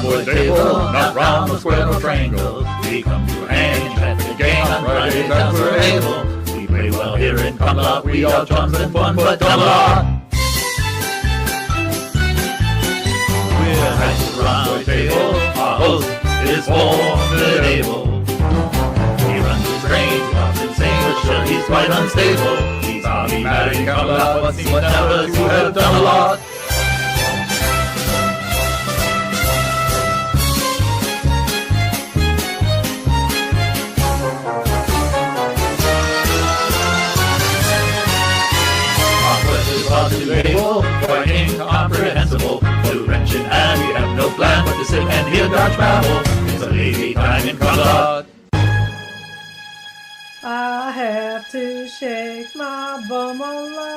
Boy table, not round, no square, no triangle. We come to hang and chat the gang on Fridays as we're able. We play well here in Camelot, we all chums and fun, but Camelot. We're nice around Boy table, our host is formidable. He runs his trains, loves insane, but sure he's quite unstable. He's automatic in Camelot, but seems never to have done a lot. Quite incomprehensible, too wrenching, and we have no plan but to sit and hear Dodge babble. It's a lazy time in Camelot. I have to shake my bum a lot.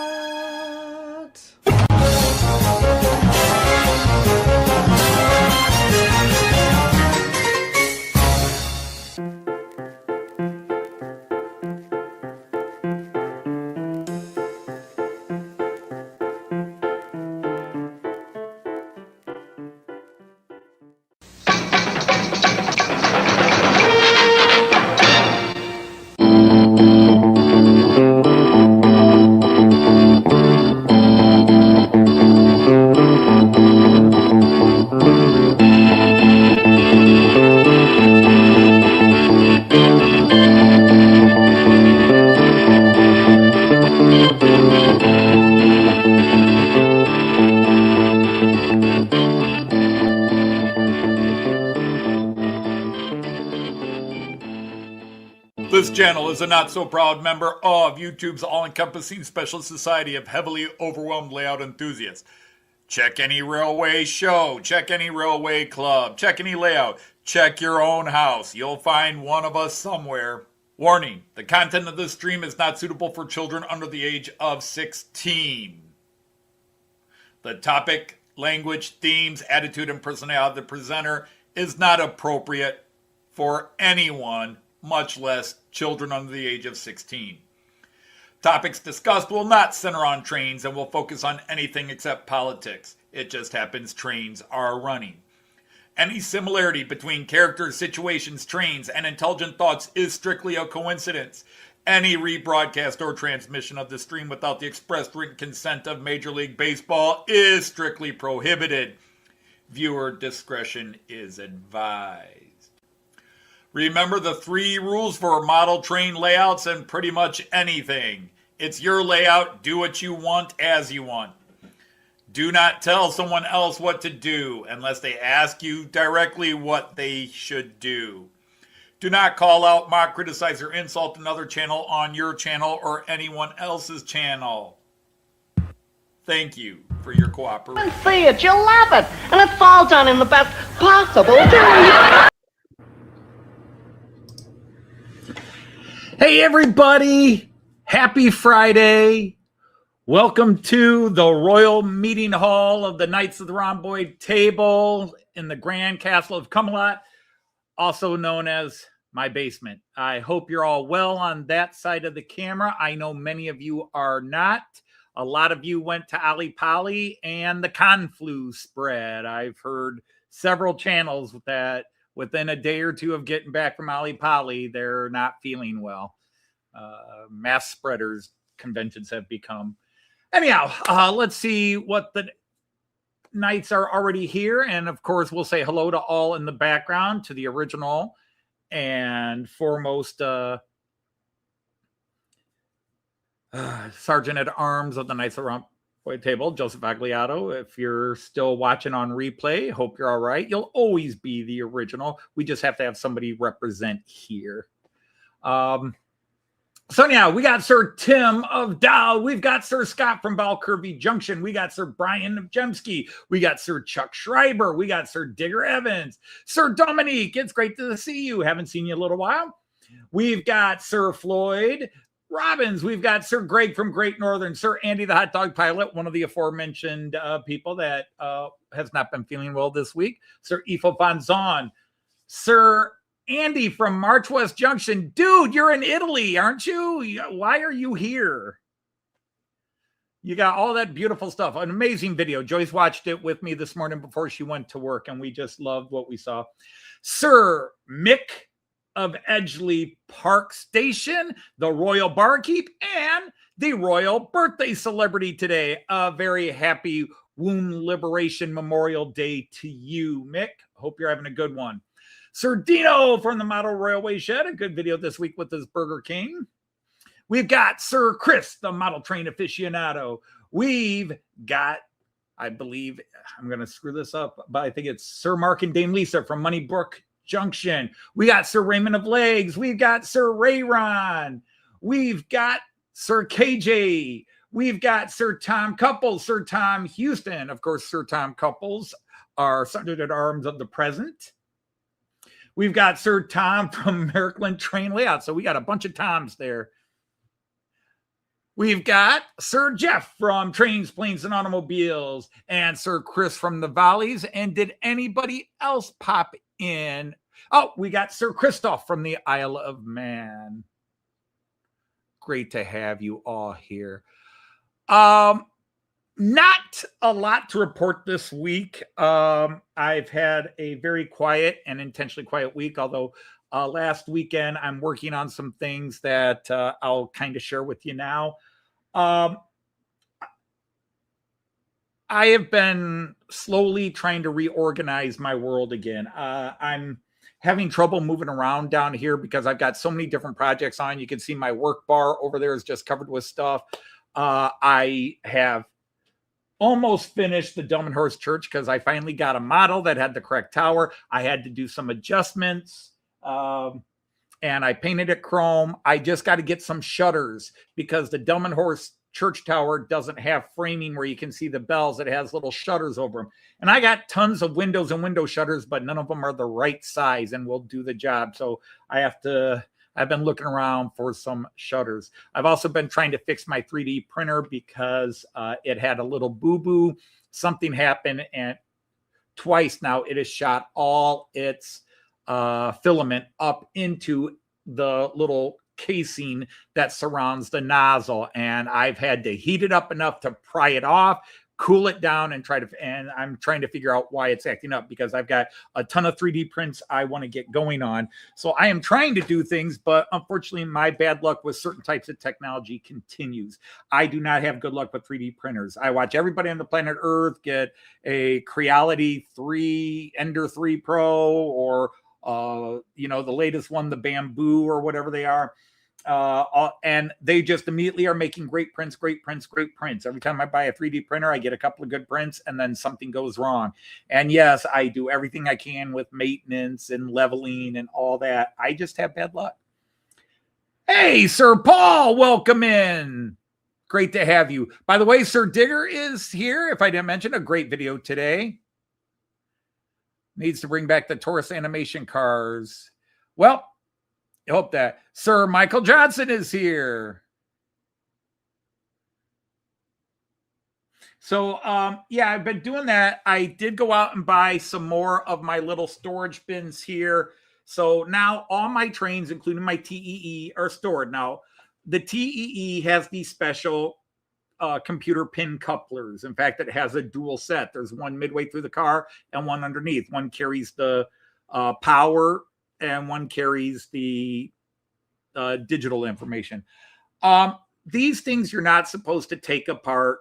This channel is a not-so-proud member of YouTube's all-encompassing special society of heavily overwhelmed layout enthusiasts. Check any railway show, check any railway club, check any layout, check your own house. You'll find one of us somewhere. Warning, the content of this stream is not suitable for children under the age of 16. The topic, language, themes, attitude, and personality of the presenter is not appropriate for anyone, much less children under the age of 16. Topics discussed will not center on trains and will focus on anything except politics. It just happens trains are running. Any similarity between characters, situations, trains, and intelligent thoughts is strictly a coincidence. Any rebroadcast or transmission of the stream without the expressed written consent of Major League Baseball is strictly prohibited. Viewer discretion is advised. Remember the 3 rules for model train layouts and pretty much anything. It's your layout, do what you want as you want. Do not tell someone else what to do unless they ask you directly what they should do. Do not call out, mock, criticize, or insult another channel on your channel or anyone else's channel. Thank you for your cooperation. See it, you'll love it, and it falls on in the best possible way. Hey everybody, happy Friday. Welcome to the Royal Meeting Hall of the Knights of the Rhomboid Table in the Grand Castle of Camelot, also known as my basement. I hope you're all well on that side of the camera. I know many of you are not. A lot of you went to Ali Pali and the Conflu spread. I've heard several channels that within a day or two of getting back from Ali Pali, they're not feeling well. Mass spreaders conventions have become. Anyhow, let's see what the Knights are already here. And of course, we'll say hello to all in the background, to the original and foremost Sergeant at Arms of the Knights of the Rhomboid Table, Joseph Agliato. If you're still watching on replay, hope you're all right. You'll always be the original. We just have to have somebody represent here. So now we got Sir Tim of Dow. We've got Sir Scott from Valkervie Junction. We got Sir Brian of Jemsky. We got Sir Chuck Schreiber. We got Sir Digger Evans. Sir Dominique, it's great to see you. Haven't seen you in a little while. We've got Sir Floyd Robbins. We've got Sir Greg from Great Northern. Sir Andy the Hot Dog Pilot, one of the aforementioned people that has not been feeling well this week. Sir Ifo Van Zon. Sir Andy from March West Junction. Dude, you're in Italy, aren't you? Why are you here? You got all that beautiful stuff. An amazing video. Joyce watched it with me this morning before she went to work, and we just loved what we saw. Sir Mick of Edgeley Park Station, the royal barkeep, and the royal birthday celebrity today. A very happy Wound Liberation Memorial Day to you, Mick. Hope you're having a good one. Sir Dino from the Model Railway Shed, a good video this week with his Burger King. We've got Sir Chris, the model train aficionado. We've got, I believe, I'm going to screw this up, but I think it's Sir Mark and Dame Lisa from Moneybrook Junction. We got Sir Raymond of Legs. We've got Sir Rayron. We've got Sir KJ. We've got Sir Tom Couples, Sir Tom Houston. Of course, Sir Tom Couples are Sergeant at Arms of the present. We've got Sir Tom from Märklin Train Layout. So we got a bunch of Toms there. We've got Sir Jeff from Trains, Planes, and Automobiles, and Sir Chris from the Valleys. And did anybody else pop in? Oh, we got Sir Christoph from the Isle of Man. Great to have you all here. Not a lot to report this week. I've had a very quiet and intentionally quiet week, although last weekend I'm working on some things that I'll kind of share with you now. I have been slowly trying to reorganize my world again. I'm having trouble moving around down here because I've got so many different projects on. You can see my work bar over there is just covered with stuff. I have almost finished the Delmenhorst Church because I finally got a model that had the correct tower. I had to do some adjustments, and I painted it chrome. I just got to get some shutters because the Delmenhorst Church tower doesn't have framing where you can see the bells. It has little shutters over them. And I got tons of windows and window shutters, but none of them are the right size and will do the job. So I've been looking around for some shutters. I've also been trying to fix my 3D printer because it had a little boo-boo. Something happened, and twice now it has shot all its filament up into the little casing that surrounds the nozzle. And I've had to heat it up enough to pry it off, cool it down, and I'm trying to figure out why it's acting up because I've got a ton of 3D prints I want to get going on. So I am trying to do things, but unfortunately my bad luck with certain types of technology continues. I do not have good luck with 3D printers. I watch everybody on the planet Earth get a Creality 3, Ender 3 Pro, or the latest one, the Bamboo or whatever they are. And they just immediately are making great prints. Every time I buy a 3D printer, I get a couple of good prints and then something goes wrong. And yes, I do everything I can with maintenance and leveling and all that. I just have bad luck. Hey, Sir Paul, welcome in. Great to have you. By the way, Sir Digger is here. If I didn't mention, a great video today. Needs to bring back the Taurus animation cars. Well, I hope that. Sir Michael Johnson is here. So, yeah, I've been doing that. I did go out and buy some more of my little storage bins here. So now all my trains, including my TEE, are stored. Now, the TEE has these special computer pin couplers. In fact, it has a dual set. There's one midway through the car and one underneath. One carries the power and one carries the digital information. These things you're not supposed to take apart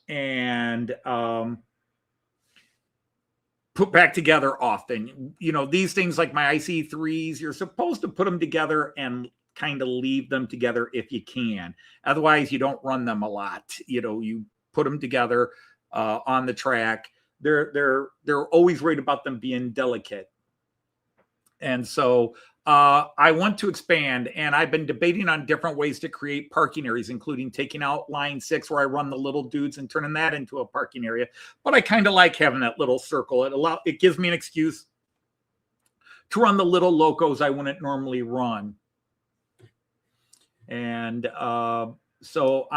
and put back together often. These things like my IC3s, you're supposed to put them together and kind of leave them together if you can. Otherwise, you don't run them a lot. You put them together on the track. They're always worried about them being delicate. And so I want to expand, and I've been debating on different ways to create parking areas, including taking out line 6 where I run the little dudes and turning that into a parking area. But I kind of like having that little circle. It gives me an excuse to run the little locos I wouldn't normally run. And so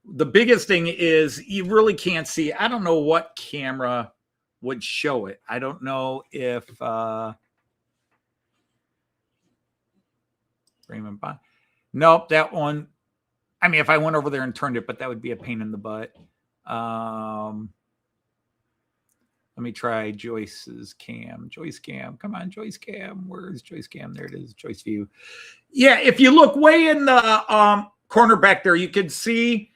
the biggest thing is you really can't see. I don't know what camera would show it. I don't know if Raymond Bond. Nope, that one. I mean, if I went over there and turned it, but that would be a pain in the butt. Let me try Joyce's cam. Joyce cam. Come on, Joyce cam. Where's Joyce cam? There it is. Joyce view. Yeah, if you look way in the corner back there, you can see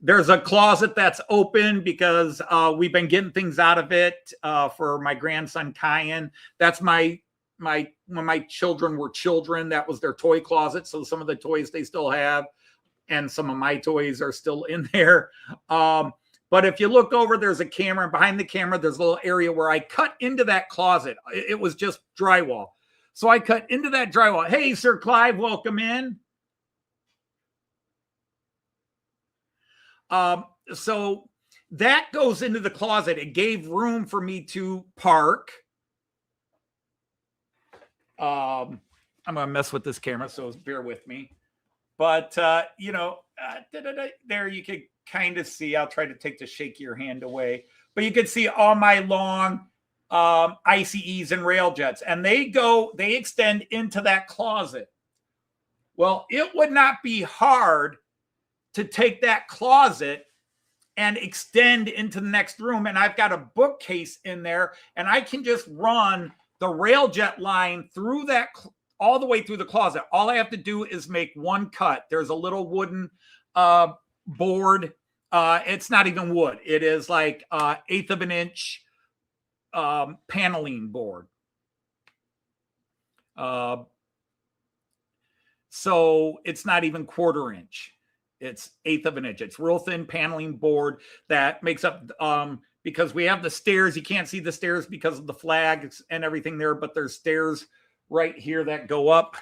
there's a closet that's open because we've been getting things out of it for my grandson, Kyan. That's when my children were children. That was their toy closet. So some of the toys they still have, and some of my toys are still in there. But if you look over, there's a camera, and behind the camera, there's a little area where I cut into that closet. It was just drywall. So I cut into that drywall. Hey, Sir Clive, welcome in. So that goes into the closet. It gave room for me to park. I'm going to mess with this camera, so bear with me. But, there you can kind of see. I'll try to take the shakier hand away. But you can see all my long ICEs and Railjets. And they extend into that closet. Well, it would not be hard to take that closet and extend into the next room. And I've got a bookcase in there. And I can just run the Railjet line through that all the way through the closet. All I have to do is make one cut. There's a little wooden board. It's not even wood. It is like 1/8 of an inch paneling board. So it's not even 1/4 inch. It's 1/8 of an inch. It's real thin paneling board that makes up, because we have the stairs. You can't see the stairs because of the flags and everything there, but there's stairs right here that go up.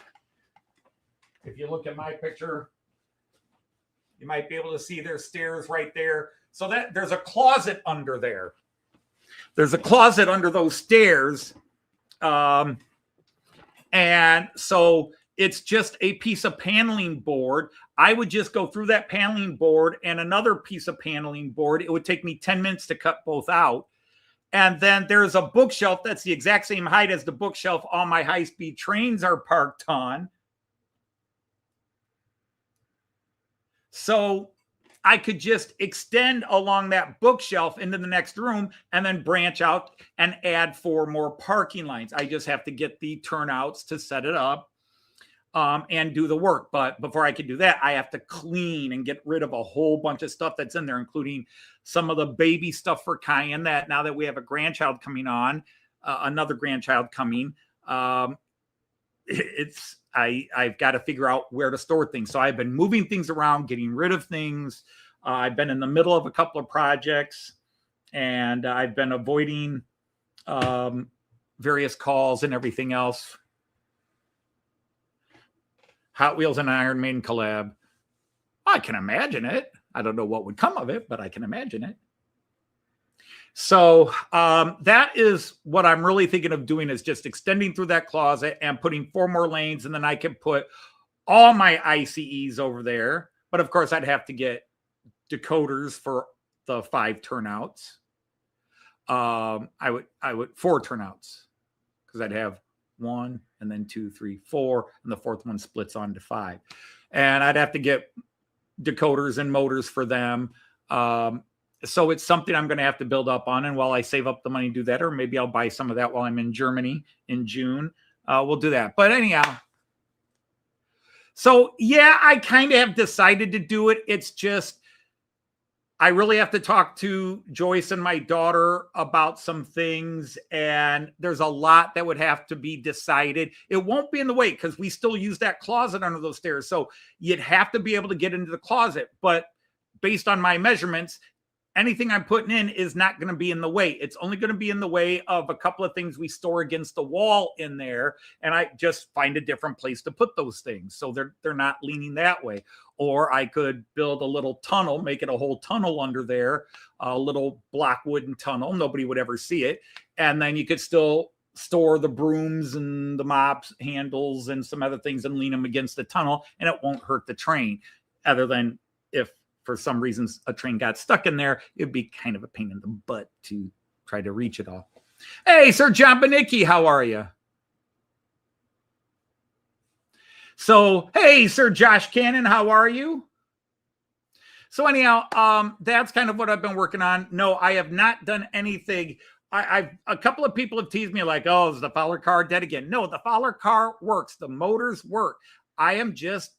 If you look at my picture, you might be able to see there's stairs right there. So that there's a closet under there. There's a closet under those stairs. And so it's just a piece of paneling board. I would just go through that paneling board and another piece of paneling board. It would take me 10 minutes to cut both out. And then there's a bookshelf that's the exact same height as the bookshelf all my high-speed trains are parked on. So I could just extend along that bookshelf into the next room and then branch out and add 4 more parking lines. I just have to get the turnouts to set it up and do the work. But before I can do that, I have to clean and get rid of a whole bunch of stuff that's in there, including some of the baby stuff for Kyan, that now that we have a grandchild coming on, another grandchild coming, I've got to figure out where to store things. So I've been moving things around, getting rid of things. I've been in the middle of a couple of projects, and I've been avoiding various calls and everything else. Hot Wheels and Iron Maiden collab. I can imagine it. I don't know what would come of it, but I can imagine it. So that is what I'm really thinking of doing, is just extending through that closet and putting 4 more lanes, and then I can put all my ICEs over there. But of course, I'd have to get decoders for the 5 turnouts. I would 4 turnouts, because I'd have 1 and then 2, 3, 4, and the 4th one splits onto 5. And I'd have to get decoders and motors for them. So it's something I'm going to have to build up on. And while I save up the money to do that, or maybe I'll buy some of that while I'm in Germany in June, we'll do that. But anyhow, so yeah, I kind of have decided to do it. It's just, I really have to talk to Joyce and my daughter about some things, and there's a lot that would have to be decided. It won't be in the way because we still use that closet under those stairs. So you'd have to be able to get into the closet. But based on my measurements, anything I'm putting in is not going to be in the way. It's only going to be in the way of a couple of things we store against the wall in there. And I just find a different place to put those things, so they're not leaning that way. Or I could build a little tunnel, make it a whole tunnel under there, a little block wooden tunnel. Nobody would ever see it. And then you could still store the brooms and the mop handles and some other things and lean them against the tunnel, and it won't hurt the train. Other than if for some reasons a train got stuck in there, it'd be kind of a pain in the butt to try to reach it all. Hey, Sir John Benicki, how are you? So, hey, Sir Josh Cannon, how are you? So anyhow, that's kind of what I've been working on. No, I have not done anything. I've a couple of people have teased me like, oh, is the Fowler car dead again? No, the Fowler car works. The motors work. I am just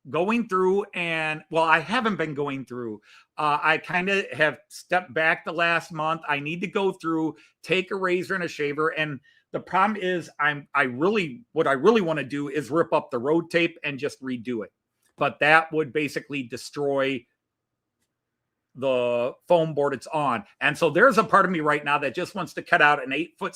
going through and, well, I haven't been going through. I kind of have stepped back the last month. I need to go through, take a razor and a shaver. And the problem is what I really want to do is rip up the road tape and just redo it. But that would basically destroy the foam board it's on. And so there's a part of me right now that just wants to cut out an 8-foot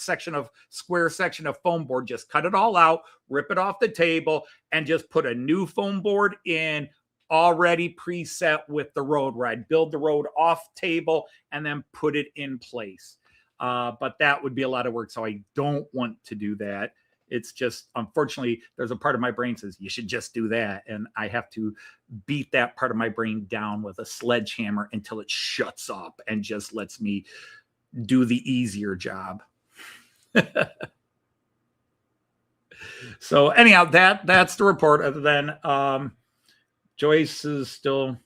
square section of foam board, just cut it all out, rip it off the table, and just put a new foam board in already preset with the road, where I'd build the road off table and then put it in place. But that would be a lot of work. So I don't want to do that. It's just, unfortunately, there's a part of my brain says you should just do that. And I have to beat that part of my brain down with a sledgehammer until it shuts up and just lets me do the easier job. So anyhow, that's the report. Other than Joyce is still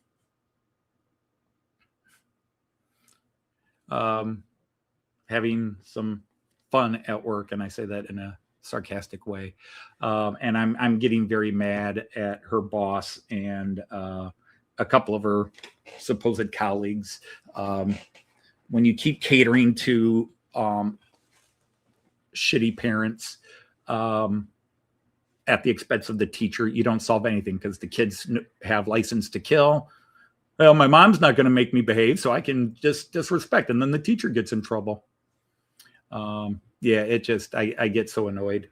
having some fun at work. And I say that in a sarcastic way. And I'm getting very mad at her boss and a couple of her supposed colleagues. When you keep catering to shitty parents at the expense of the teacher, you don't solve anything, because the kids have license to kill. Well, my mom's not going to make me behave, so I can just disrespect. And then the teacher gets in trouble. Yeah, it just, I get so annoyed,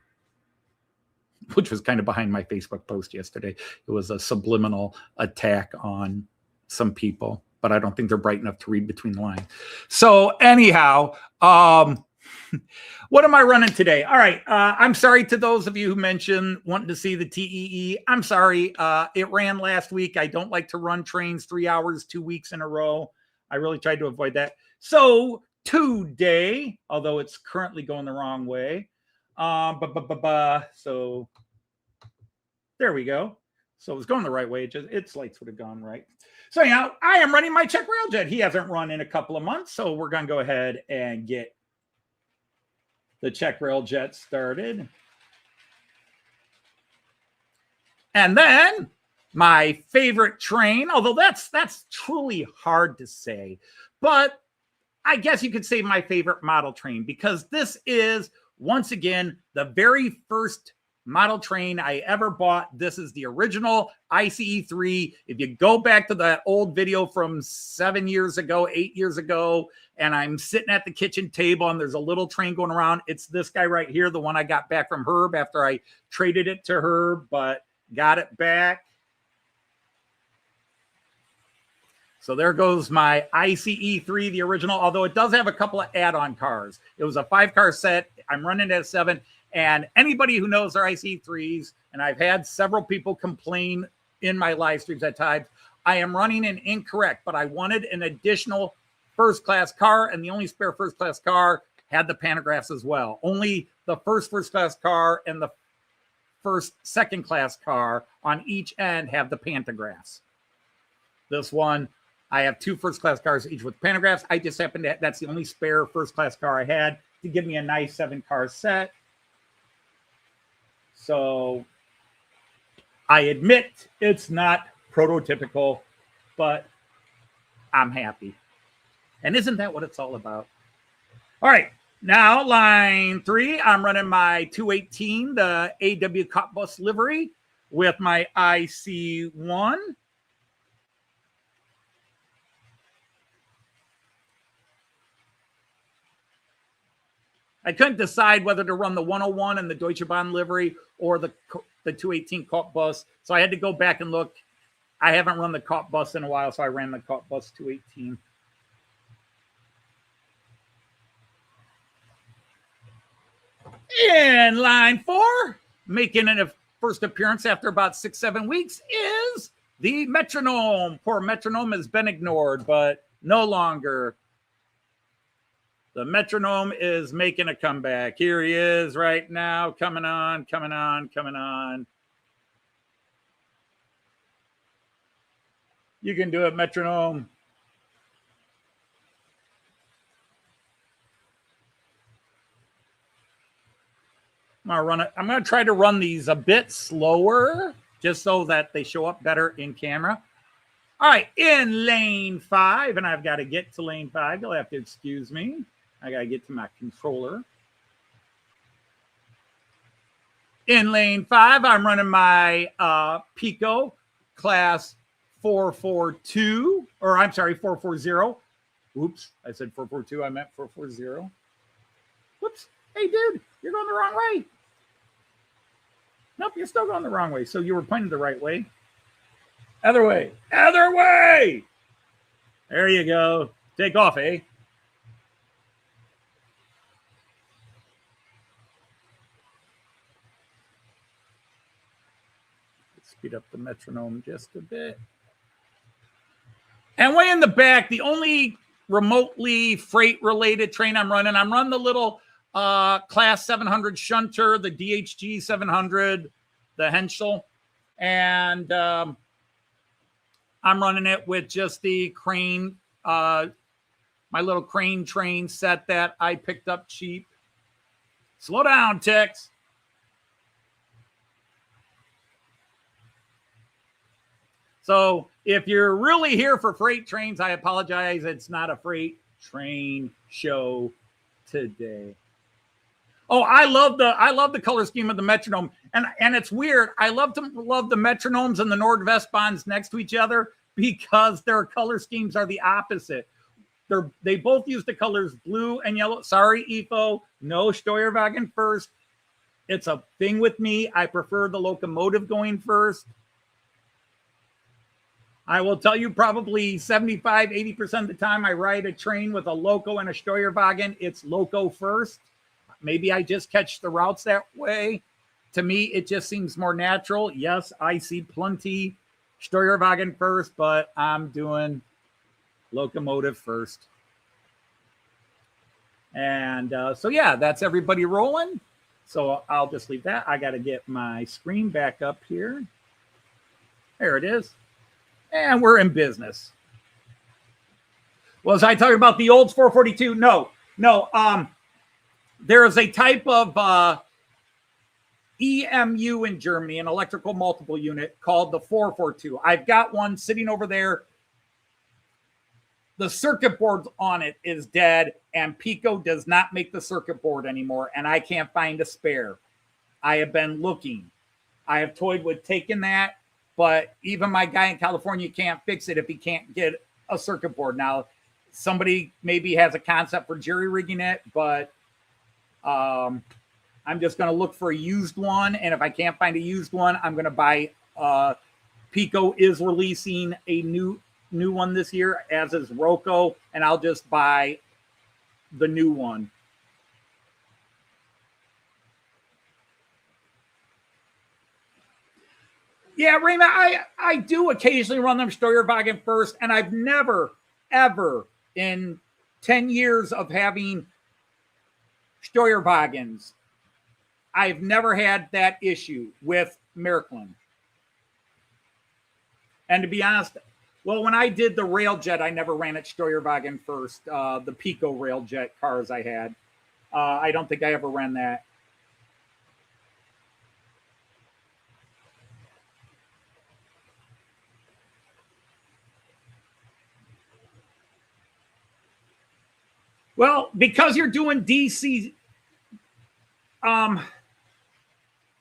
which was kind of behind my Facebook post yesterday. It was a subliminal attack on some people, but I don't think they're bright enough to read between the lines. So anyhow, what am I running today? All right. I'm sorry to those of you who mentioned wanting to see the TEE. I'm sorry. It ran last week. I don't like to run trains 3 hours, 2 weeks in a row. I really tried to avoid that. So today, although it's currently going the wrong way. So there we go. So it was going the right way. Its lights would have gone right. So anyhow, I am running my Czech Railjet. He hasn't run in a couple of months. So we're going to go ahead and get the Czech Railjet started. And then my favorite train, although that's truly hard to say, but I guess you could say my favorite model train, because this is, once again, the very first model train I ever bought. This is the original ICE3. If you go back to that old video from 7 years ago, 8 years ago, and I'm sitting at the kitchen table and there's a little train going around, it's this guy right here, the one I got back from Herb after I traded it to Herb, but got it back. So there goes my ICE3, the original, although it does have a couple of add-on cars. It was a 5-car set. I'm running at 7. And anybody who knows their ICE3s, and I've had several people complain in my live streams at times, I am running an incorrect, but I wanted an additional first-class car, and the only spare first-class car had the pantographs as well. Only the first-class car and the second-class car on each end have the pantographs. This one, I have 2 first-class cars, each with pantographs. I just happened to, that's the only spare first-class car I had to give me a nice 7-car set. So I admit it's not prototypical, but I'm happy. And isn't that what it's all about? All right, now line 3, I'm running my 218, the AW Cottbus livery with my IC1. I couldn't decide whether to run the 101 and the Deutsche Bahn livery or the 218 Cottbus. So I had to go back and look. I haven't run the Cottbus in a while, so I ran the Cottbus 218. In line 4, making a first appearance after about 6-7 weeks, is the Metronome. Poor Metronome has been ignored, but no longer. The Metronome is making a comeback. Here he is right now, coming on. You can do it, Metronome. I'm going to try to run these a bit slower just so that they show up better in camera. All right, in lane 5, and I've got to get to lane 5. You'll have to excuse me. I got to get to my controller. In lane 5, I'm running my Piko class 442, or I'm sorry, 440. Oops, I said 442. I meant 440. Whoops. Hey, dude, you're going the wrong way. Nope, you're still going the wrong way. So you were pointing the right way. Other way. Other way. There you go. Take off, eh? Speed up the metronome just a bit. And way in the back, the only remotely freight-related train I'm running the little class 700 shunter, the DHG 700, the Henschel. And I'm running it with just the crane, my little crane train set that I picked up cheap. Slow down, Tex. So if you're really here for freight trains, I apologize. It's not a freight train show today. Oh, I love the color scheme of the metronome. And it's weird. I love the metronomes and the Nordwestbahns next to each other because their color schemes are the opposite. They both use the colors blue and yellow. Sorry, EFO, no Steuerwagen first. It's a thing with me. I prefer the locomotive going first. I will tell you probably 75, 80% of the time I ride a train with a loco and a Steuerwagen, it's loco first. Maybe I just catch the routes that way. To me, it just seems more natural. Yes, I see plenty Steuerwagen first, but I'm doing locomotive first. And so, yeah, that's everybody rolling. So I'll just leave that. I got to get my screen back up here. There it is. And we're in business. Was I talking about the old 442? No. There is a type of EMU in Germany, an electrical multiple unit called the 442. I've got one sitting over there. The circuit board on it is dead, and Piko does not make the circuit board anymore, and I can't find a spare. I have been looking. I have toyed with taking that, but even my guy in California can't fix it if he can't get a circuit board. Now, somebody maybe has a concept for jury rigging it, but I'm just going to look for a used one. And if I can't find a used one, I'm going to buy. Piko is releasing a new one this year, as is Roco, and I'll just buy the new one. Yeah, Raymond, I do occasionally run them Steuerwagen first, and I've never, ever in 10 years of having Steuerwagens, I've never had that issue with Märklin. And to be honest, well, when I did the Railjet, I never ran it Steuerwagen first. The Piko Railjet cars I had. I don't think I ever ran that. Well, because you're doing DC,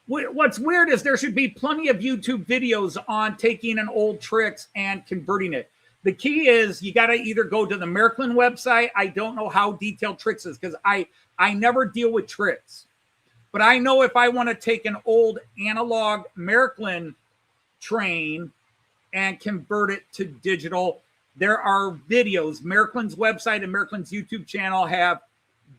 what's weird is there should be plenty of YouTube videos on taking an old tricks and converting it. The key is you got to either go to the Märklin website. I don't know how detailed tricks is because I never deal with tricks. But I know if I want to take an old analog Märklin train and convert it to digital, there are videos. Märklin's website and Märklin's YouTube channel have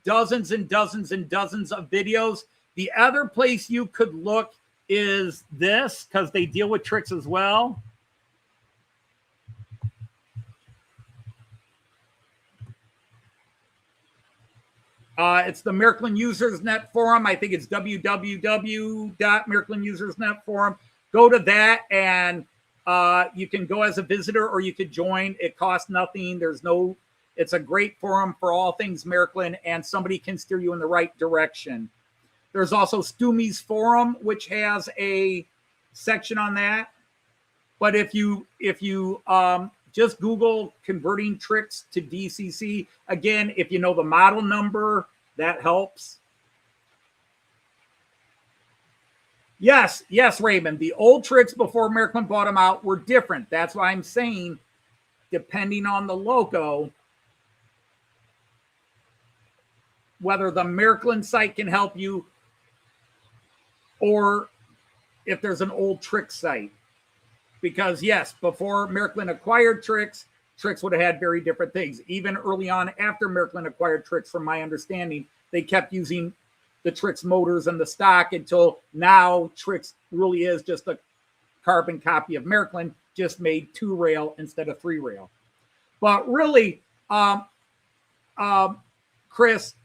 dozens and dozens and dozens of videos. The other place you could look is this, because they deal with tricks as well. It's the Märklin Users Net Forum. I think it's www.märklinusersnet forum. Go to that and You can go as a visitor or you could join. It costs nothing. It's a great forum for all things Märklin, and somebody can steer you in the right direction. There's also Stumi's forum, which has a section on that. But if you just Google converting tricks to DCC, again, if you know the model number, that helps. Yes, Raymond. The old tricks before Märklin bought them out were different. That's why I'm saying, depending on the loco, whether the Märklin site can help you or if there's an old trick site. Because yes, before Märklin acquired tricks would have had very different things. Even early on after Märklin acquired tricks, from my understanding, they kept using the tricks motors and the stock until now tricks really is just a carbon copy of Märklin, just made 2-rail instead of 3-rail. But really, Chris,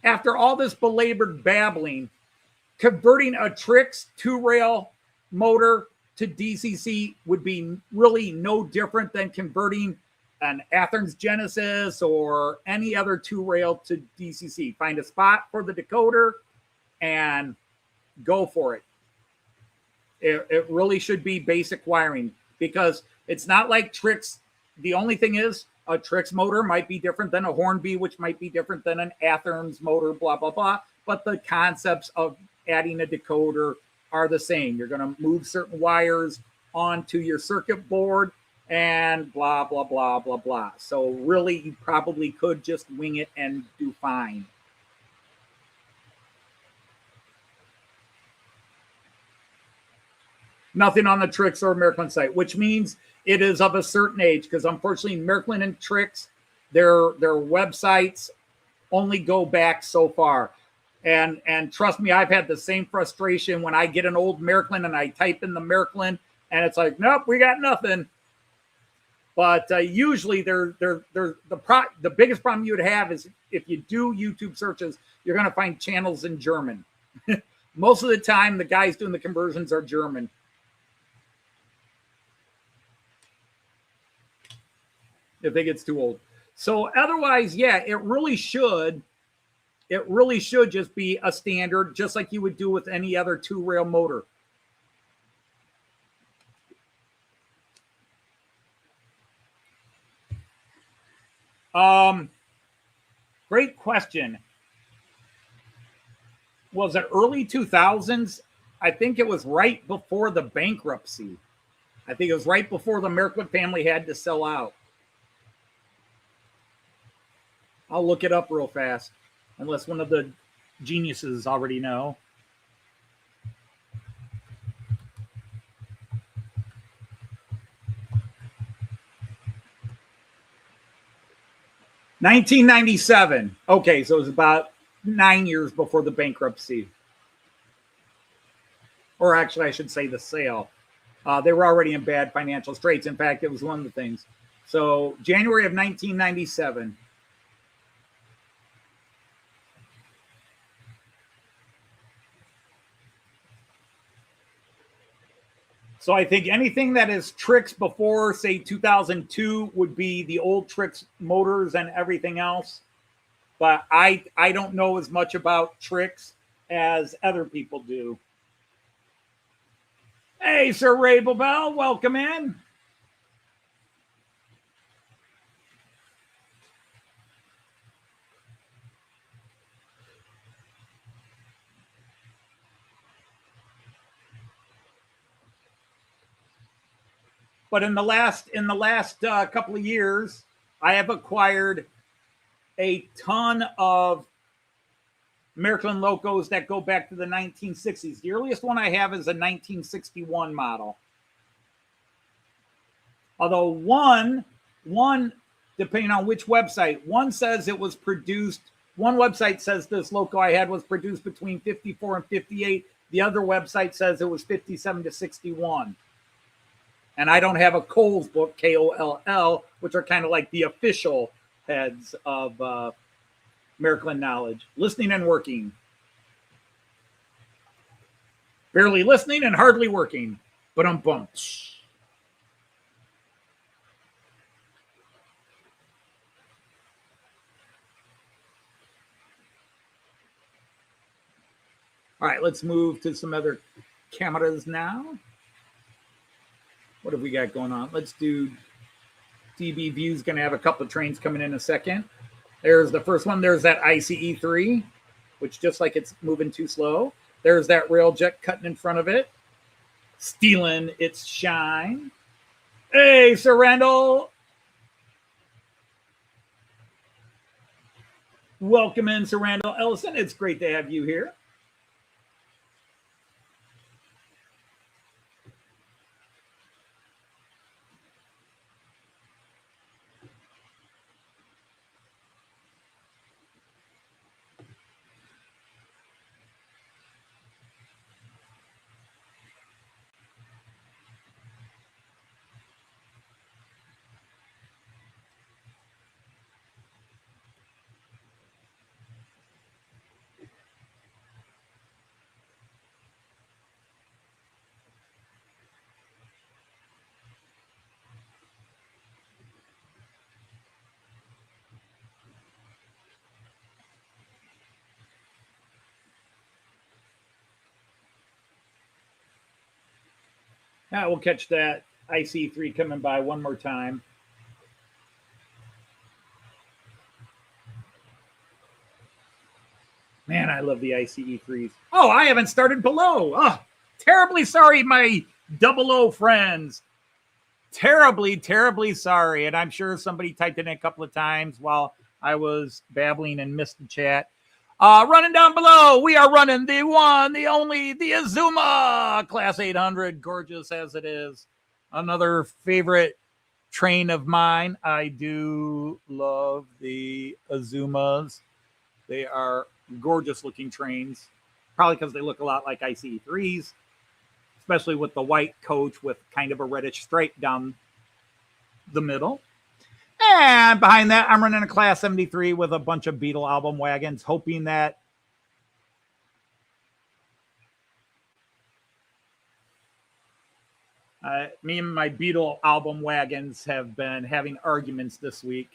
after all this belabored babbling, converting a tricks 2-rail motor to DCC would be really no different than converting an Athens Genesis or any other 2-rail to DCC. Find a spot for the decoder and go for it. It really should be basic wiring, because it's not like tricks. The only thing is, a tricks motor might be different than a Hornby, which might be different than an Athens motor, blah, blah, blah. But the concepts of adding a decoder are the same. You're going to move certain wires onto your circuit board and blah, blah, blah, blah, blah. So really, you probably could just wing it and do fine. Nothing on the Tricks or Märklin site, which means it is of a certain age, because unfortunately Märklin and Tricks, their websites only go back so far. And trust me, I've had the same frustration when I get an old Märklin and I type in the Märklin and it's like, nope, we got nothing. But usually the biggest problem you would have is if you do YouTube searches, you're going to find channels in German. Most of the time, the guys doing the conversions are German. If it gets too old. So otherwise, yeah, it really should just be a standard, just like you would do with any other 2-rail motor. Great question. Was it early 2000s? I think it was right before the bankruptcy. I think it was right before the Märklin family had to sell out. I'll look it up real fast, unless one of the geniuses already know. $1997. Okay, so it was about 9 years before the bankruptcy. Or actually, I should say the sale. They were already in bad financial straits. In fact, it was one of the things. So January of 1997. So I think anything that is Tricks before, say, 2002 would be the old Tricks motors and everything else. But I don't know as much about Tricks as other people do. Hey, Sir Ray Bobel, welcome in. But in the last couple of years, I have acquired a ton of Märklin locos that go back to the 1960s. The earliest one I have is a 1961 model. Although one, depending on which website, one says it was produced, one website says this loco I had was produced between 54 and 58. The other website says it was 57 to 61. And I don't have a Kohl's book, Koll, which are kind of like the official heads of Märklin knowledge. Listening and working. Barely listening and hardly working. But bum. All right, let's move to some other cameras now. What have we got going on? Let's do DB View's going to have a couple of trains coming in a second. There's the first one. There's that ICE3, which just like it's moving too slow. There's that Railjet cutting in front of it, stealing its shine. Hey, Sir Randall. Welcome in, Sir Randall Ellison. It's great to have you here. We'll catch that IC3 coming by one more time. Man, I love the ICE3s. Oh, I haven't started below. Oh, terribly sorry, my 00 friends. Terribly, terribly sorry. And I'm sure somebody typed in a couple of times while I was babbling and missed the chat. Running down below, we are running the one, the only, the Azuma Class 800, gorgeous as it is. Another favorite train of mine. I do love the Azumas. They are gorgeous looking trains, probably because they look a lot like ICE3s, especially with the white coach with kind of a reddish stripe down the middle. And behind that, I'm running a Class 73 with a bunch of Beatles Album wagons, hoping that me and my Beatles Album wagons have been having arguments this week.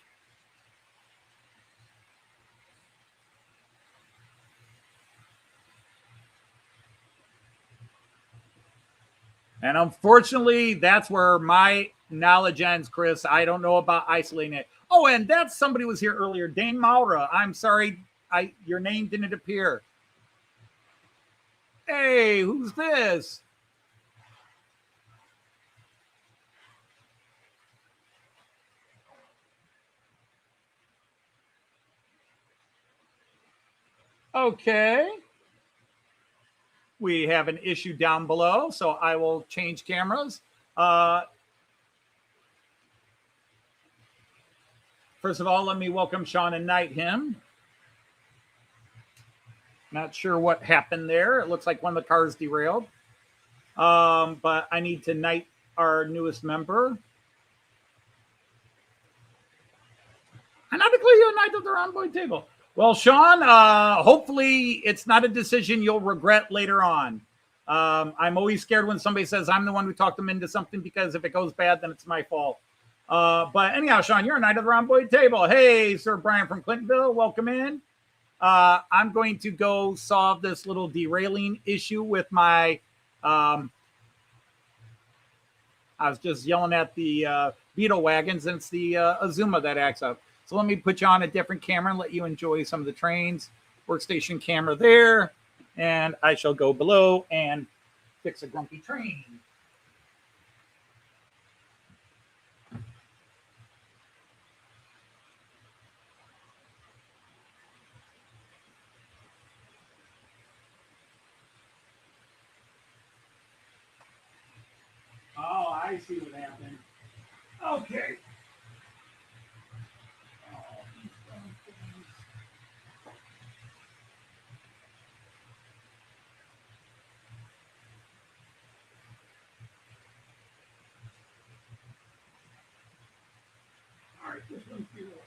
And unfortunately, that's where my knowledge ends, Chris. I don't know about isolating it. Oh, and that's somebody was here earlier. Dane Maura. I'm sorry, your name didn't appear. Hey, who's this? Okay. We have an issue down below, so I will change cameras. First of all, let me welcome Sean and Knight him. Not sure what happened there. It looks like one of the cars derailed. But I need to knight our newest member. And I declare you a knight of the round boy table. Well, Sean, hopefully it's not a decision you'll regret later on. I'm always scared when somebody says I'm the one who talked them into something, because if it goes bad, then it's my fault. But anyhow, Sean, you're a knight of the round boy table. Hey, Sir Brian from Clintonville, welcome in. I'm going to go solve this little derailing issue with my, I was just yelling at the Beetle wagons, and it's the Azuma that acts up. So let me put you on a different camera and let you enjoy some of the trains. Workstation camera there. And I shall go below and fix a grumpy train. Oh, I see what happened. Okay. All right, this one's beautiful.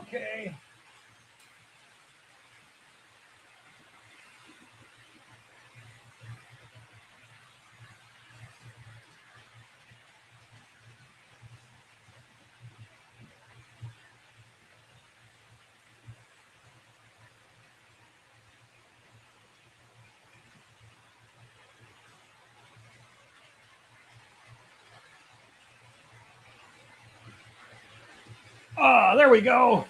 Okay. Ah, there we go.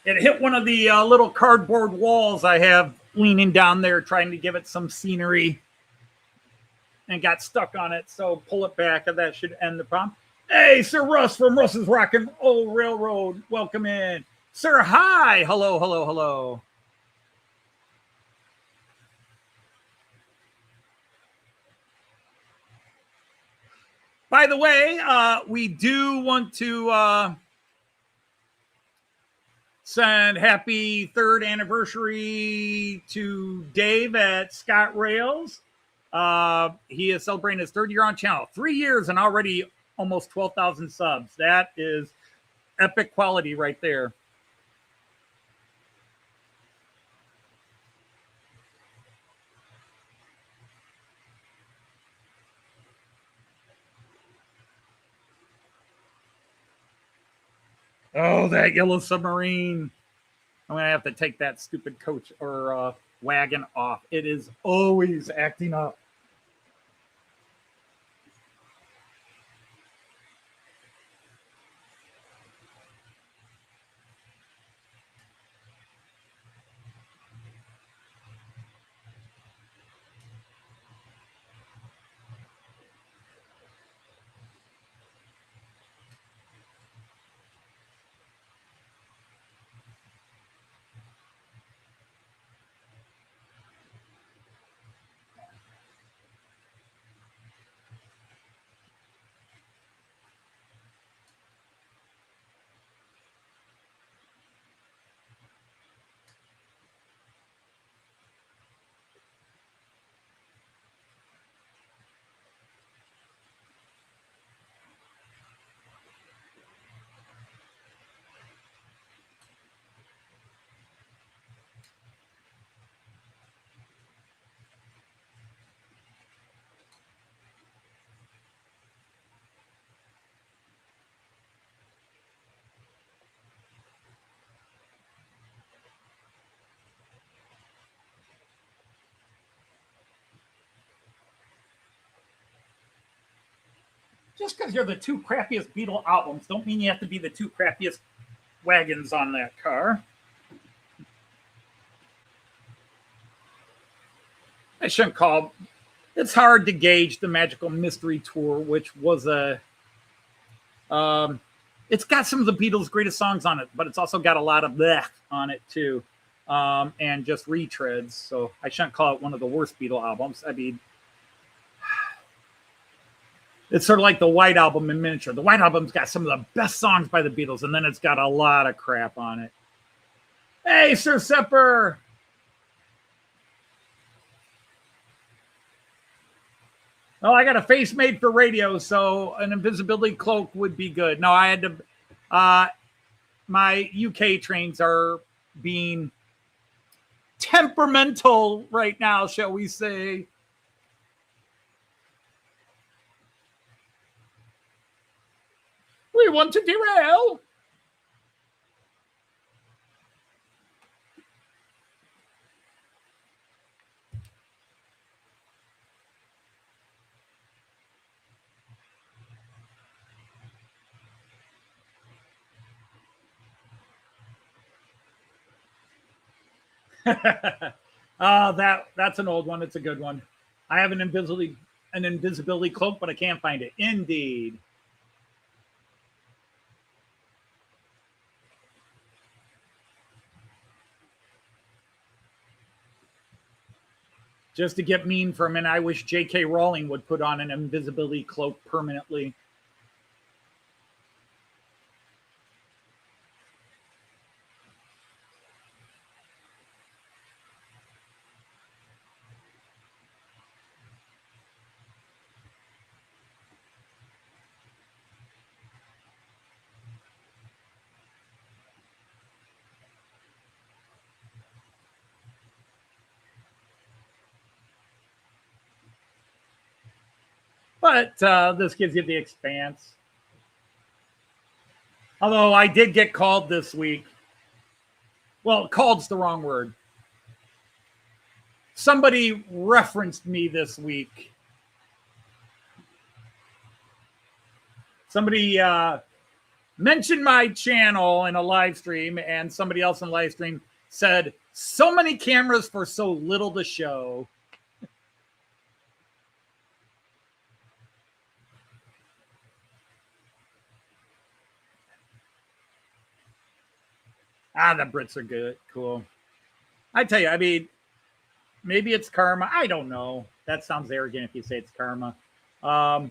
It hit one of the little cardboard walls I have leaning down there, trying to give it some scenery, and got stuck on it. So pull it back, and that should end the problem. Hey, Sir Russ from Russ's Rock and Roll Railroad, welcome in. Sir, hi. Hello, hello, hello. By the way, we do want to send happy 3rd anniversary to Dave at Scott Rails. He is celebrating his 3rd year on channel. 3 years and already almost 12,000 subs. That is epic quality right there. Oh, that yellow submarine. I'm going to have to take that stupid coach or wagon off. It is always acting up. Just because you're the 2 crappiest Beatle albums don't mean you have to be the 2 crappiest wagons on that car. I shouldn't call. It's hard to gauge the Magical Mystery Tour, which was a. It's got some of the Beatles' greatest songs on it, but it's also got a lot of bleh on it too, and just retreads. So I shouldn't call it one of the worst Beatle albums. I mean, it's sort of like the White Album in miniature. The White Album's got some of the best songs by the Beatles, and then it's got a lot of crap on it. Hey, Sir Sepper. Oh, I got a face made for radio, so an invisibility cloak would be good. No, I had to. My UK trains are being temperamental right now, shall we say. We want to derail. That's an old one. It's a good one. I have an invisibility cloak, but I can't find it. Indeed. Just to get mean for a minute, I wish J.K. Rowling would put on an invisibility cloak permanently. But this gives you the expanse. Although I did get called this week. Well, called's the wrong word. Somebody referenced me this week. Somebody mentioned my channel in a live stream, and somebody else in the live stream said, so many cameras for so little to show. The Brits are good. Cool. I tell you, I mean, maybe it's karma. I don't know. That sounds arrogant if you say it's karma. But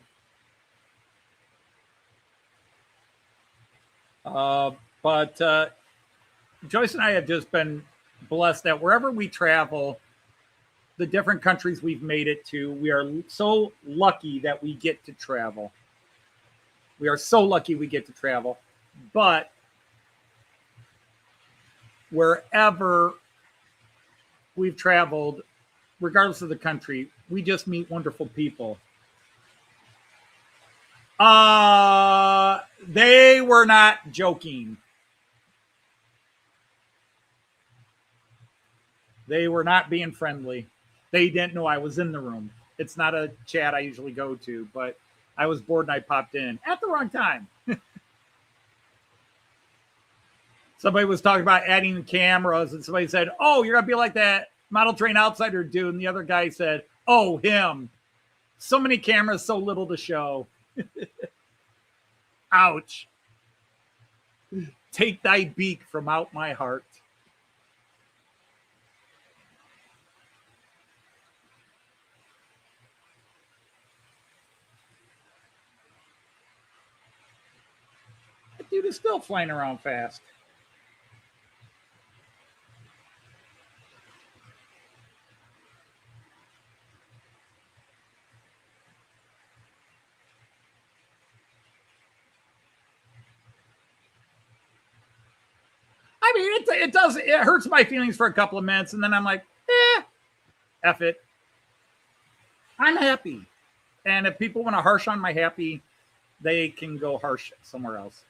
Joyce and I have just been blessed that wherever we travel, the different countries we've made it to, we are so lucky that we get to travel. We are so lucky we get to travel. But wherever we've traveled, regardless of the country, we just meet wonderful people. They were not joking. They were not being friendly. They didn't know I was in the room. It's not a chat I usually go to, but I was bored and I popped in at the wrong time. Somebody was talking about adding cameras, and somebody said, oh, you're going to be like that Model Train Outsider dude. And the other guy said, oh, him. So many cameras, so little to show. Ouch. Take thy beak from out my heart. That dude is still flying around fast. I mean, it hurts my feelings for a couple of minutes, and then I'm like, F it. I'm happy. And if people want to harsh on my happy, they can go harsh somewhere else.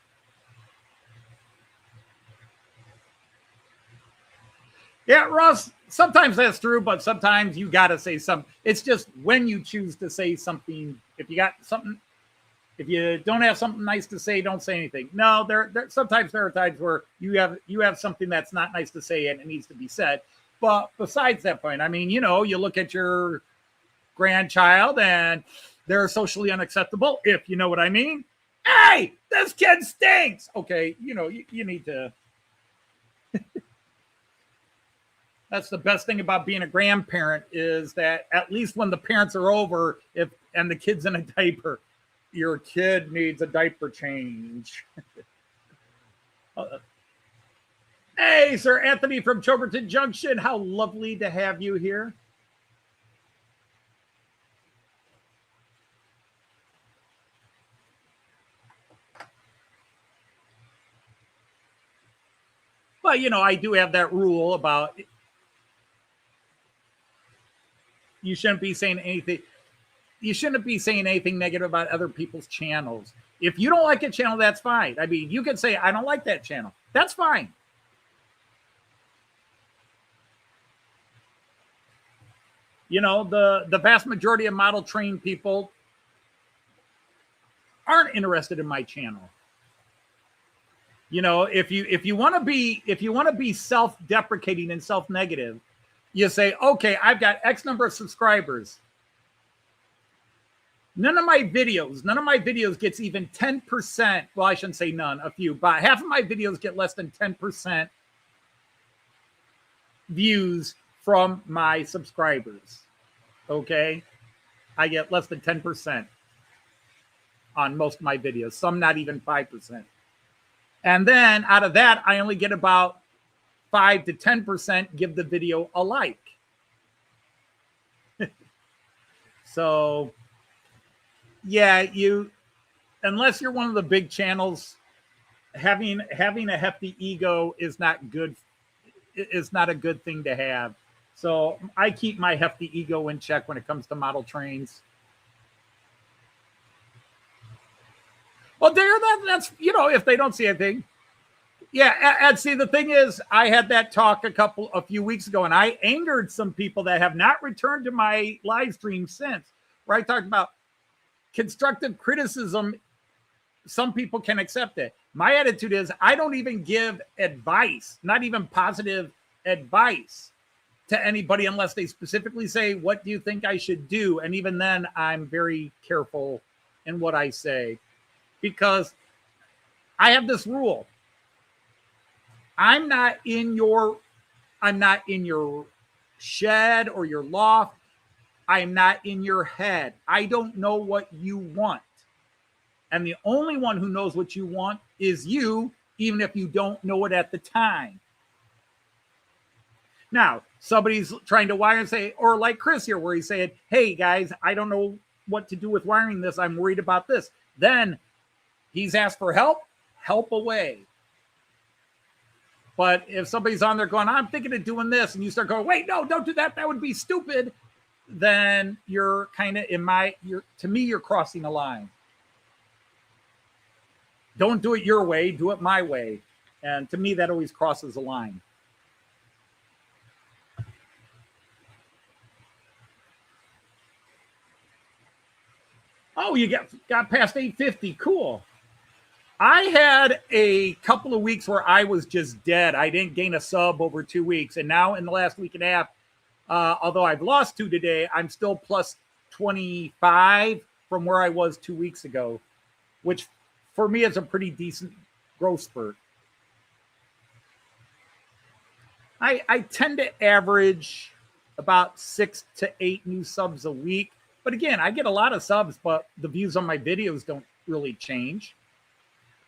Yeah, Russ, sometimes that's true, but sometimes you got to say something. It's just when you choose to say something. If you got something, if you don't have something nice to say, don't say anything. No, sometimes there are times where you have something that's not nice to say and it needs to be said. But besides that point, I mean, you look at your grandchild and they're socially unacceptable, if you know what I mean. Hey, this kid stinks. Okay, you need to. That's the best thing about being a grandparent is that at least when the parents are over, and the kid's in a diaper, your kid needs a diaper change. Hey, Sir Anthony from Choverton Junction. How lovely to have you here. Well, I do have that rule about you shouldn't be saying anything. You shouldn't be saying anything negative about other people's channels. If you don't like a channel, that's fine. I mean, you can say, I don't like that channel. That's fine. The vast majority of model train people aren't interested in my channel. If you want to be self-deprecating and self-negative, you say, okay, I've got X number of subscribers. None of my videos gets even 10%. Well, I shouldn't say none, a few, but half of my videos get less than 10% views from my subscribers. Okay. I get less than 10% on most of my videos. Some not even 5%. And then out of that, I only get about 5 to 10% give the video a like. So yeah, unless you're one of the big channels, having a hefty ego is not good. Is not a good thing to have. So I keep my hefty ego in check when it comes to model trains. Oh, that's, if they don't see anything. Yeah, and see, the thing is, I had that talk a few weeks ago, and I angered some people that have not returned to my live stream since, where I talked about constructive criticism. Some people can accept it. My attitude is I don't even give advice, not even positive advice to anybody unless they specifically say, what do you think I should do? And even then, I'm very careful in what I say, because I have this rule. I'm not in your shed or your loft. I'm not in your head. I don't know what you want. And the only one who knows what you want is you, even if you don't know it at the time. Now, somebody's trying to wire and say, or like Chris here, where he's saying, hey guys, I don't know what to do with wiring this. I'm worried about this. Then he's asked for help away. But if somebody's on there going, I'm thinking of doing this, and you start going, wait, no, don't do that. That would be stupid. Then you're kind of to me, you're crossing a line. Don't do it your way, do it my way. And to me, that always crosses a line. Oh, you got past 850. Cool. I had a couple of weeks where I was just dead. I didn't gain a sub over 2 weeks. And now in the last week and a half, although I've lost 2 today, I'm still plus 25 from where I was 2 weeks ago, which for me is a pretty decent growth spurt. I tend to average about 6 to 8 new subs a week. But again, I get a lot of subs, but the views on my videos don't really change.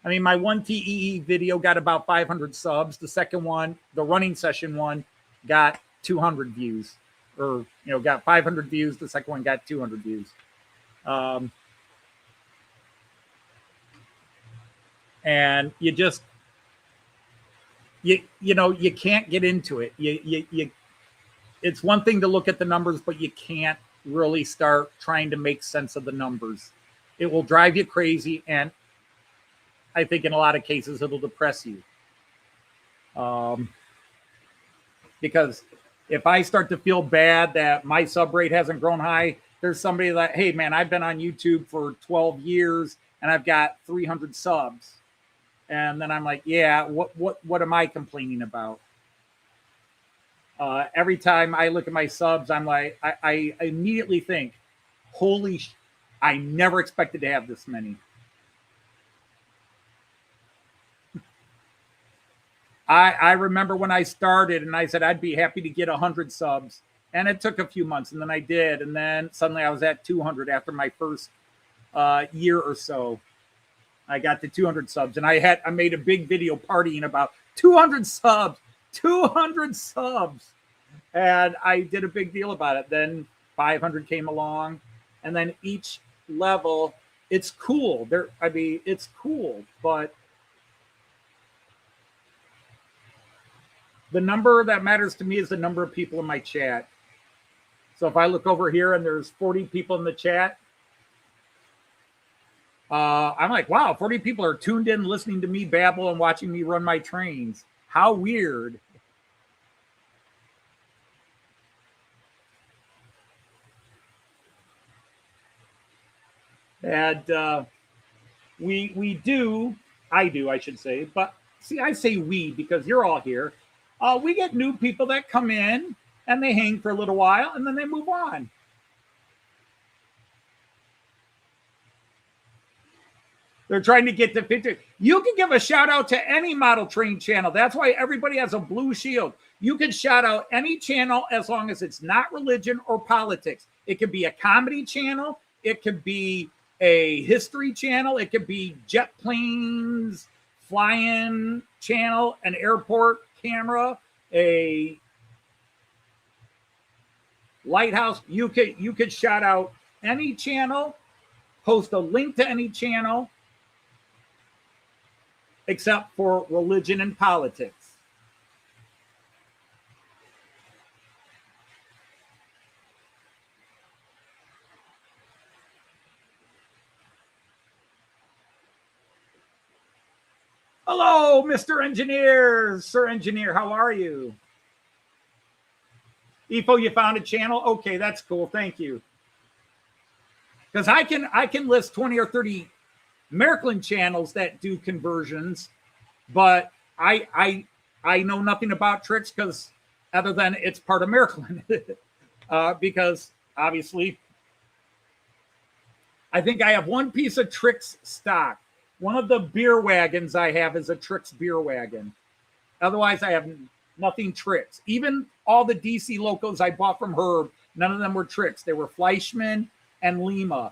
I mean, my one TEE video got about 500 subs. The second one, the running session one, got 200 views, or, got 500 views. The second one got 200 views. And you just, you can't get into it. It's one thing to look at the numbers, but you can't really start trying to make sense of the numbers. It will drive you crazy, and I think in a lot of cases it'll depress you. Because if I start to feel bad that my sub rate hasn't grown high, there's somebody that, hey man, I've been on YouTube for 12 years and I've got 300 subs. And then I'm like, yeah, what am I complaining about? Every time I look at my subs, I'm like, I immediately think, I never expected to have this many. I remember when I started and I said I'd be happy to get 100 subs, and it took a few months, and then I did, and then suddenly I was at 200 after my first year or so. I got to 200 subs, and I made a big video partying about 200 subs. 200 subs. And I did a big deal about it. Then 500 came along, and then each level, it's cool. It's cool, but the number that matters to me is the number of people in my chat. So if I look over here and there's 40 people in the chat, I'm like, wow, 40 people are tuned in, listening to me babble and watching me run my trains. How weird. And I should say, but see, I say we because you're all here. We get new people that come in and they hang for a little while and then they move on. They're trying to get to 50. You can give a shout out to any model train channel. That's why everybody has a blue shield. You can shout out any channel as long as it's not religion or politics. It could be a comedy channel. It could be a history channel. It could be jet planes, flying channel, an airport camera, a lighthouse. You could shout out any channel, post a link to any channel, except for religion and politics. Hello, Mr. Engineer. Sir Engineer, how are you? Ifo, you found a channel? Okay, that's cool. Thank you. Because I can list 20 or 30 Märklin channels that do conversions, but I know nothing about tricks because other than it's part of Märklin. Because obviously I think I have one piece of tricks stock. One of the beer wagons I have is a tricks beer wagon. Otherwise I have nothing tricks. Even all the DC locos I bought from Herb, none of them were tricks. They were Fleischmann and Lima,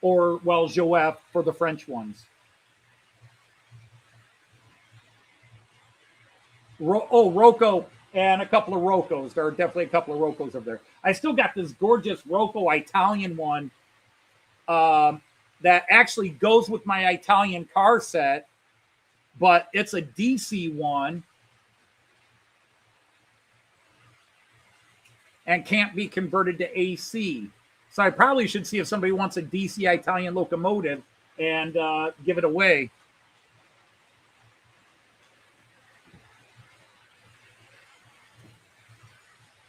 or, well, Joef for the French ones. Roco and a couple of Rocos. There are definitely a couple of Rocos over there. I still got this gorgeous Roco Italian one that actually goes with my Italian car set, but it's a DC one and can't be converted to AC. So I probably should see if somebody wants a DC Italian locomotive and give it away.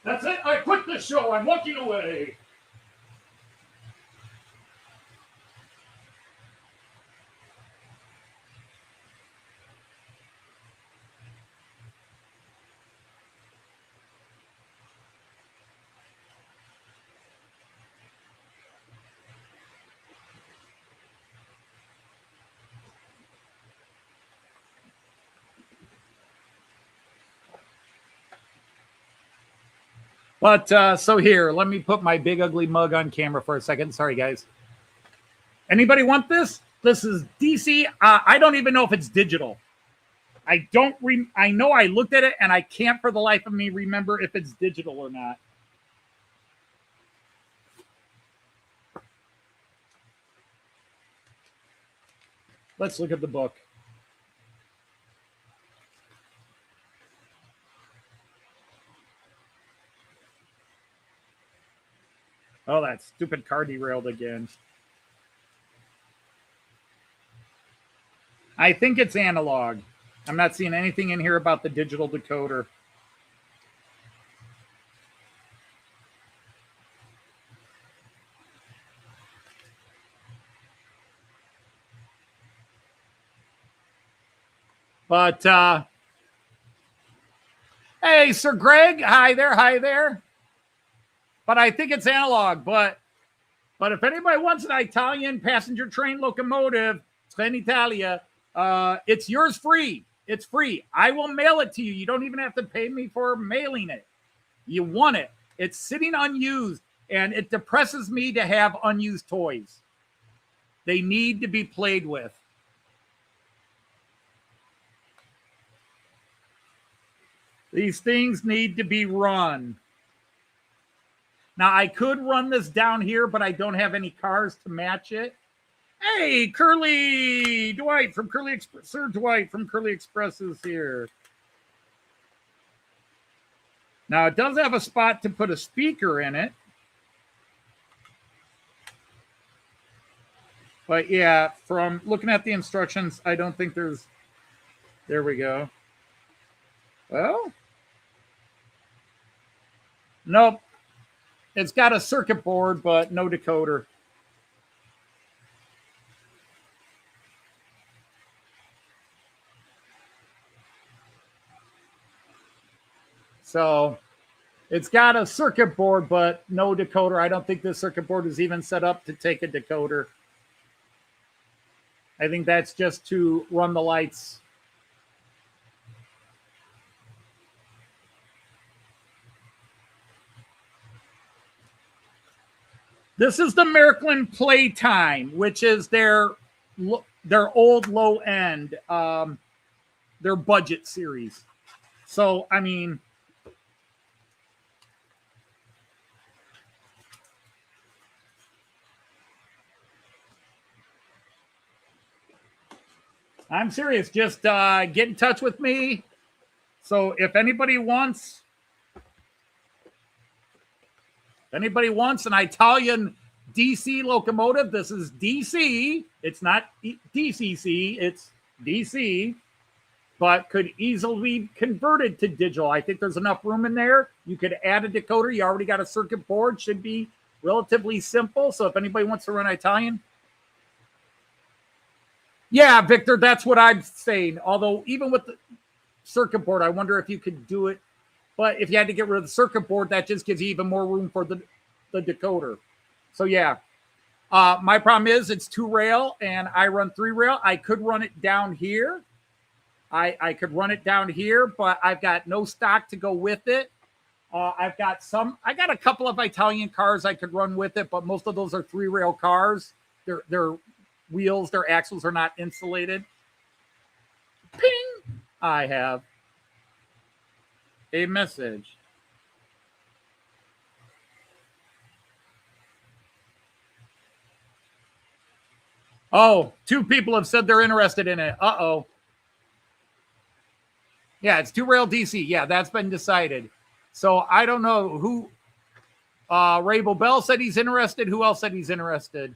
That's it. I quit the show. I'm walking away. But so here, let me put my big ugly mug on camera for a second. Sorry, guys. Anybody want this? This is DC. I don't even know if it's digital. I know I looked at it and I can't for the life of me remember if it's digital or not. Let's look at the book. Oh, that stupid car derailed again. I think it's analog. I'm not seeing anything in here about the digital decoder. But, hey, Sir Greg. Hi there. Hi there. But I think it's analog. But if anybody wants an Italian passenger train locomotive, Trenitalia, it's yours free. It's free. I will mail it to you. You don't even have to pay me for mailing it. You want it. It's sitting unused, and it depresses me to have unused toys. They need to be played with. These things need to be run. Now, I could run this down here, but I don't have any cars to match it. Hey, Curly Dwight from Curly Express. Sir Dwight from Curly Express is here. Now, it does have a spot to put a speaker in it. But yeah, from looking at the instructions, I don't think there's... There we go. Well, nope. It's got a circuit board, but no decoder. So it's got a circuit board, but no decoder. I don't think this circuit board is even set up to take a decoder. I think that's just to run the lights. This is the Märklin Playtime, which is their old low end, their budget series. So, I mean, I'm serious. Just get in touch with me. So if anybody wants an Italian DC locomotive, this is DC. It's not DCC. It's DC, but could easily be converted to digital. I think there's enough room in there. You could add a decoder. You already got a circuit board. Should be relatively simple. So if anybody wants to run Italian. Yeah, Victor, that's what I'm saying. Although even with the circuit board, I wonder if you could do it. But if you had to get rid of the circuit board, that just gives you even more room for the decoder. So yeah. My problem is it's 2-rail and I run 3-rail. I could run it down here. I could run it down here, but I've got no stock to go with it. I got a couple of Italian cars I could run with it, but most of those are 3-rail cars. Their wheels, their axles are not insulated. Ping! I have a message. Oh, 2 people have said they're interested in it. Uh-oh. Yeah, it's 2-rail DC. Yeah, that's been decided. So I don't know who. Rabel Bell said he's interested. Who else said he's interested?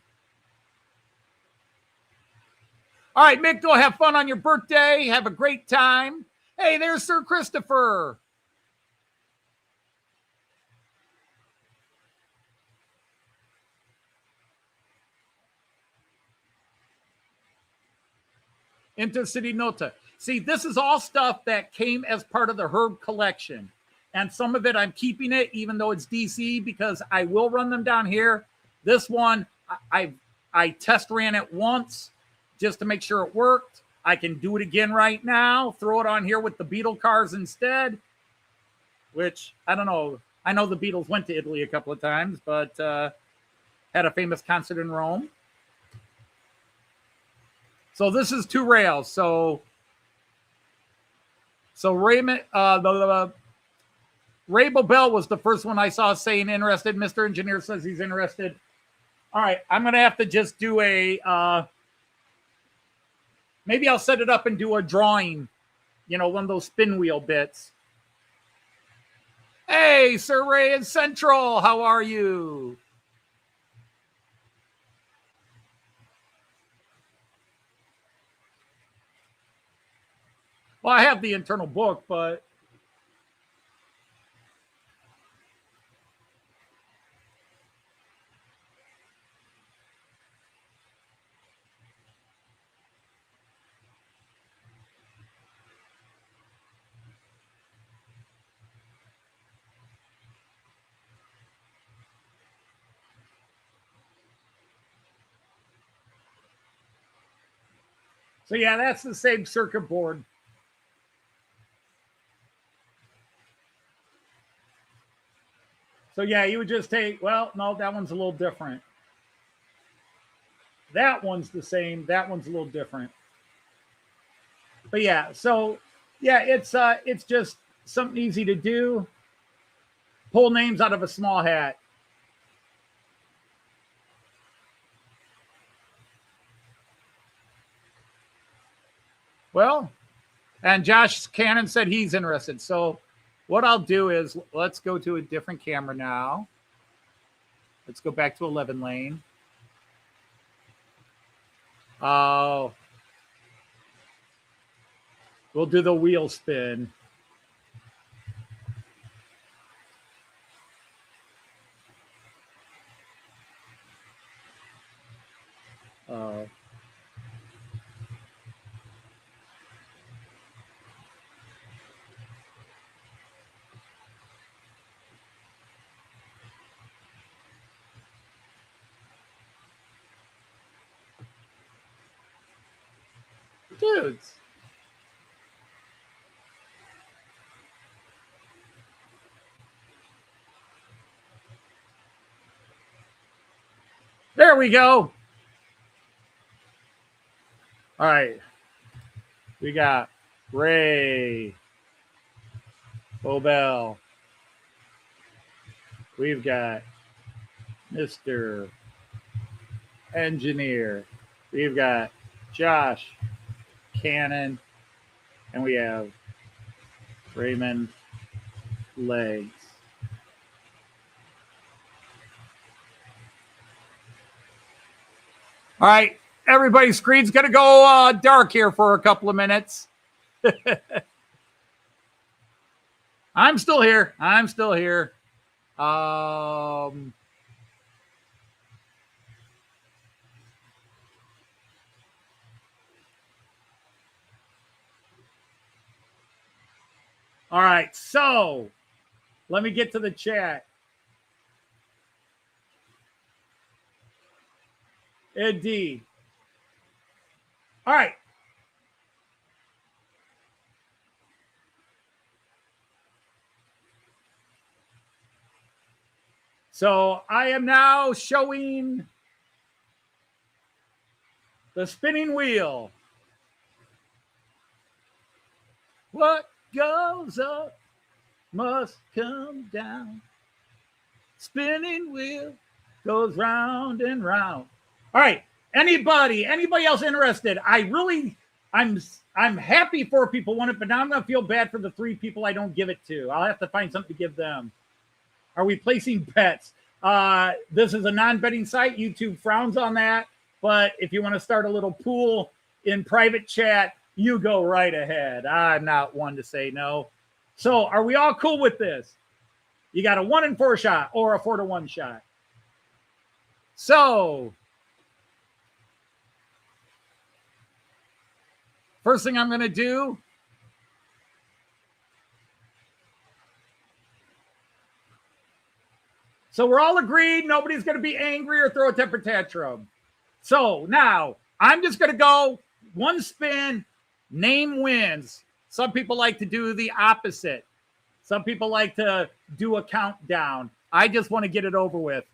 All right, Mick, go have fun on your birthday. Have a great time. Hey, there's Sir Christopher. Intercity Nota. See, this is all stuff that came as part of the Herb collection. And some of it I'm keeping it, even though it's DC, because I will run them down here. This one, I test ran it once just to make sure it worked. I can do it again right now. Throw it on here with the Beatle cars instead. Which, I don't know. I know the Beatles went to Italy a couple of times, but had a famous concert in Rome. So this is 2-rails. So Raymond, Rabel Bell was the first one I saw saying interested. Mr. Engineer says he's interested. All right, I'm going to have to just do a, maybe I'll set it up and do a drawing, one of those spin wheel bits. Hey, Sir Ray in Central, how are you? Well, I have the internal book, but so yeah, that's the same circuit board. So yeah, you would just take, well, no, that one's a little different. That one's the same. That one's a little different. But yeah, so yeah, it's just something easy to do. Pull names out of a small hat. Well, and Josh Cannon said he's interested. So what I'll do is let's go to a different camera now. Let's go back to 11 lane. Oh, we'll do the wheel spin. Dudes. There we go. All right. We got Ray Bobel. We've got Mr. Engineer. We've got Josh Cannon, and we have Raymond Legs. All right, Everybody's screen's going to go dark here for a couple of minutes. I'm still here. All right, so let me get to the chat. Indeed. All right. So I am now showing the spinning wheel. What goes up must come down. Spinning wheel goes round and round. All right. Anybody else interested? I'm happy 4 people won it, but now I'm going to feel bad for the 3 people I don't give it to. I'll have to find something to give them. Are we placing bets? This is a non-betting site. YouTube frowns on that. But if you want to start a little pool in private chat, you go right ahead. I'm not one to say no. So are we all cool with this? You got a 1 in 4 shot or a 4 to 1 shot. So first thing I'm going to do, so we're all agreed nobody's going to be angry or throw a temper tantrum. So now I'm just going to go 1 spin, name wins. Some people like to do the opposite. Some people like to do a countdown. I just want to get it over with.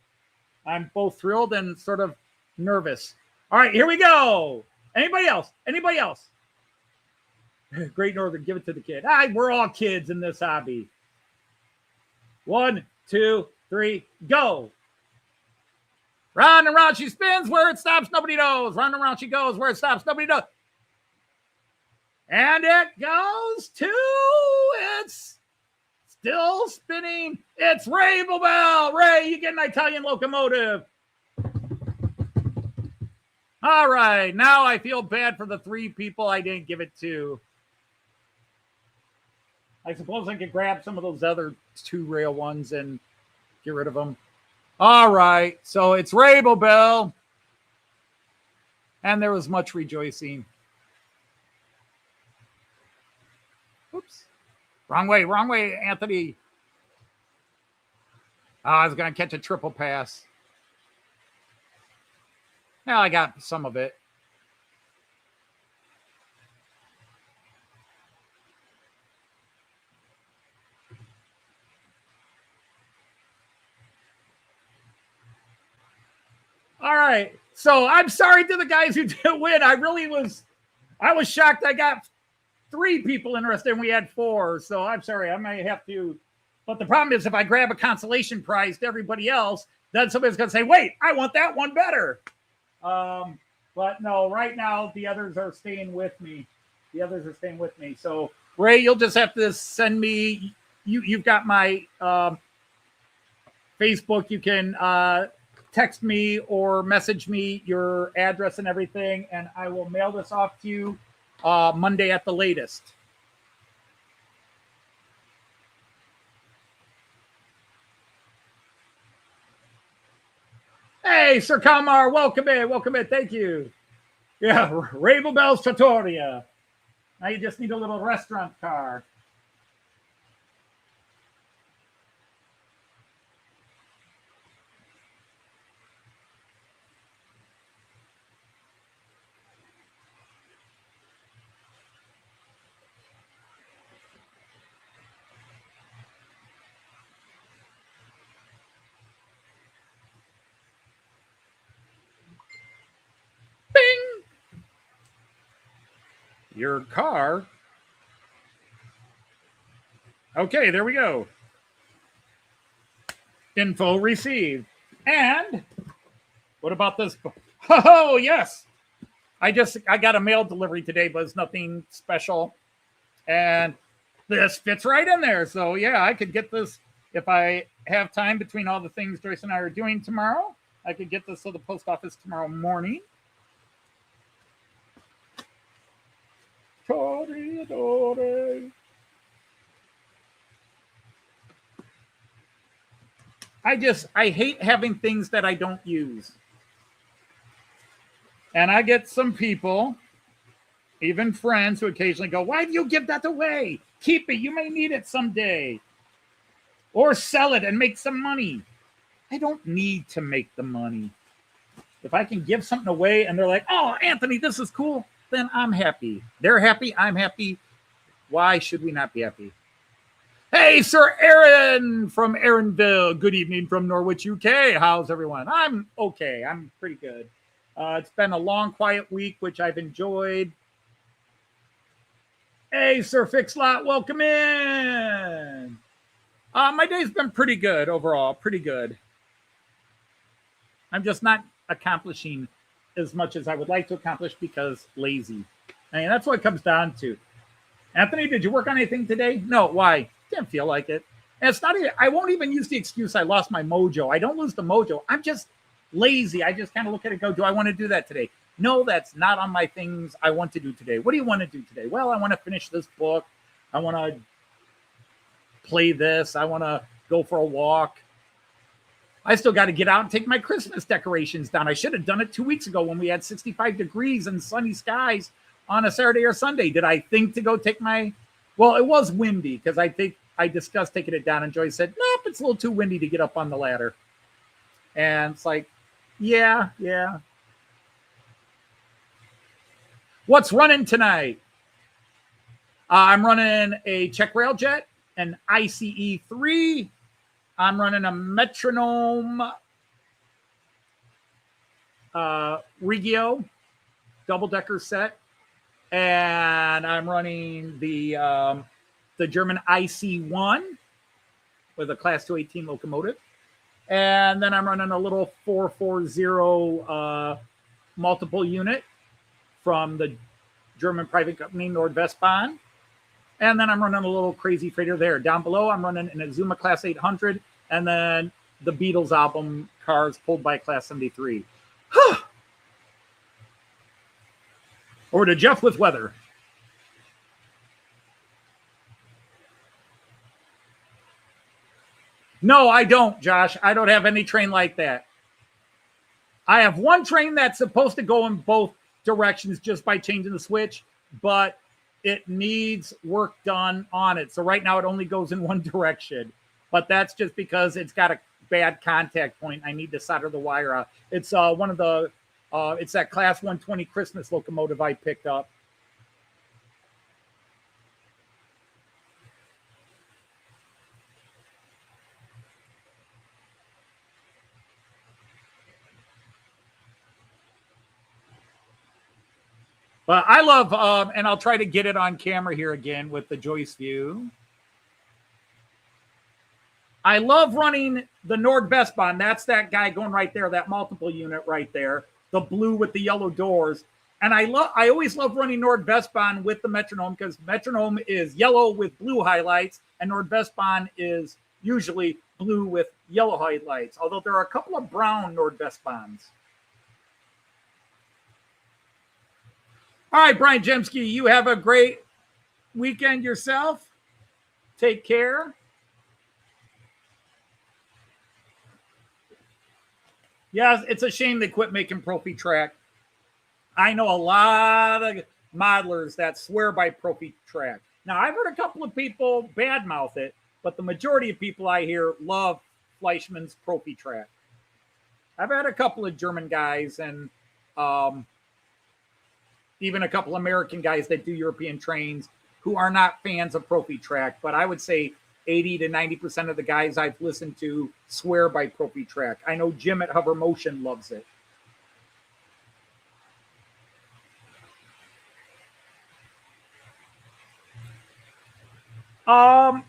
I'm both thrilled and sort of nervous. All right, here we go. Anybody else? Great Northern, give it to the kid. We're all kids in this hobby. 1, 2, 3, go. Round and round she spins. Where it stops, nobody knows. Round and round she goes. Where it stops, nobody knows. And it goes to, it's still spinning. It's Ray Bobel. Ray, you get an Italian locomotive. All right, now I feel bad for the 3 people I didn't give it to. I suppose I could grab some of those other 2 rail ones and get rid of them. All right, so it's Ray Bobel. And there was much rejoicing. Oops. Wrong way, Anthony. I was going to catch a triple pass. Well, I got some of it. All right. So I'm sorry to the guys who didn't win. I was shocked. I got 3 people interested and we had 4. So I'm sorry. I might have to. But the problem is if I grab a consolation prize to everybody else, then somebody's going to say, wait, I want that one better. But no, right now the others are staying with me. So Ray, you'll just have to send me, you've got my Facebook. You can text me or message me your address and everything, and I will mail this off to you Monday at the latest. Hey, Sir Kalmar, welcome in. Thank you. Yeah, Ravel Bell's Trattoria. Now you just need a little restaurant car. Bing! Your car. Okay, there we go. Info received. And what about this? Oh, yes. I got a mail delivery today, but it's nothing special. And this fits right in there. So yeah, I could get this if I have time between all the things Joyce and I are doing tomorrow. I could get this to the post office tomorrow morning. I hate having things that I don't use. And I get some people, even friends, who occasionally go, why do you give that away? Keep it. You may need it someday. Or sell it and make some money. I don't need to make the money. If I can give something away and they're like, oh, Anthony, this is cool, then I'm happy. They're happy. I'm happy. Why should we not be happy? Hey, Sir Aaron from Aaronville. Good evening from Norwich, UK. How's everyone? I'm okay. I'm pretty good. It's been a long, quiet week, which I've enjoyed. Hey, Sir Fixlot, welcome in. My day's been pretty good overall, pretty good. I'm just not accomplishing as much as I would like to accomplish because lazy. I mean, that's what it comes down to. Anthony, did you work on anything today? No, why? Didn't feel like it. And it's not even, I won't even use the excuse I lost my mojo. I don't lose the mojo. I'm just lazy. I just kind of look at it and go, do I want to do that today? No, that's not on my things I want to do today. What do you want to do today? Well, I want to finish this book. I want to play this. I want to go for a walk. I still got to get out and take my Christmas decorations down. I should have done it 2 weeks ago when we had 65 degrees and sunny skies on a Saturday or Sunday. Did I think to go take my... Well, it was windy because I think I discussed taking it down and Joyce said, nope, it's a little too windy to get up on the ladder. And it's like, yeah. What's running tonight? I'm running a Czech Railjet, an ICE-3. I'm running a Metronom Regio double-decker set. And I'm running the German IC-1 with a Class 218 locomotive. And then I'm running a little 440 multiple unit from the German private company Nordwestbahn. And then I'm running a little crazy freighter there. Down below, I'm running an Azuma Class 800 and then the Beatles album cars pulled by Class 73. Over to Jeff with weather. No, I don't, Josh. I don't have any train like that. I have one train that's supposed to go in both directions just by changing the switch, but it needs work done on it. So right now it only goes in one direction, but that's just because it's got a bad contact point. I need to solder the wire out. It's one of the it's that Class 120 Christmas locomotive I picked up. But I love, and I'll try to get it on camera here again with the Joyce view. I love running the Nordwestbahn. That's that guy going right there, that multiple unit right there, the blue with the yellow doors. And I always love running Nordwestbahn with the Metronom because Metronom is yellow with blue highlights, and Nordwestbahn is usually blue with yellow highlights. Although there are a couple of brown Nordwestbahns. All right, Brian Jemsky, you have a great weekend yourself. Take care. Yeah, it's a shame they quit making Profi Track. I know a lot of modelers that swear by Profi Track. Now, I've heard a couple of people badmouth it, but the majority of people I hear love Fleischmann's Profi Track. I've had a couple of German guys and even a couple American guys that do European trains who are not fans of Profi Track, but I would say 80 to 90% of the guys I've listened to swear by Profi Track. I know Jim at Hover Motion loves it. What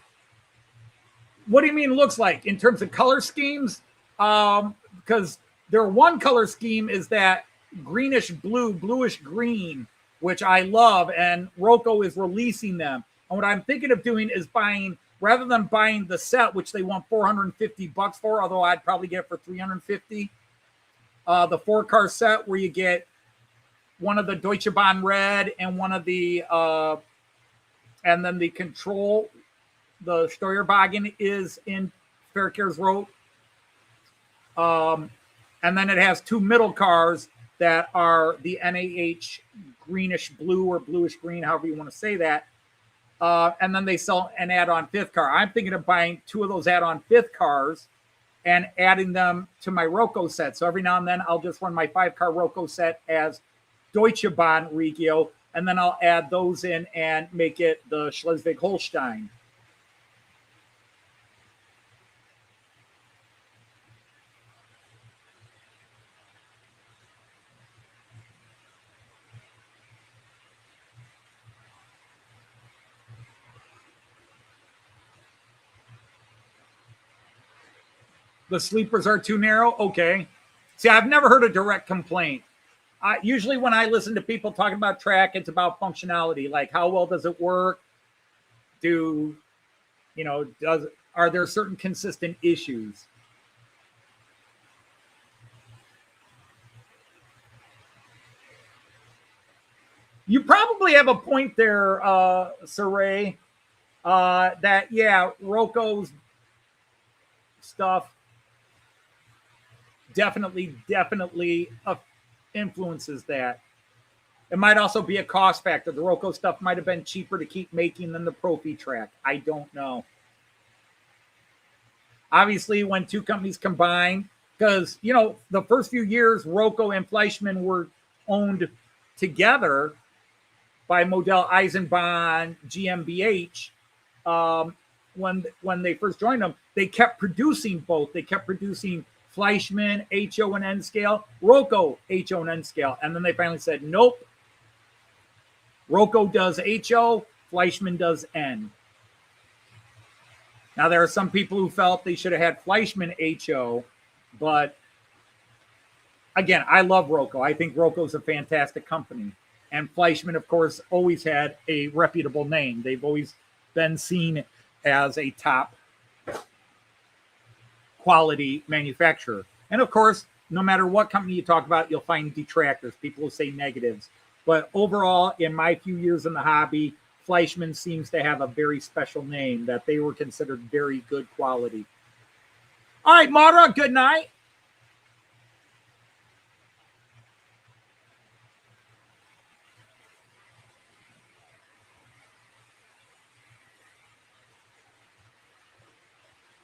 do you mean looks like? In terms of color schemes? Because their one color scheme is that greenish blue, bluish green, which I love, and Roco is releasing them. And what I'm thinking of doing is buying, rather than buying the set, which they want $450 for, although I'd probably get it for $350, the 4-car set where you get one of the Deutsche Bahn red and one of the and then the Steuerwagen is in Verkehrsrot. And then it has two middle cars that are the NAH greenish blue or bluish green, however you want to say that. And then they sell an add-on fifth car. I'm thinking of buying two of those add-on fifth cars and adding them to my Roco set. So every now and then I'll just run my 5-car Roco set as Deutsche Bahn Regio, and then I'll add those in and make it the Schleswig-Holstein. The sleepers are too narrow? Okay. See, I've never heard a direct complaint. Usually when I listen to people talking about track, it's about functionality, like how well does it work? Are there certain consistent issues? You probably have a point there, Saray, that, yeah, Roco's stuff definitely influences that. It might also be a cost factor. The Roco stuff might have been cheaper to keep making than the Profi track. I don't know. Obviously, when two companies combine, because, the first few years, Roco and Fleischmann were owned together by Modell Eisenbahn GmbH. When they first joined them, they kept producing both. They kept producing Fleischmann, HO and N scale, Roco, HO and N scale. And then they finally said, nope. Roco does HO, Fleischmann does N. Now, there are some people who felt they should have had Fleischmann HO, but again, I love Roco. I think Roco's a fantastic company. And Fleischmann, of course, always had a reputable name. They've always been seen as a top quality manufacturer. And of course, no matter what company you talk about, you'll find detractors, people who say negatives. But overall, in my few years in the hobby, Fleischmann seems to have a very special name, that they were considered very good quality. All right, Mara, good night.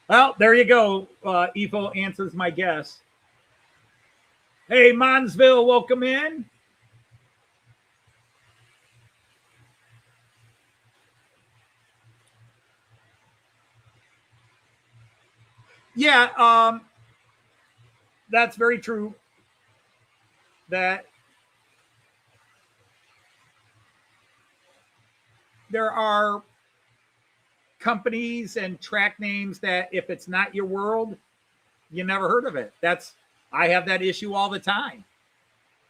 Well, there you go. Ifo answers my guess. Hey, Monsville, welcome in. Yeah, that's very true. That there are companies and track names that if it's not your world, you never heard of it. I have that issue all the time.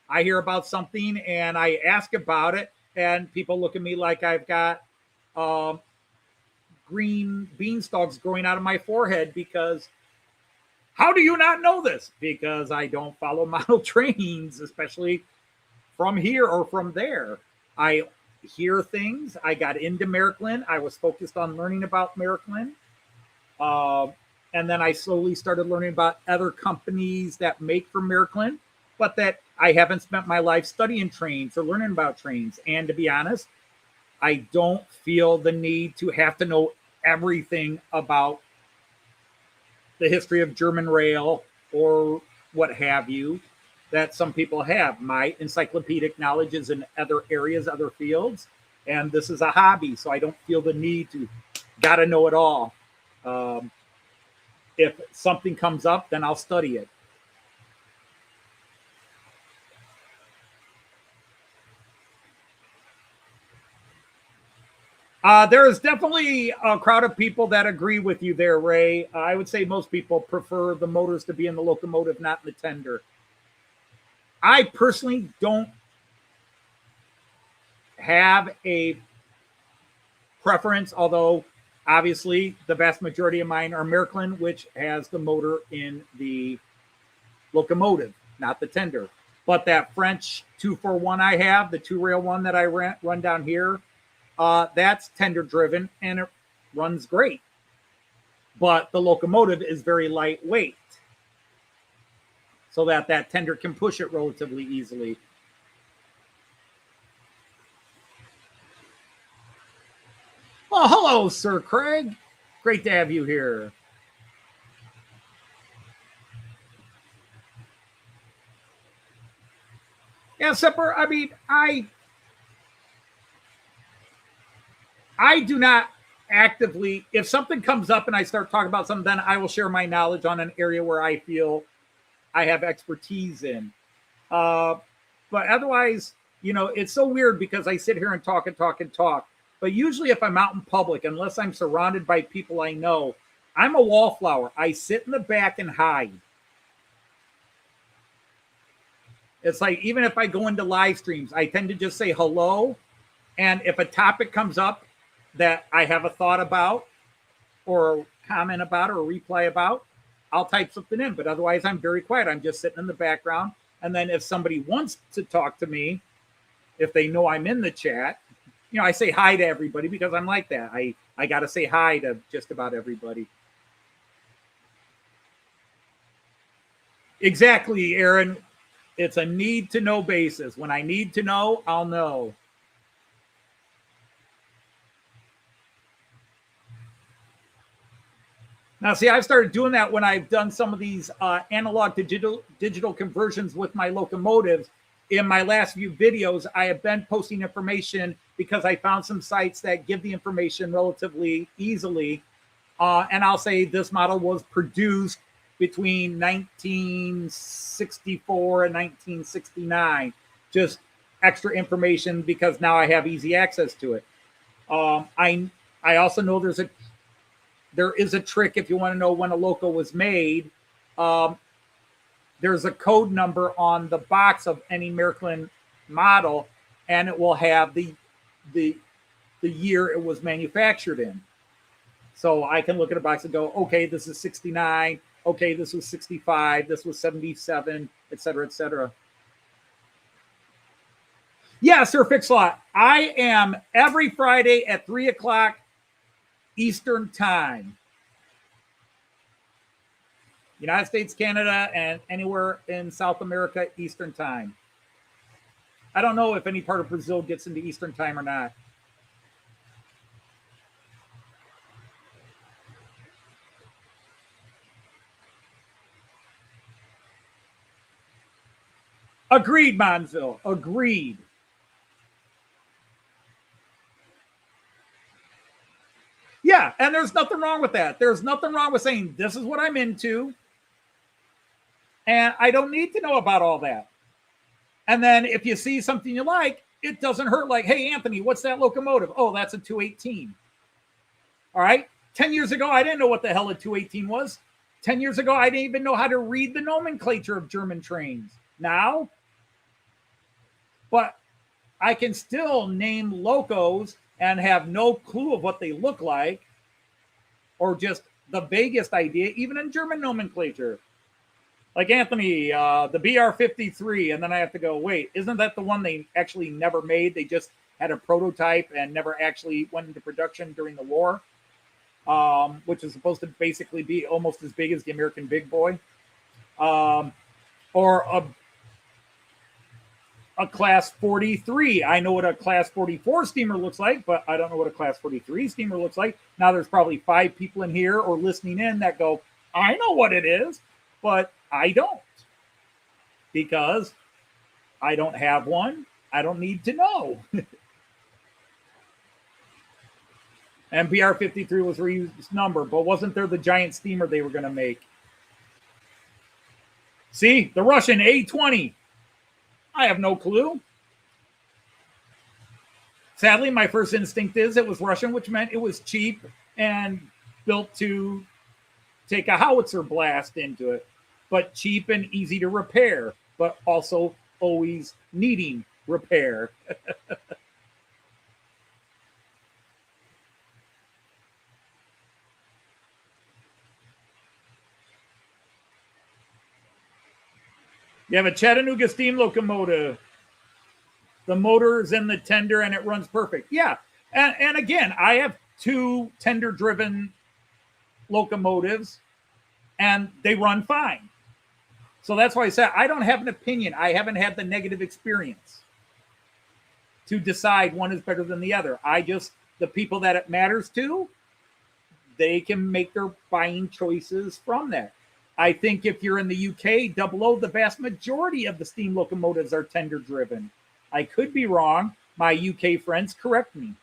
I hear about something and I ask about it, and people look at me like I've got green beanstalks growing out of my forehead, because how do you not know this? Because I don't follow model trains, especially from here or from there. I hear things. I got into Märklin. I was focused on learning about Märklin. And then I slowly started learning about other companies that make for Märklin, but that I haven't spent my life studying trains or learning about trains. And to be honest, I don't feel the need to have to know everything about the history of German rail or what have you that some people have. My encyclopedic knowledge is in other areas, other fields, and this is a hobby, so I don't feel the need to gotta know it all. If something comes up, then I'll study it. There is definitely a crowd of people that agree with you there, Ray. I would say most people prefer the motors to be in the locomotive, not in the tender. I personally don't have a preference, although obviously the vast majority of mine are Märklin, which has the motor in the locomotive, not the tender. But that French 241 I have, the 2-rail one that I run down here, That's tender driven and it runs great. But the locomotive is very lightweight, so that tender can push it relatively easily. Well, hello, Sir Craig. Great to have you here. Yeah, Sepper, I mean, I do not actively, if something comes up and I start talking about something, then I will share my knowledge on an area where I feel I have expertise in. But otherwise, it's so weird because I sit here and talk and talk and talk. But usually if I'm out in public, unless I'm surrounded by people I know, I'm a wallflower. I sit in the back and hide. It's like, even if I go into live streams, I tend to just say hello. And if a topic comes up that I have a thought about or comment about or reply about, I'll type something in. But otherwise, I'm very quiet. I'm just sitting in the background. And then if somebody wants to talk to me, if they know I'm in the chat, I say hi to everybody because I'm like that. I got to say hi to just about everybody. Exactly, Aaron. It's a need to know basis. When I need to know, I'll know. Now, see, I've started doing that when I've done some of these analog to digital conversions with my locomotives. In my last few videos, I have been posting information because I found some sites that give the information relatively easily. And I'll say this model was produced between 1964 and 1969. Just extra information because now I have easy access to it. I also know there is a trick if you want to know when a loco was made. There's a code number on the box of any Märklin model, and it will have the year it was manufactured in. So I can look at a box and go, okay, this is 69. Okay, this was 65. This was 77, et cetera, et cetera. Yeah, Sir Fixlot, I am every Friday at 3 o'clock Eastern Time. United States, Canada, and anywhere in South America, Eastern Time. I don't know if any part of Brazil gets into Eastern Time or not. Agreed, Monville. Agreed. Yeah, and there's nothing wrong with that. There's nothing wrong with saying, this is what I'm into. And I don't need to know about all that. And then if you see something you like, it doesn't hurt. Like, hey, Anthony, what's that locomotive? Oh, that's a 218. All right. 10 years ago, I didn't know what the hell a 218 was. 10 years ago, I didn't even know how to read the nomenclature of German trains. Now, but I can still name locos and have no clue of what they look like or just the vaguest idea, even in German nomenclature. Like Anthony, the BR-53, and then I have to go, wait, isn't that the one they actually never made? They just had a prototype and never actually went into production during the war, which is supposed to basically be almost as big as the American Big Boy. Or a Class 43. I know what a Class 44 steamer looks like, but I don't know what a Class 43 steamer looks like. Now there's probably 5 people in here or listening in that go, I know what it is, but I don't, because I don't have one. I don't need to know. And BR-53 was reused number, but wasn't there the giant steamer they were going to make? See, the Russian A-20. I have no clue. Sadly, my first instinct is it was Russian, which meant it was cheap and built to take a howitzer blast into it. But cheap and easy to repair, but also always needing repair. You have a Chattanooga steam locomotive. The motor is in the tender and it runs perfect. Yeah, And again, I have 2 tender-driven locomotives, and they run fine. So that's why I said I don't have an opinion. I haven't had the negative experience to decide one is better than the other. The people that it matters to, they can make their buying choices from that. I think if you're in the UK, AW, the vast majority of the steam locomotives are tender driven. I could be wrong. My UK friends correct me.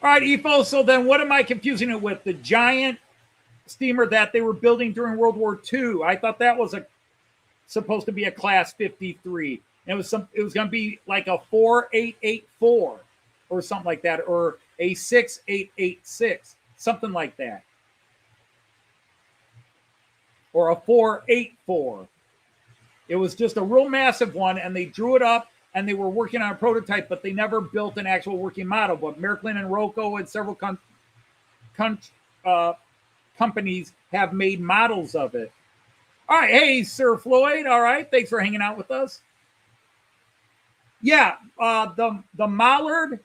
All right, EFO. So then what am I confusing it with? The giant steamer that they were building during World War II. I thought that was supposed to be a class 53. It was going to be like a 4884 or something like that, or a 6886, something like that. Or a 484. It was just a real massive one, and they drew it up, and they were working on a prototype, but they never built an actual working model. But Märklin and Roco and several companies have made models of it. All right. Hey, Sir Floyd. All right. Thanks for hanging out with us. Yeah. The Mallard,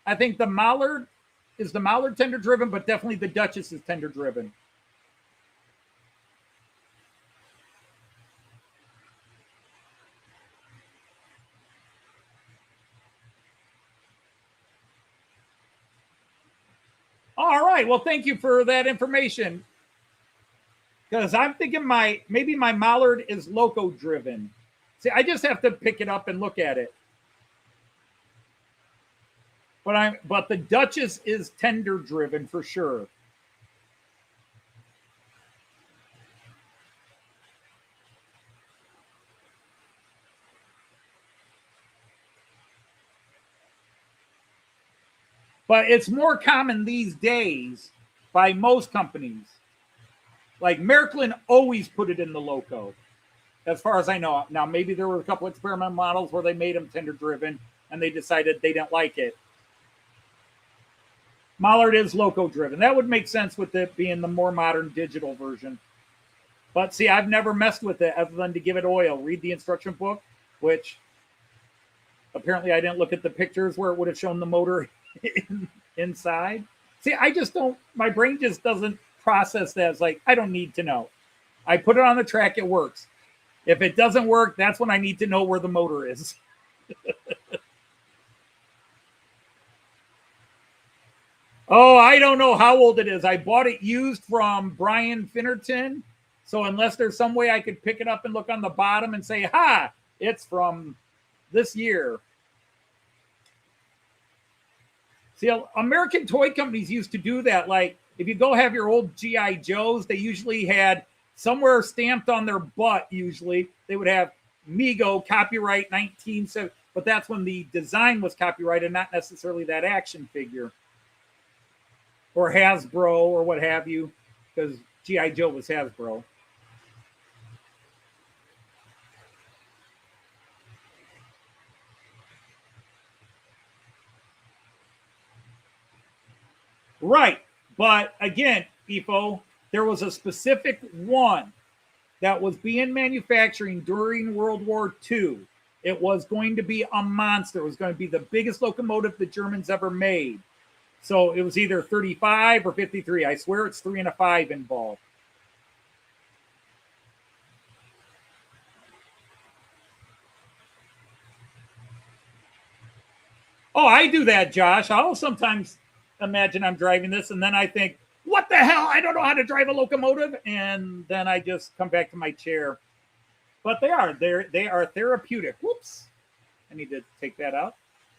I think the Mallard tender driven, but definitely the Duchess is tender driven. All right. Well, thank you for that information. Because I'm thinking maybe my Mallard is loco driven. See, I just have to pick it up and look at it. But the Duchess is tender driven for sure. But it's more common these days by most companies. Like Märklin always put it in the loco, as far as I know. Now, maybe there were a couple experimental models where they made them tender driven and they decided they didn't like it. Mallard is loco driven. That would make sense with it being the more modern digital version. But see, I've never messed with it other than to give it oil. Read the instruction book, which apparently I didn't look at the pictures where it would have shown the motor inside. See, I just don't, my brain just doesn't process that. It's like, I don't need to know. I put it on the track, it works. If it doesn't work, that's when I need to know where the motor is. Oh, I don't know how old it is. I bought it used from Brian Finnerton. So unless there's some way I could pick it up and look on the bottom and say, ha, it's from this year. See, American toy companies used to do that. Like, if you go have your old G.I. Joes, they usually had somewhere stamped on their butt, usually, they would have Mego, copyright 1970. But that's when the design was copyrighted, not necessarily that action figure. Or Hasbro, or what have you, because G.I. Joe was Hasbro. Right. But again, EFO, there was a specific one that was being manufactured during World War II. It was going to be a monster. It was going to be the biggest locomotive the Germans ever made. So it was either 35 or 53. I swear it's 3 and a 5 involved. Oh, I do that, Josh. I'll sometimes imagine I'm driving this, and then I think, what the hell? I don't know how to drive a locomotive. And then I just come back to my chair. But they are therapeutic. Whoops. I need to take that out.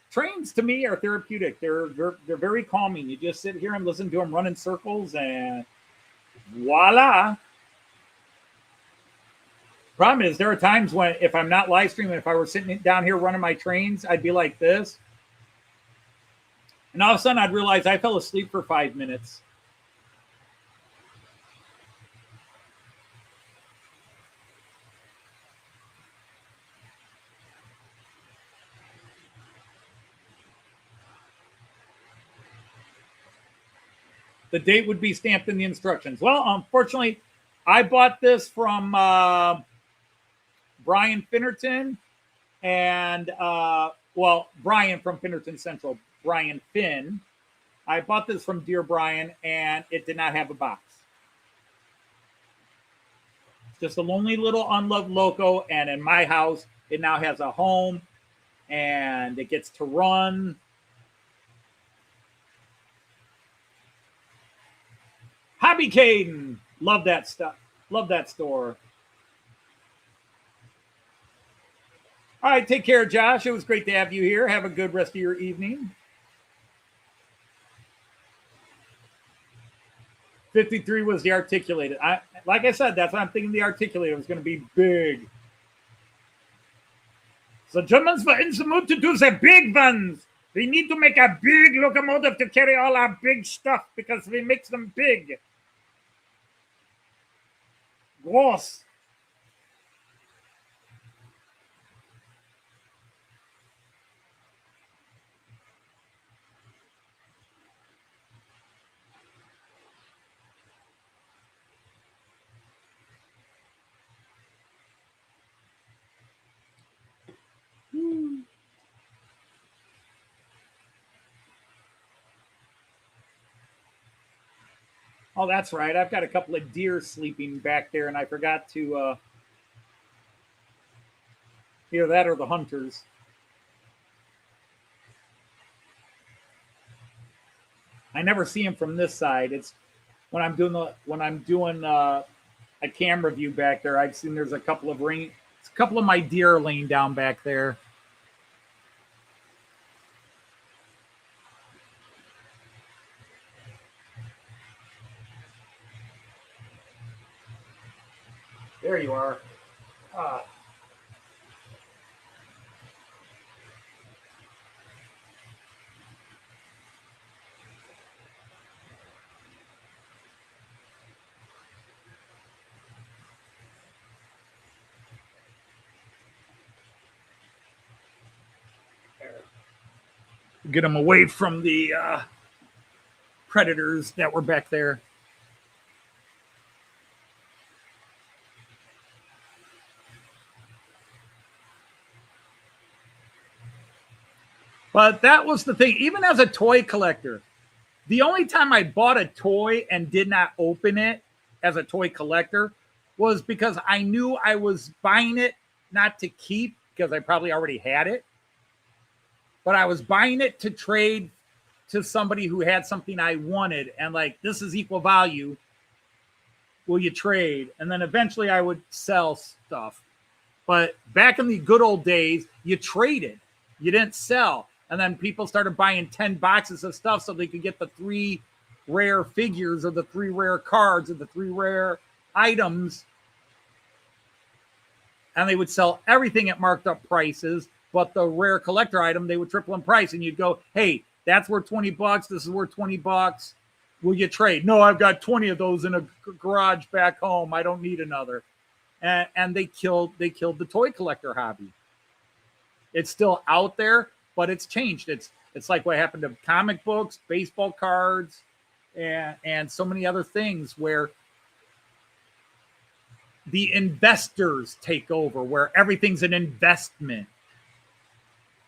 Trains to me are therapeutic. They're very calming. You just sit here and listen to them run in circles, and voila. Problem is, there are times when, if I'm not live streaming, if I were sitting down here running my trains, I'd be like this. And all of a sudden, I'd realize I fell asleep for 5 minutes. The date would be stamped in the instructions. Well, unfortunately, I bought this from Brian Finnerton and, Brian from Finnerton Central, Brian Finn. I bought this from Dear Brian, and it did not have a box. Just a lonely little unloved Loco, and in my house, it now has a home, and it gets to run. Hobby Caden, love that stuff. Love that store. All right, take care, Josh. It was great to have you here. Have a good rest of your evening. 53 was the articulated. Like I said, that's what I'm thinking. The articulated was going to be big. The Germans were in the mood to do the big ones. We need to make a big locomotive to carry all our big stuff because we make them big. Gross. Oh, that's right. I've got a couple of deer sleeping back there, and I forgot to either that or the hunters. I never see them from this side. It's when I'm doing a camera view back there. I've seen there's a couple of my deer laying down back there. There you are. Get them away from the predators that were back there. But that was the thing. Even as a toy collector, the only time I bought a toy and did not open it as a toy collector was because I knew I was buying it not to keep because I probably already had it. But I was buying it to trade to somebody who had something I wanted. And like, this is equal value. Will you trade? And then eventually I would sell stuff. But back in the good old days, you traded. You didn't sell. And then people started buying 10 boxes of stuff so they could get the 3 rare figures or the 3 rare cards or the 3 rare items. And they would sell everything at marked up prices. But the rare collector item, they would triple in price. And you'd go, hey, that's worth $20. This is worth $20. Will you trade? No, I've got 20 of those in a garage back home. I don't need another. And they killed the toy collector hobby. It's still out there, but it's changed. It's like what happened to comic books, baseball cards, and so many other things where the investors take over, where everything's an investment.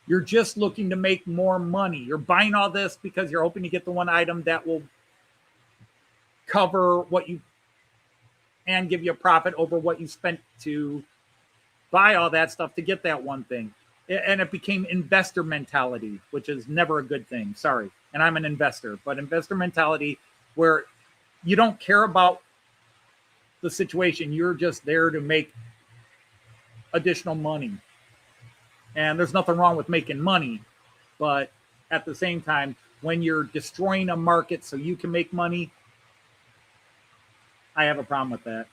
You're just looking to make more money. You're buying all this because you're hoping to get the one item that will cover what you and give you a profit over what you spent to buy all that stuff to get that one thing. And it became investor mentality, which is never a good thing. Sorry. And I'm an investor, but investor mentality where you don't care about the situation. You're just there to make additional money. And there's nothing wrong with making money. But at the same time, when you're destroying a market so you can make money, I have a problem with that.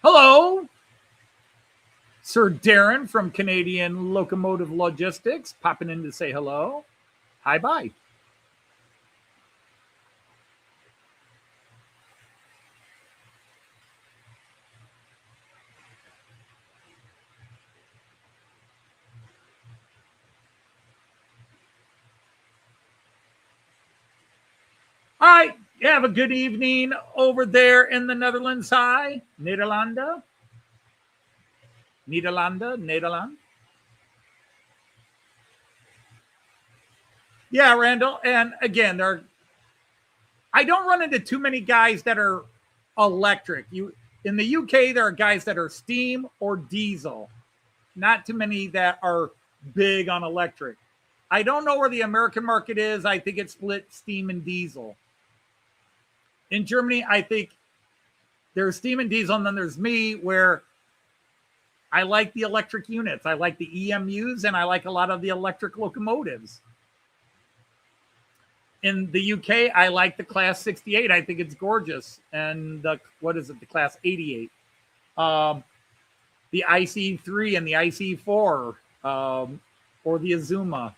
Hello, Sir Darren from Canadian Locomotive Logistics, popping in to say hello. Hi, bye. All right. Have a good evening over there in the Netherlands. Hi, Nederlanden. Nederland. Yeah, Randall. And again, I don't run into too many guys that are electric. In the UK, there are guys that are steam or diesel. Not too many that are big on electric. I don't know where the American market is. I think it's split steam and diesel. In Germany, I think there's steam and diesel, and then there's me, where I like the electric units. I like the EMUs, and I like a lot of the electric locomotives. In the UK, I like the Class 68. I think it's gorgeous. And the Class 88. The IC3 and the IC4, or the Azuma,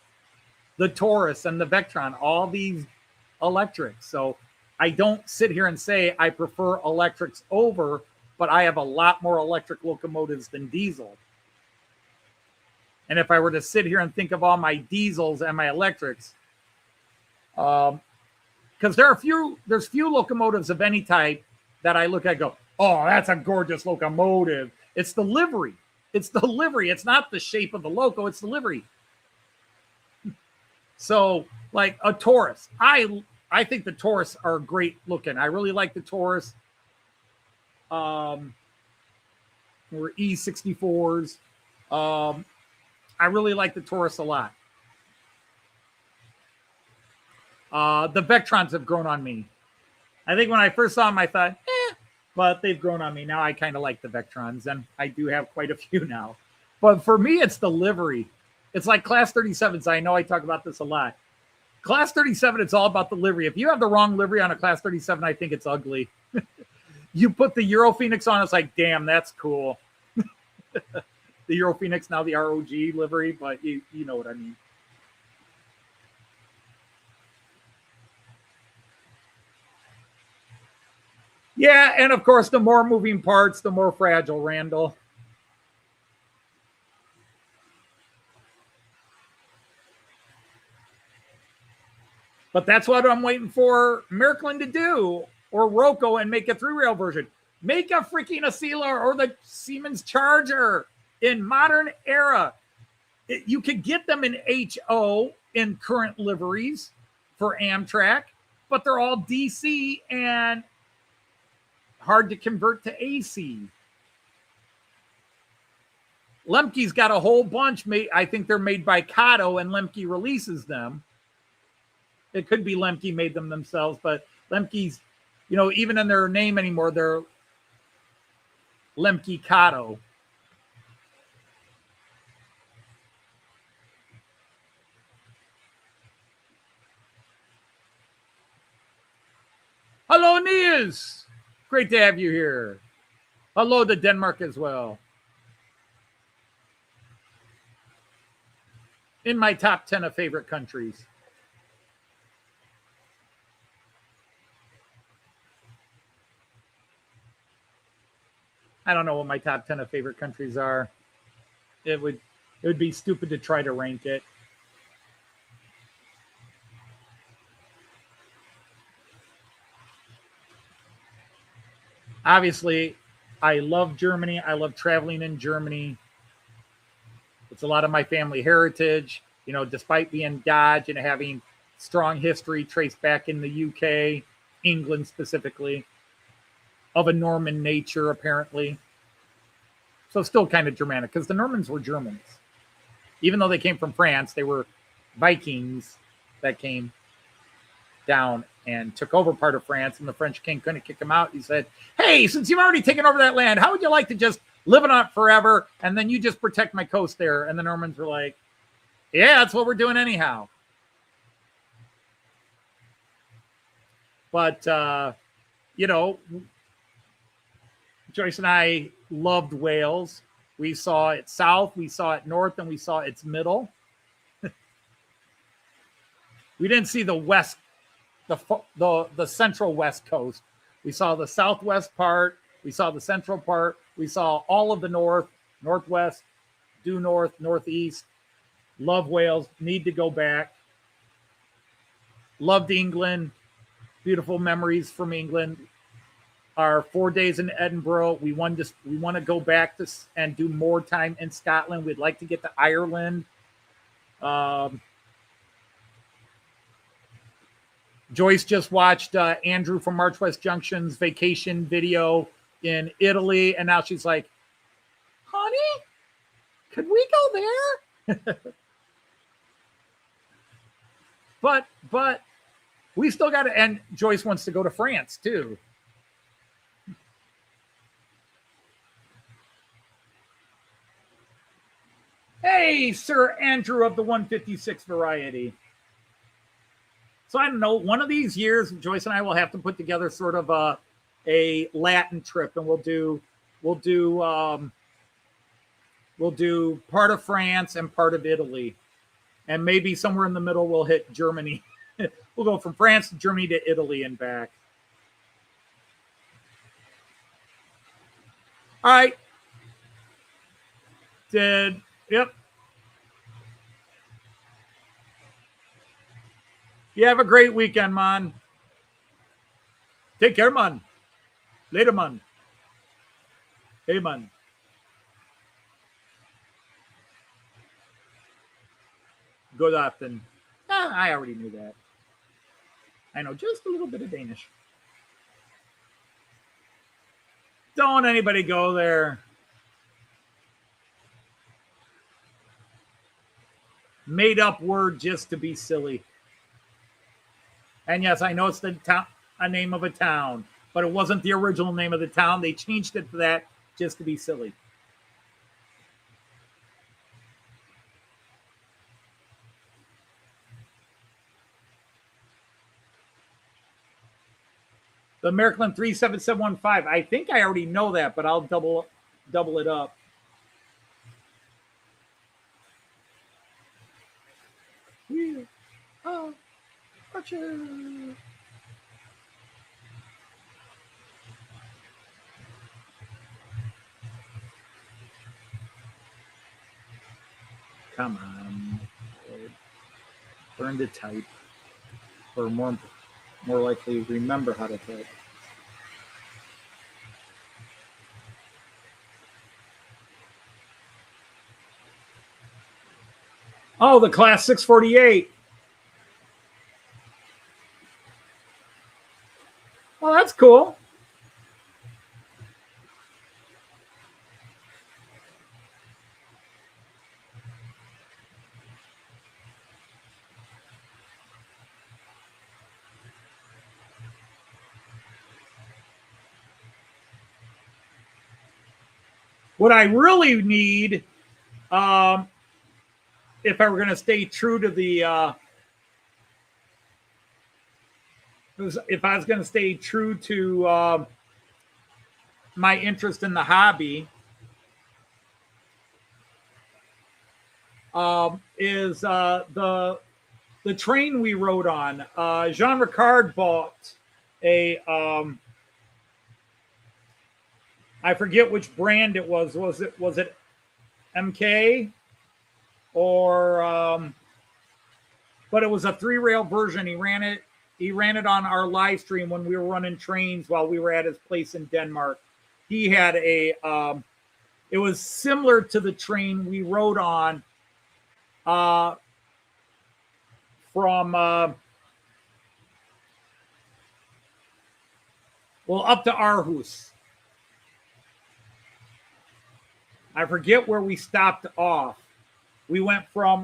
the Taurus and the Vectron, all these electrics. So I don't sit here and say I prefer electrics over, but I have a lot more electric locomotives than diesel. And if I were to sit here and think of all my diesels and my electrics, because there's few locomotives of any type that I look at and go, oh, that's a gorgeous locomotive. It's the livery. It's the livery. It's not the shape of the loco. It's the livery. So like a Taurus, I think the Taurus are great looking. I really like the Taurus. Or E64s. I really like the Taurus a lot. The Vectrons have grown on me. I think when I first saw them, I thought, but they've grown on me. Now I kind of like the Vectrons, and I do have quite a few now. But for me, it's the livery. It's like Class 37s. I know I talk about this a lot. Class 37, it's all about the livery. If you have the wrong livery on a Class 37, I think it's ugly. You put the Euro Phoenix on, it's like, damn, that's cool. The Euro Phoenix, now the ROG livery, but you know what I mean. Yeah, and of course, the more moving parts, the more fragile, Randall. But that's what I'm waiting for Märklin to do, or Roco, and make a 3-rail version. Make a freaking Acela or the Siemens Charger in modern era. You could get them in HO in current liveries for Amtrak, but they're all DC and hard to convert to AC. Lemke's got a whole bunch made. I think they're made by Kato, and Lemke releases them. It could be Lemke made them themselves, but Lemke's, even in their name anymore, they're Lemke Kato. Hello, Niels. Great to have you here. Hello to Denmark as well. In my top 10 of favorite countries. I don't know what my top 10 of favorite countries are. It would be stupid to try to rank it. Obviously, I love Germany. I love traveling in Germany. It's a lot of my family heritage, despite being Dodge and having strong history traced back in the UK, England specifically, of a Norman nature, apparently. So still kind of Germanic, because the Normans were Germans. Even though they came from France, they were Vikings that came down and took over part of France, and the French king couldn't kick them out. He said, hey, since you've already taken over that land, how would you like to just live on it forever, and then you just protect my coast there? And the Normans were like, yeah, that's what we're doing anyhow. But, Joyce and I loved Wales. We saw it south, we saw it north, and we saw its middle. We didn't see the west, the central west coast. We saw the southwest part. We saw the central part. We saw all of the north, northwest, due north, northeast. Love Wales. Need to go back. Loved England. beautiful memories from England. Our 4 days in Edinburgh. We want to go back and do more time in Scotland. We'd like to get to Ireland. Joyce just watched Andrew from March West Junction's vacation video in Italy, and now she's like, honey, could we go there? But we still got to, and Joyce wants to go to France too. Hey, Sir Andrew of the 156 variety. So I don't know, one of these years, Joyce and I will have to put together sort of a Latin trip, and we'll do part of France and part of Italy, and maybe somewhere in the middle we'll hit Germany. We'll go from France to Germany to Italy and back. All right. Yep. You have a great weekend, man. Take care, man. Later, man. Hey, man. Good afternoon. I already knew that. I know just a little bit of Danish. Don't anybody go there. Made up word just to be silly. And yes, I know it's a name of a town, but it wasn't the original name of the town. They changed it to that just to be silly. The Märklin 37715. I think I already know that, but I'll double it up. Yeah. Oh, gotcha. Come on. Learn to type. Or more likely remember how to type. Oh, the class 648. Well, that's cool. What I really need, if I were going to stay true to the, if I was going to stay true to my interest in the hobby, is the train we rode on. Jean Ricard bought a. I forget which brand it was. Was it MK or but it was a 3-rail version. He ran it on our live stream when we were running trains while we were at his place in Denmark. He had a it was similar to the train we rode on from up to Aarhus. I forget where we stopped off. We went from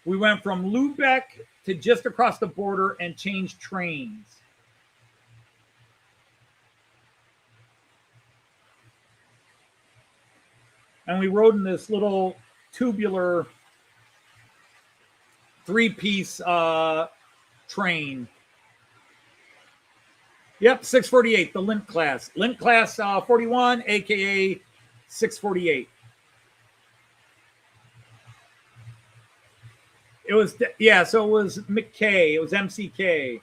Lübeck to just across the border and changed trains. And we rode in this little tubular 3-piece train. Yep, 648, the Lint class. Lint class 41, a.k.a. 648. It was, yeah, so it was McKay. It was MCK.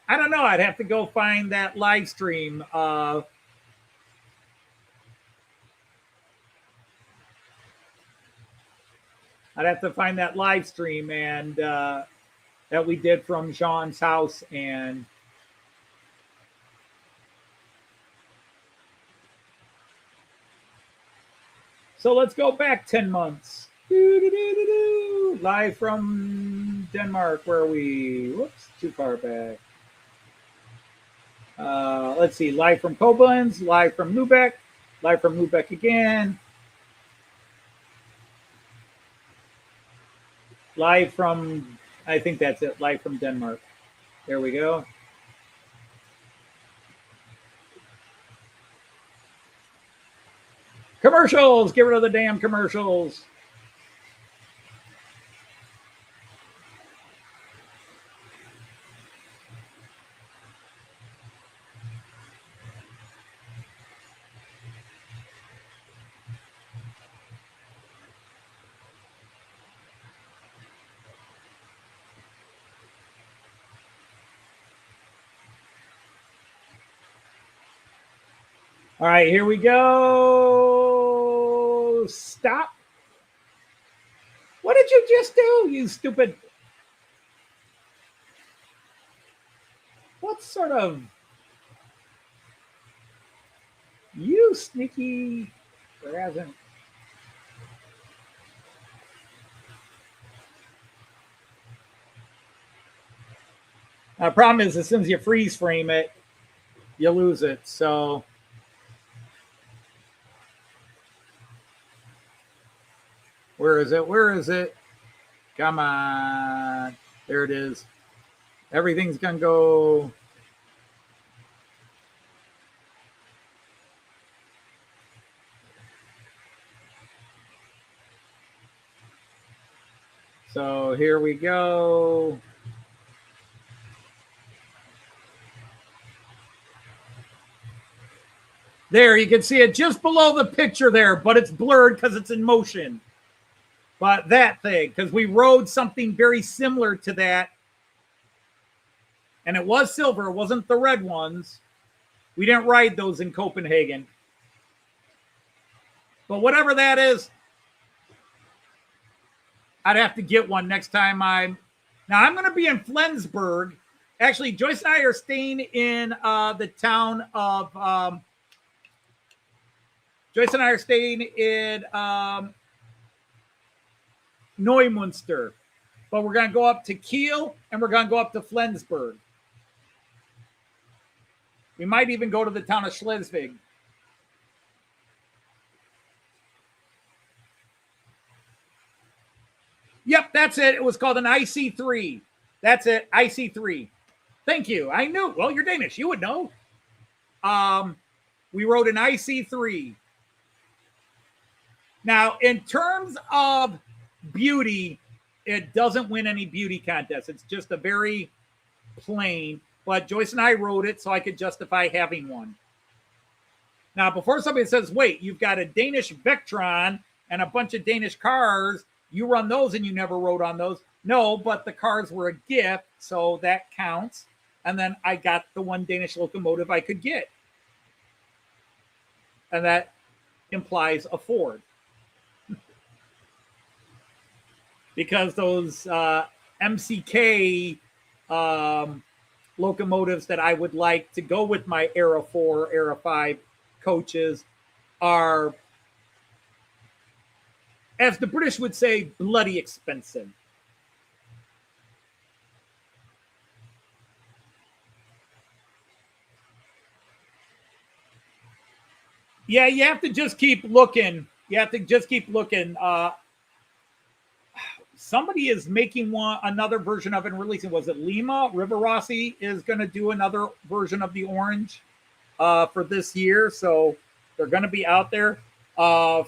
I don't know. I'd have to go find that live stream. I'd have to find that live stream and that we did from Jean's house. And so let's go back 10 months. Live from Denmark. Where are we? Whoops, too far back. Let's see. Live from Koblenz. Live from Lubeck. Live from Lubeck again. Live from, I think that's it. Live from Denmark. There we go. Commercials. Get rid of the damn commercials. All right, here we go. Stop. What did you just do, you stupid? What sort of... You sneaky... There hasn't... Problem is, as soon as you freeze frame it, you lose it, so... Where is it? Where is it? Come on. There it is. Everything's going to go. So here we go. There, you can see it just below the picture there, but it's blurred because it's in motion. But that thing, because we rode something very similar to that, and it was silver, it wasn't the red ones. We didn't ride those in Copenhagen. But whatever that is, I'd have to get one next time I'm... Now, I'm going to be in Flensburg. Actually, Joyce and I are staying in the town of... Joyce and I are staying in... Neumünster, but we're going to go up to Kiel and we're going to go up to Flensburg. We might even go to the town of Schleswig. Yep, that's it. It was called an IC3. That's it, IC3. Thank you. I knew. Well, you're Danish. You would know. We rode an IC3. Now, in terms of beauty, it doesn't win any beauty contests. It's just a very plain, but Joyce and I rode it so I could justify having one. Now, before somebody says, wait, you've got a Danish Vectron and a bunch of Danish cars, you run those and you never rode on those. No, but the cars were a gift, so that counts. And then I got the one Danish locomotive I could get. And that implies a Ford. Because those MCK locomotives that I would like to go with my Era 4, Era 5 coaches are, as the British would say, bloody expensive. Yeah, you have to just keep looking. You have to just keep looking. Somebody is making another version of it and releasing. Was it Lima? River Rossi is going to do another version of the orange for this year. So they're going to be out there. A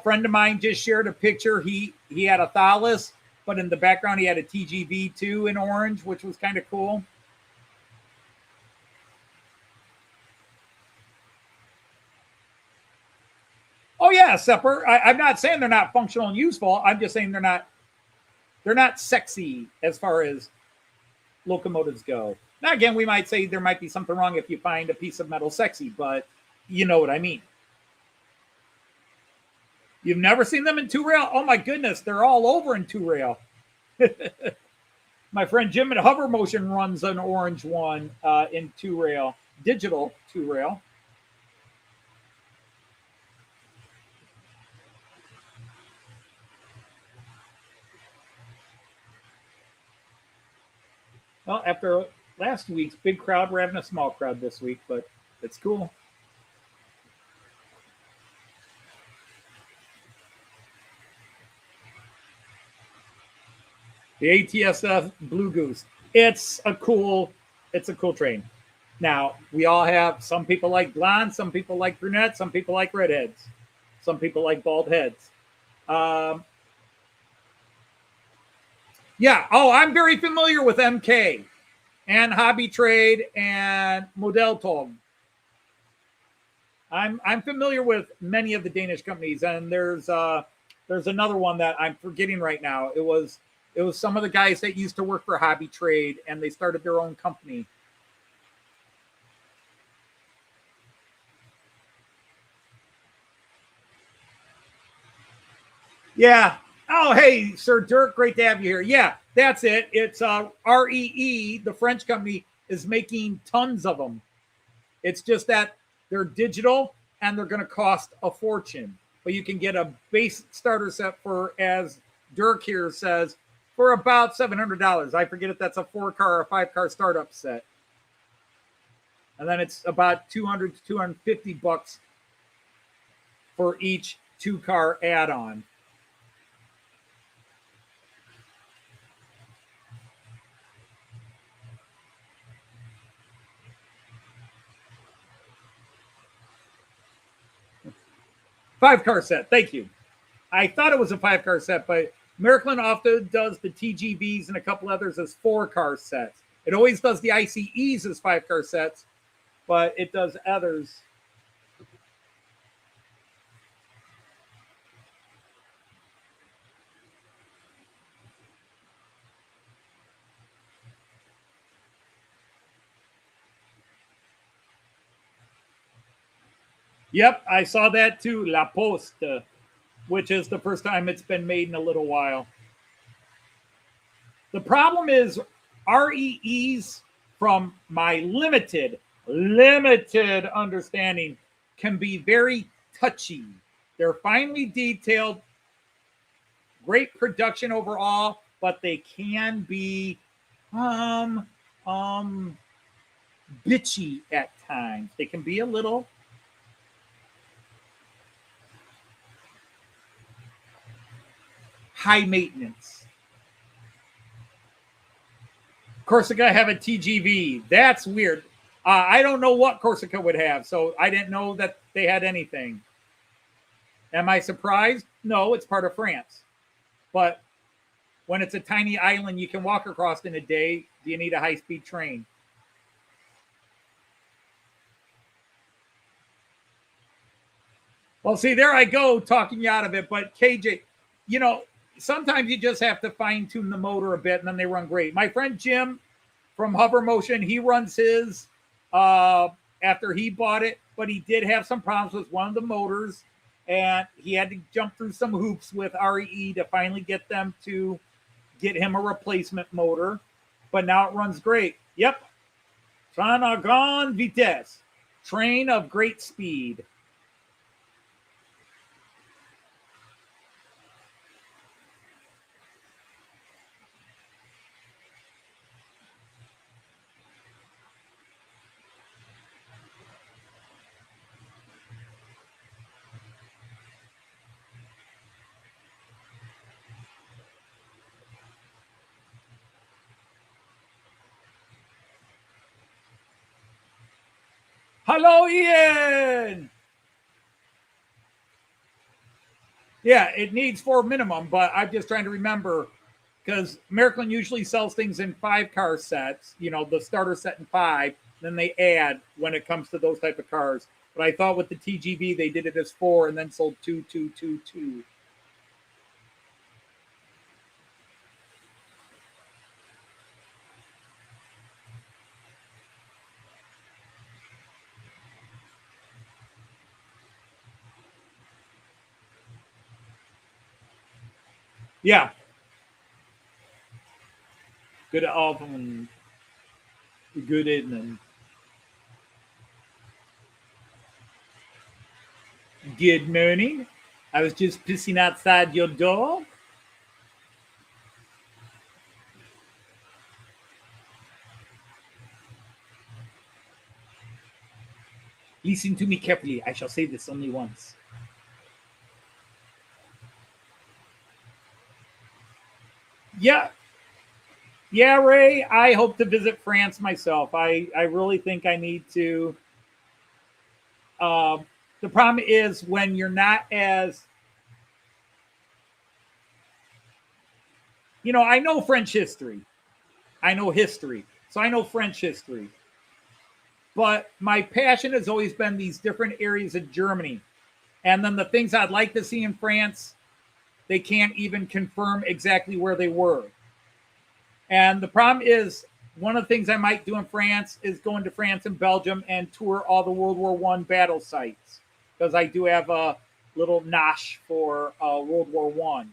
friend of mine just shared a picture. He had a Thalys, but in the background he had a TGV2 in orange, which was kind of cool. Oh yeah, Sepper. I'm not saying they're not functional and useful. I'm just saying they're not sexy as far as locomotives go. Now, again, we might say there might be something wrong if you find a piece of metal sexy, but you know what I mean. You've never seen them in two rail? Oh my goodness, they're all over in two rail. My friend Jim at Hover Motion runs an orange one in two rail, digital two rail. Well, after last week's big crowd, we're having a small crowd this week, but it's cool. The ATSF Blue Goose. It's a cool train. Now, we all have, some people like blonde, some people like brunette, some people like redheads, some people like bald heads. Yeah. Oh, I'm very familiar with MK and Hobby Trade and Model Tog. I'm familiar with many of the Danish companies, and there's another one that I'm forgetting right now. It was some of the guys that used to work for Hobby Trade, and they started their own company. Yeah. Oh, hey, Sir Dirk, great to have you here. Yeah, that's it. It's REE, the French company, is making tons of them. It's just that they're digital and they're going to cost a fortune. But you can get a base starter set for, as Dirk here says, for about $700. I forget if that's a 4-car or 5-car startup set. And then it's about $200 to $250 for each 2-car add-on. Five-car set. Thank you. I thought it was a 5-car set, but Märklin often does the TGVs and a couple others as 4-car sets. It always does the ICEs as 5-car sets, but it does others. Yep, I saw that too. La Poste, which is the first time it's been made in a little while. The problem is REEs, from my limited understanding, can be very touchy. They're finely detailed, great production overall, but they can be bitchy at times. They can be a little high maintenance. Corsica have a TGV. That's weird. I don't know what Corsica would have, so I didn't know that they had anything. Am I surprised? No, it's part of France. But when it's a tiny island you can walk across in a day, do you need a high-speed train? Well, see, there I go talking you out of it. But KJ, sometimes you just have to fine-tune the motor a bit, and then they run great. My friend Jim from Hover Motion, he runs his after he bought it, but he did have some problems with one of the motors, and he had to jump through some hoops with REE to finally get them to get him a replacement motor. But now it runs great. Yep. Train à grande vitesse. Train of great speed. Hello, Ian. Yeah, it needs 4 minimum, but I'm just trying to remember, because Märklin usually sells things in 5-car sets, the starter set in 5, then they add when it comes to those type of cars. But I thought with the TGV, they did it as 4 and then sold 2, 2, 2, 2. Yeah. Good afternoon. Good evening. Good morning. I was just pissing outside your door. Listen to me carefully. I shall say this only once. Yeah. Yeah, Ray, I hope to visit France myself. I really think I need to. The problem is when you're not as, I know French history. I know history. So I know French history. But my passion has always been these different areas of Germany. And then the things I'd like to see in France, they can't even confirm exactly where they were. And the problem is, one of the things I might do in France is go into France and Belgium and tour all the World War I battle sites, because I do have a little nosh for World War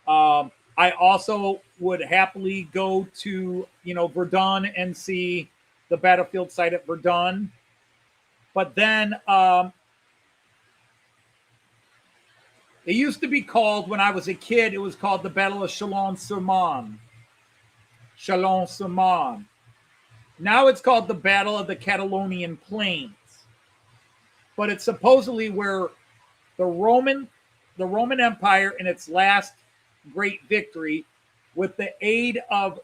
I. I also would happily go to, Verdun and see the battlefield site at Verdun. But then it used to be called, when I was a kid, it was called the Battle of Chalon-sur-Marne. Chalon-sur-Marne. Now it's called the Battle of the Catalonian Plains. But it's supposedly where the Roman Empire, in its last great victory, with the aid of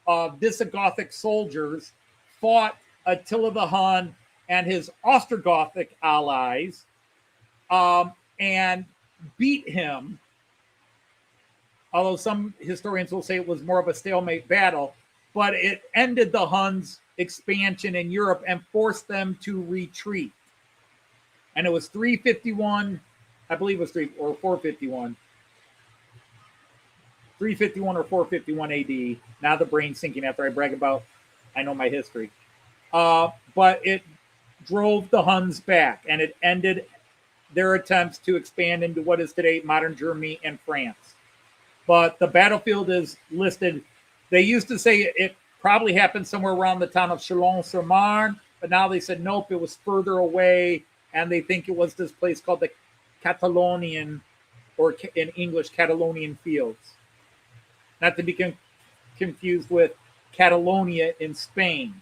Visigothic soldiers, fought Attila the Hun and his Ostrogothic allies, and beat him. Although some historians will say it was more of a stalemate battle, but it ended the Huns' expansion in Europe and forced them to retreat. And it was 351, I believe it was 451. 351 or 451 AD. Now the brain's sinking after I brag about, I know my history. But it drove the Huns back, and it ended their attempts to expand into what is today modern Germany and France. But the battlefield is listed. They used to say it probably happened somewhere around the town of Chalon-sur-Marne, but now they said, nope, it was further away, and they think it was this place called the Catalonian, or in English, Catalonian Fields. Not to be confused with Catalonia in Spain.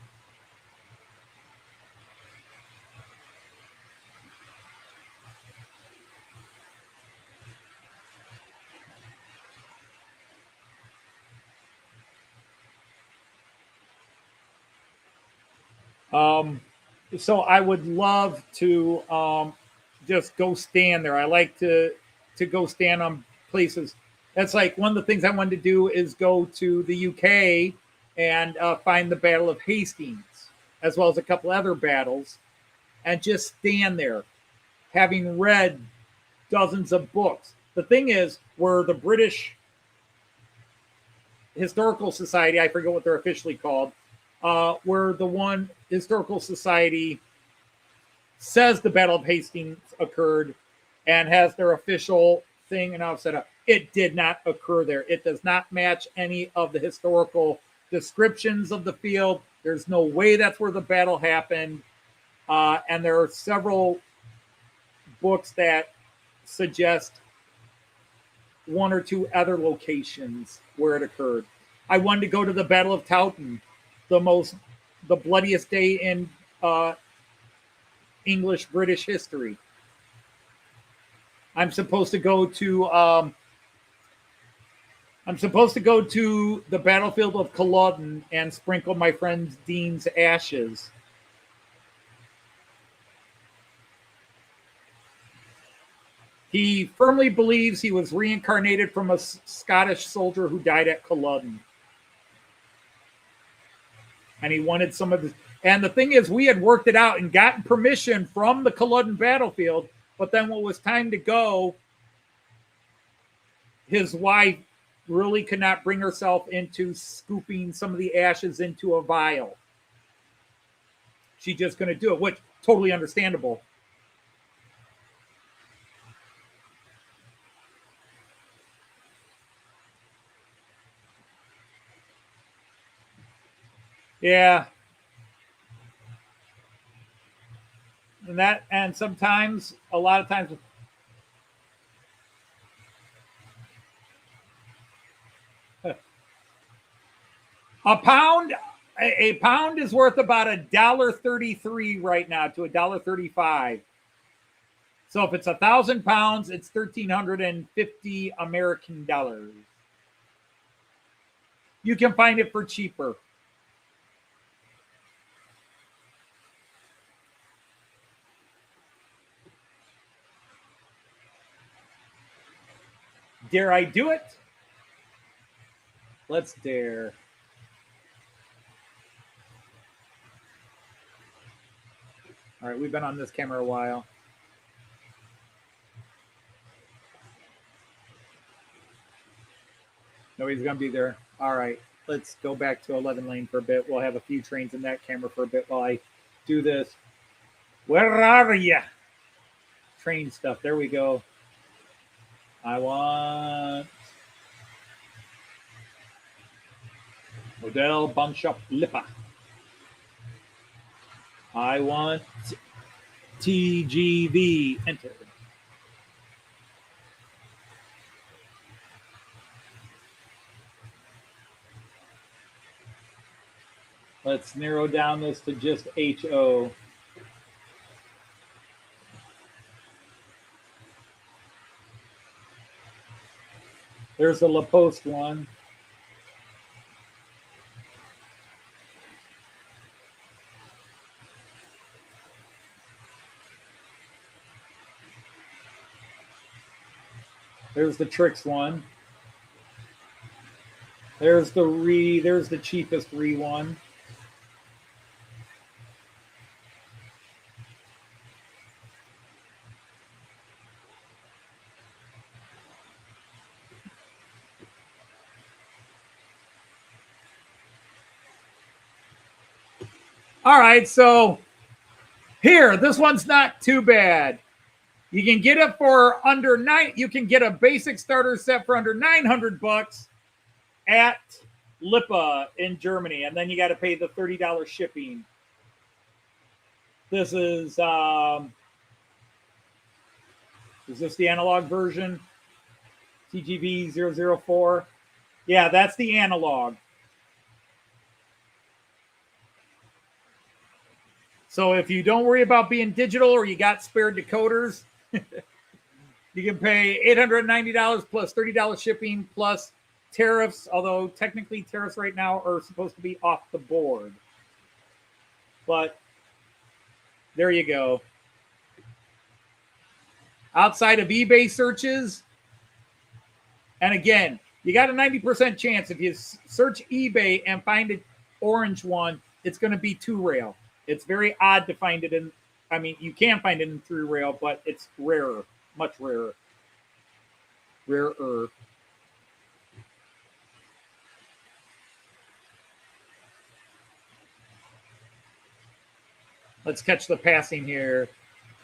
So I would love to just go stand there. I like to go stand on places. That's like one of the things I wanted to do is go to the UK and find the Battle of Hastings, as well as a couple other battles, and just stand there, having read dozens of books. The thing is, where the British Historical Society, I forget what they're officially called, where the one historical society says the Battle of Hastings occurred and has their official thing and all set up. It did not occur there. It does not match any of the historical descriptions of the field. There's no way that's where the battle happened. And there are several books that suggest one or two other locations where it occurred. I wanted to go to the Battle of Towton, the bloodiest day in English-British history. I'm supposed to go to the battlefield of Culloden and sprinkle my friend Dean's ashes. He firmly believes he was reincarnated from a Scottish soldier who died at Culloden. And he wanted some of this. And the thing is, we had worked it out and gotten permission from the Culloden battlefield. But then when it was time to go, his wife really could not bring herself into scooping some of the ashes into a vial. She's just going to do it, which totally understandable. Yeah. And sometimes, a lot of times, a pound is worth about $1.33 right now to $1.35. So if it's 1,000 pounds, it's 1,350 American dollars. You can find it for cheaper. Dare I do it? Let's dare. All right, we've been on this camera a while. Nobody's going to be there. All right, let's go back to 11 lane for a bit. We'll have a few trains in that camera for a bit while I do this. Where are you? Train stuff. There we go. I want Model Bum Shop Lipa. I want TGV. Enter. Let's narrow down this to just HO. There's the La Poste one. There's the Trix one. There's the cheapest one. All right, so here, this one's not too bad. You can get it for under $9. You can get a basic starter set for under $900 at Lipa in Germany, and then you got to pay the $30 shipping. This is this the analog version? TGV 004. Yeah, that's the analog. So if you don't worry about being digital or you got spare decoders, you can pay $890 plus $30 shipping plus tariffs, although technically tariffs right now are supposed to be off the board. But there you go. Outside of eBay searches, and again, you got a 90% chance if you search eBay and find an orange one, it's going to be 2-rail. It's very odd to find it in, I mean, you can find it in 3-rail, but it's rarer, much rarer. Rarer. Let's catch the passing here.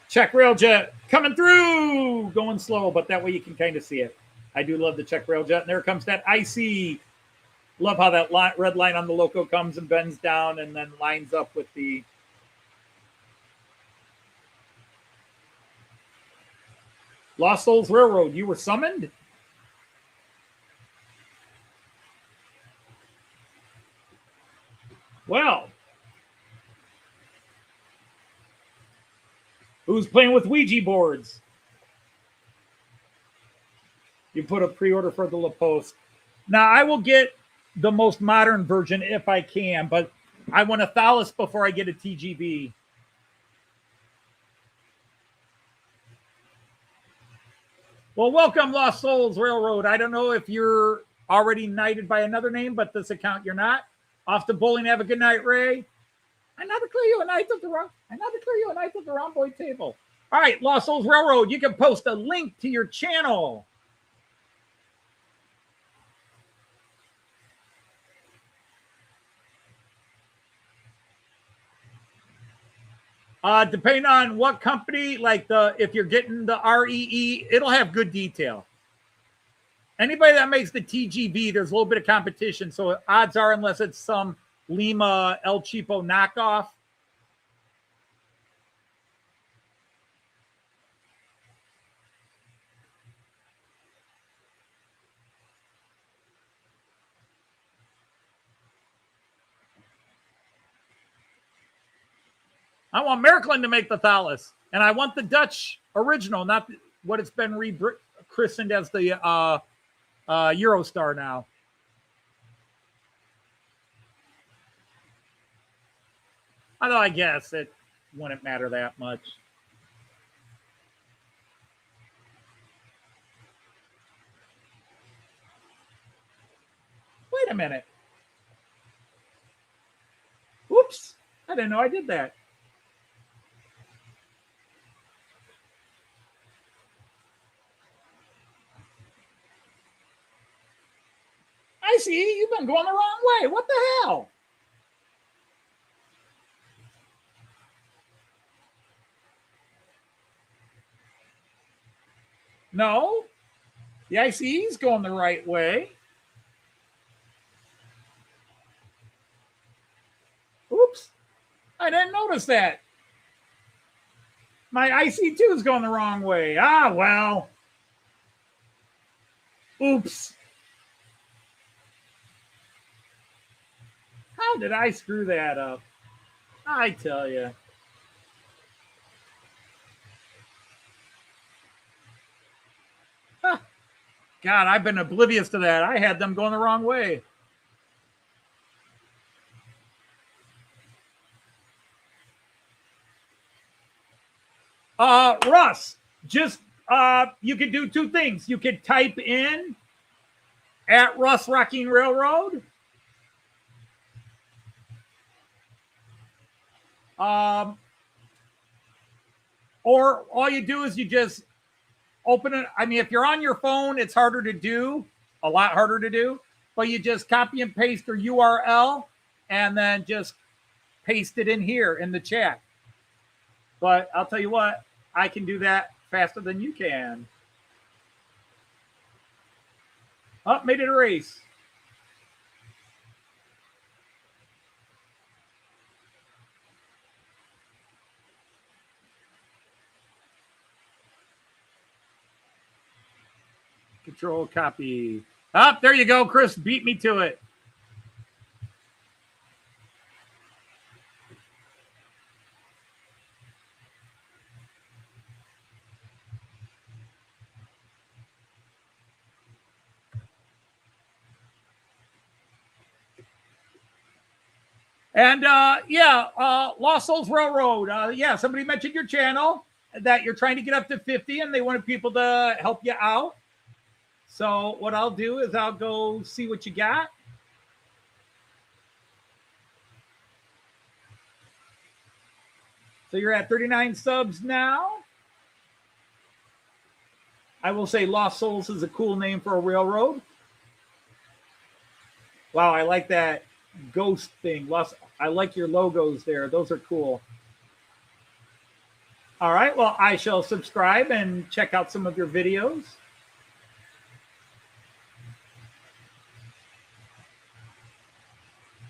Czech Railjet coming through, going slow, but that way you can kind of see it. I do love the Czech Railjet. And there comes that IC. Love how that red line on the loco comes and bends down and then lines up with the Lost Souls Railroad. You were summoned? Well, who's playing with Ouija boards? You put a pre-order for the La Poste. Now, I will get the most modern version if I can, but I want a Thalys before I get a TGV. Well, welcome, Lost Souls Railroad. I don't know if you're already knighted by another name, but this account you're not. Off to bowling. Have a good night, Ray. I now declare you a knight of the Rhomboid table. All right, Lost Souls Railroad. You can post a link to your channel. Depending on what company, like if you're getting the REE, it'll have good detail. Anybody that makes the TGV, there's a little bit of competition. So odds are, unless it's some Lima El Cheapo knockoff. I want Märklin to make the Thalys. And I want the Dutch original, not what it's been rechristened as the Eurostar now. Although I guess it wouldn't matter that much. Wait a minute. Whoops. I didn't know I did that. I see. You've been going the wrong way. What the hell? No. The ICE's going the right way. Oops. I didn't notice that. My IC2 is going the wrong way. Ah, well. Oops. How did I screw that up? I tell you. Huh. God, I've been oblivious to that. I had them going the wrong way. Russ, just you could do two things. You could type in at Russ Rocking Railroad. Or all you do is you just open it. I mean, if you're on your phone, it's harder to do, a lot harder to do, but you just copy and paste your URL and then just paste it in here in the chat. But I'll tell you what, I can do that faster than you can. Oh, made it a race. Control copy. Up, there you go. Chris beat me to it. And Lost Souls Railroad. Somebody mentioned your channel that you're trying to get up to 50 and they wanted people to help you out. So what I'll do is I'll go see what you got. So you're at 39 subs now. I will say Lost Souls is a cool name for a railroad. Wow, I like that ghost thing. I like your logos there. Those are cool. All right, well, I shall subscribe and check out some of your videos.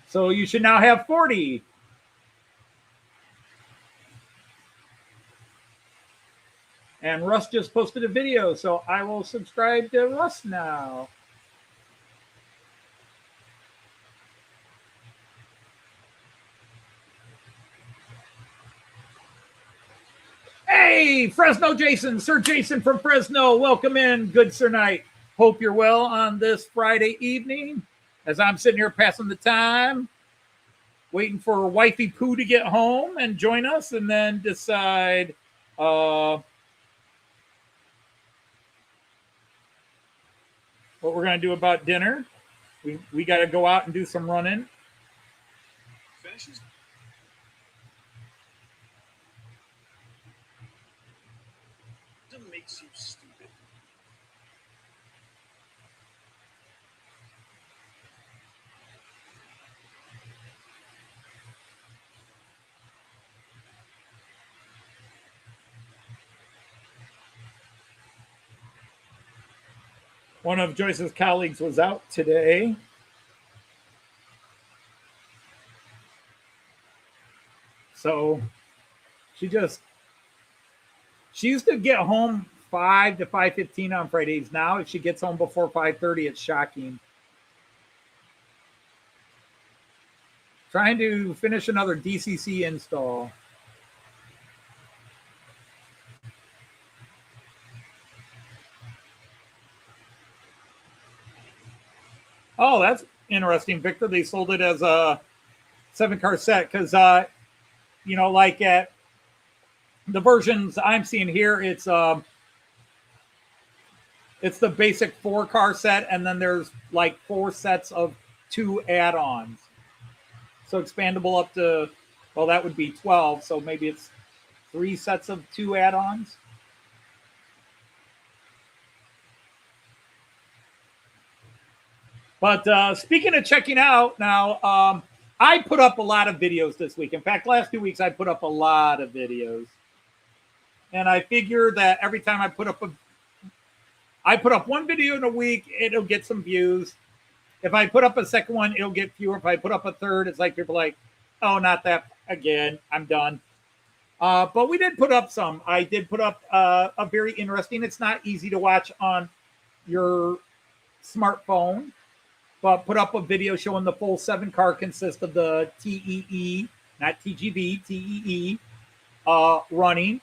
So you should now have 40. And Russ just posted a video, so I will subscribe to Russ now. Hey, Fresno Jason, Sir Jason from Fresno, welcome in, good Sir Knight. Hope you're well on this Friday evening. As I'm sitting here passing the time, waiting for Wifey Pooh to get home and join us, and then decide what we're going to do about dinner. We got to go out and do some running. What makes you stupid? One of Joyce's colleagues was out today. So she used to get home 5 to 5:15 on Fridays. Now, if she gets home before 5:30, it's shocking. Trying to finish another DCC install. Oh, that's interesting, Victor. They sold it as a 7-car set because, like at the versions I'm seeing here, it's the basic 4-car set, and then there's like 4 sets of 2 add-ons. So expandable up to, well, that would be 12. So maybe it's 3 sets of 2 add-ons. But speaking of checking out now, I put up a lot of videos this week. In fact, last 2 weeks, I put up a lot of videos. And I figure that every time I put up one video in a week, it'll get some views. If I put up a second one, it'll get fewer. If I put up a third, it's like people are like, oh, not that again. I'm done. But we did put up some. I did put up a very interesting. It's not easy to watch on your smartphone, but put up a video showing the full 7-car consists of the TEE, not TGV, TEE running.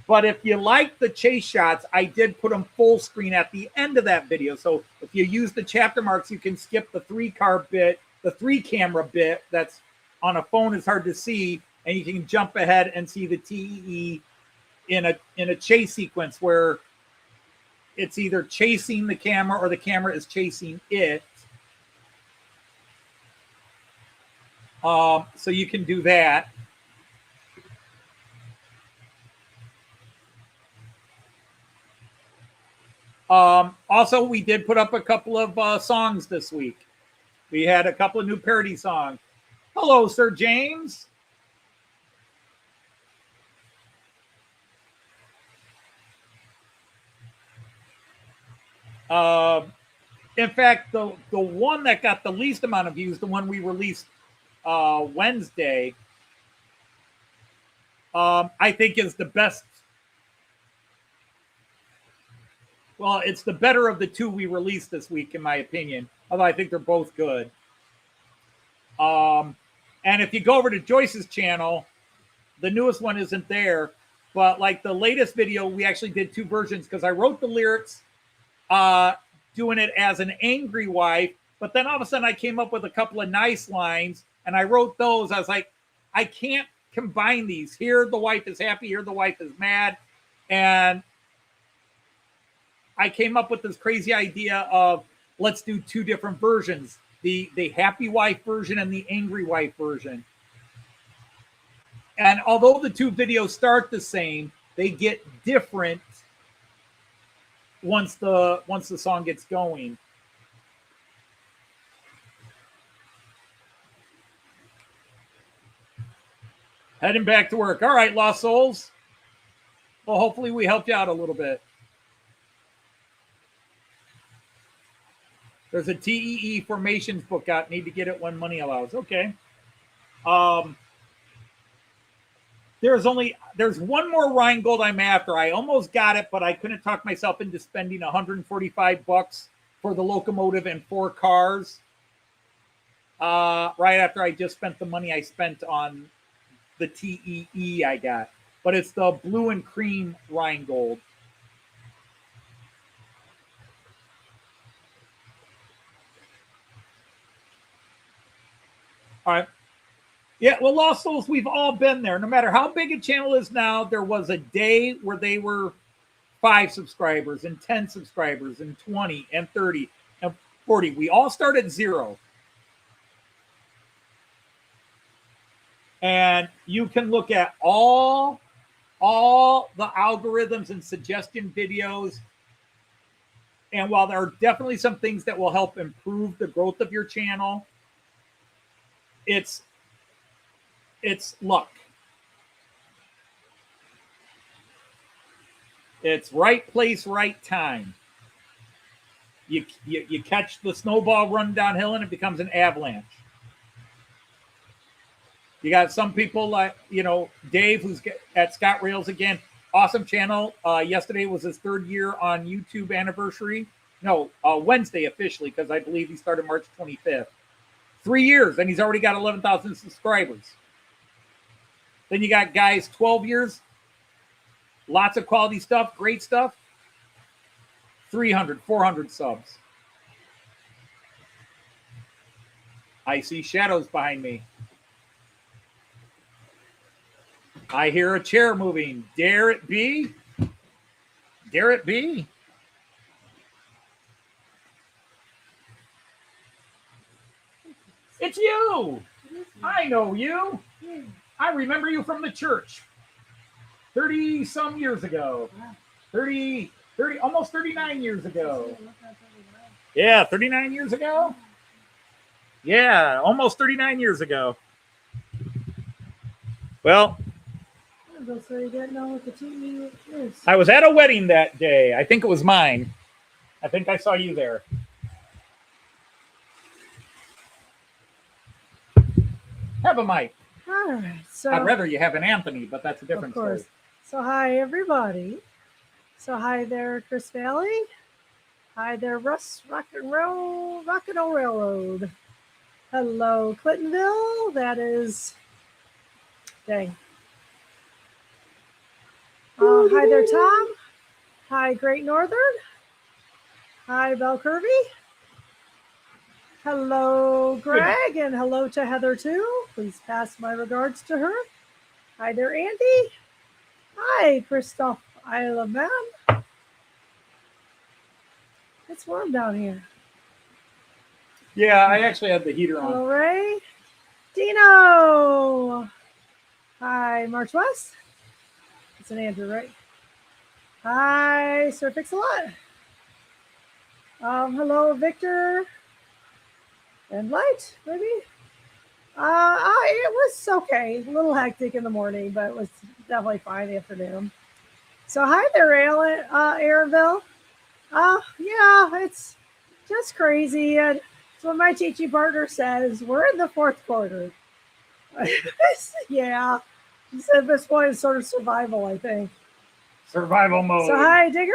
But if you like the chase shots, I did put them full screen at the end of that video. So if you use the chapter marks, you can skip the 3-car bit, the 3-camera bit that's on a phone is hard to see, and you can jump ahead and see the TEE in a chase sequence where it's either chasing the camera or the camera is chasing it. So you can do that. Also, we did put up a couple of songs this week. We had a couple of new parody songs. Hello, Sir James. In fact, the one that got the least amount of views, the one we released Wednesday, I think is the best. Well, it's the better of the 2 we released this week, in my opinion. Although I think they're both good. And if you go over to Joyce's channel, the newest one isn't there. But like the latest video, we actually did 2 versions because I wrote the lyrics doing it as an angry wife. But then all of a sudden I came up with a couple of nice lines and I wrote those. I was like, I can't combine these. Here the wife is happy. Here the wife is mad. And I came up with this crazy idea of let's do 2 different versions, the happy wife version and the angry wife version. And although the 2 videos start the same, they get different once the song gets going. Heading back to work. All right, Lost Souls. Well, hopefully we helped you out a little bit. There's a TEE formations book out. Need to get it when money allows. Okay. There's one more Rheingold I'm after. I almost got it, but I couldn't talk myself into spending $145 for the locomotive and 4 cars. Right after I just spent the money I spent on the TEE I got. But it's the blue and cream Rheingold. All right. Yeah, well, Lost Souls, we've all been there. No matter how big a channel is now, there was a day where they were 5 subscribers and 10 subscribers and 20 and 30 and 40. We all start at 0. And you can look at all the algorithms and suggestion videos. And while there are definitely some things that will help improve the growth of your channel, it's luck. It's right place, right time. You catch the snowball run downhill and it becomes an avalanche. You got some people like, Dave, who's at Scott Rails again. Awesome channel. Yesterday was his 3rd year on YouTube anniversary. No, Wednesday officially, because I believe he started March 25th. 3 years, and he's already got 11,000 subscribers. Then you got guys 12 years. Lots of quality stuff, great stuff. 300, 400 subs. I see shadows behind me. I hear a chair moving. Dare it be? Dare it be? It's you. I know you. I remember you from the church. 30-some years ago. 30, almost 39 years ago. Yeah, 39 years ago. Yeah, almost 39 years ago. Well, So you didn't know what the TV is. I was at a wedding that day. I think it was mine. I think I saw you there. Have a mic. All right. So I'd rather you have an Anthony, but that's a different of course. story. So hi everybody. So hi there, Chris Valley. Hi there, Russ Rock and Roll Railroad. Hello, Clintonville. That is dang. Hi there, Tom. Hi, Great Northern. Hi, Belle Kirby. Hello, Greg, and hello to Heather, too. Please pass my regards to her. Hi there, Andy. Hi, Christoph Isle of Man. It's warm down here. Yeah, I actually had the heater on. Hello, Ray. Dino. Hi, March West. It's an Andrew, right? Hi, Sir Fix-A-Lot. Hello, Victor. And Light, maybe? It was okay. A little hectic in the morning, but it was definitely fine afternoon. So hi there, Aaronville. Yeah, it's just crazy. And so what my teaching partner says, we're in the 4th quarter. Yeah. He said this point is sort of survival, I think. Survival mode. So hi, Digger.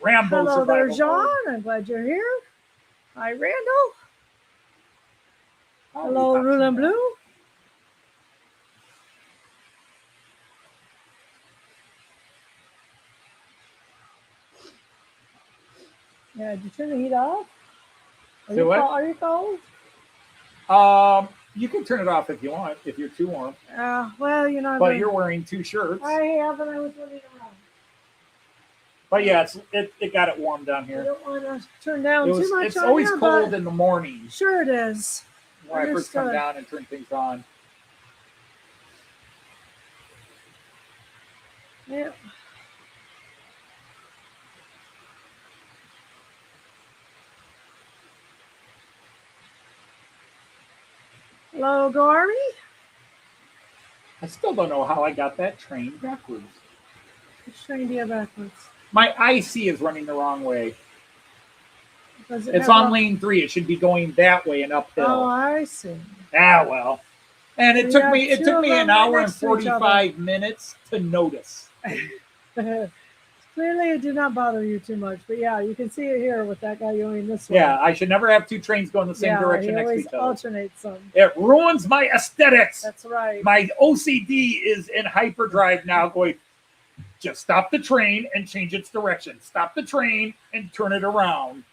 Rambo Hello survival there, John. mode. I'm glad you're here. Hi, Randall. Oh, Hello, we got Roulin some- Blue. Yeah, did you turn the heat off? Are Say you what? Are you cold? You can turn it off if you want, if you're too warm. Well, you know. But you're wearing 2 shirts. I have, and I was running around. But yeah, it got it warm down I here. don't want to turn down too much. It's on always you, cold but in the morning sure it is. when I first come Understood. down and turn things on. Yeah. Hello, Go Army. I still don't know how I got that train backwards. Which train do you have backwards? My IC is running the wrong way. Does it It's have on a- lane 3. It should be going that way and uphill. Oh, I see. Ah, well. And it We took have me two of an them hour right and next to each other. 45 minutes to notice. Clearly, it did not bother you too much, but yeah, you can see it here with that guy going this way. Yeah, I should never have 2 trains going the same direction he next to always each other. alternates them. It ruins my aesthetics. That's right. My OCD is in hyperdrive now, going, just stop the train and change its direction. Stop the train and turn it around.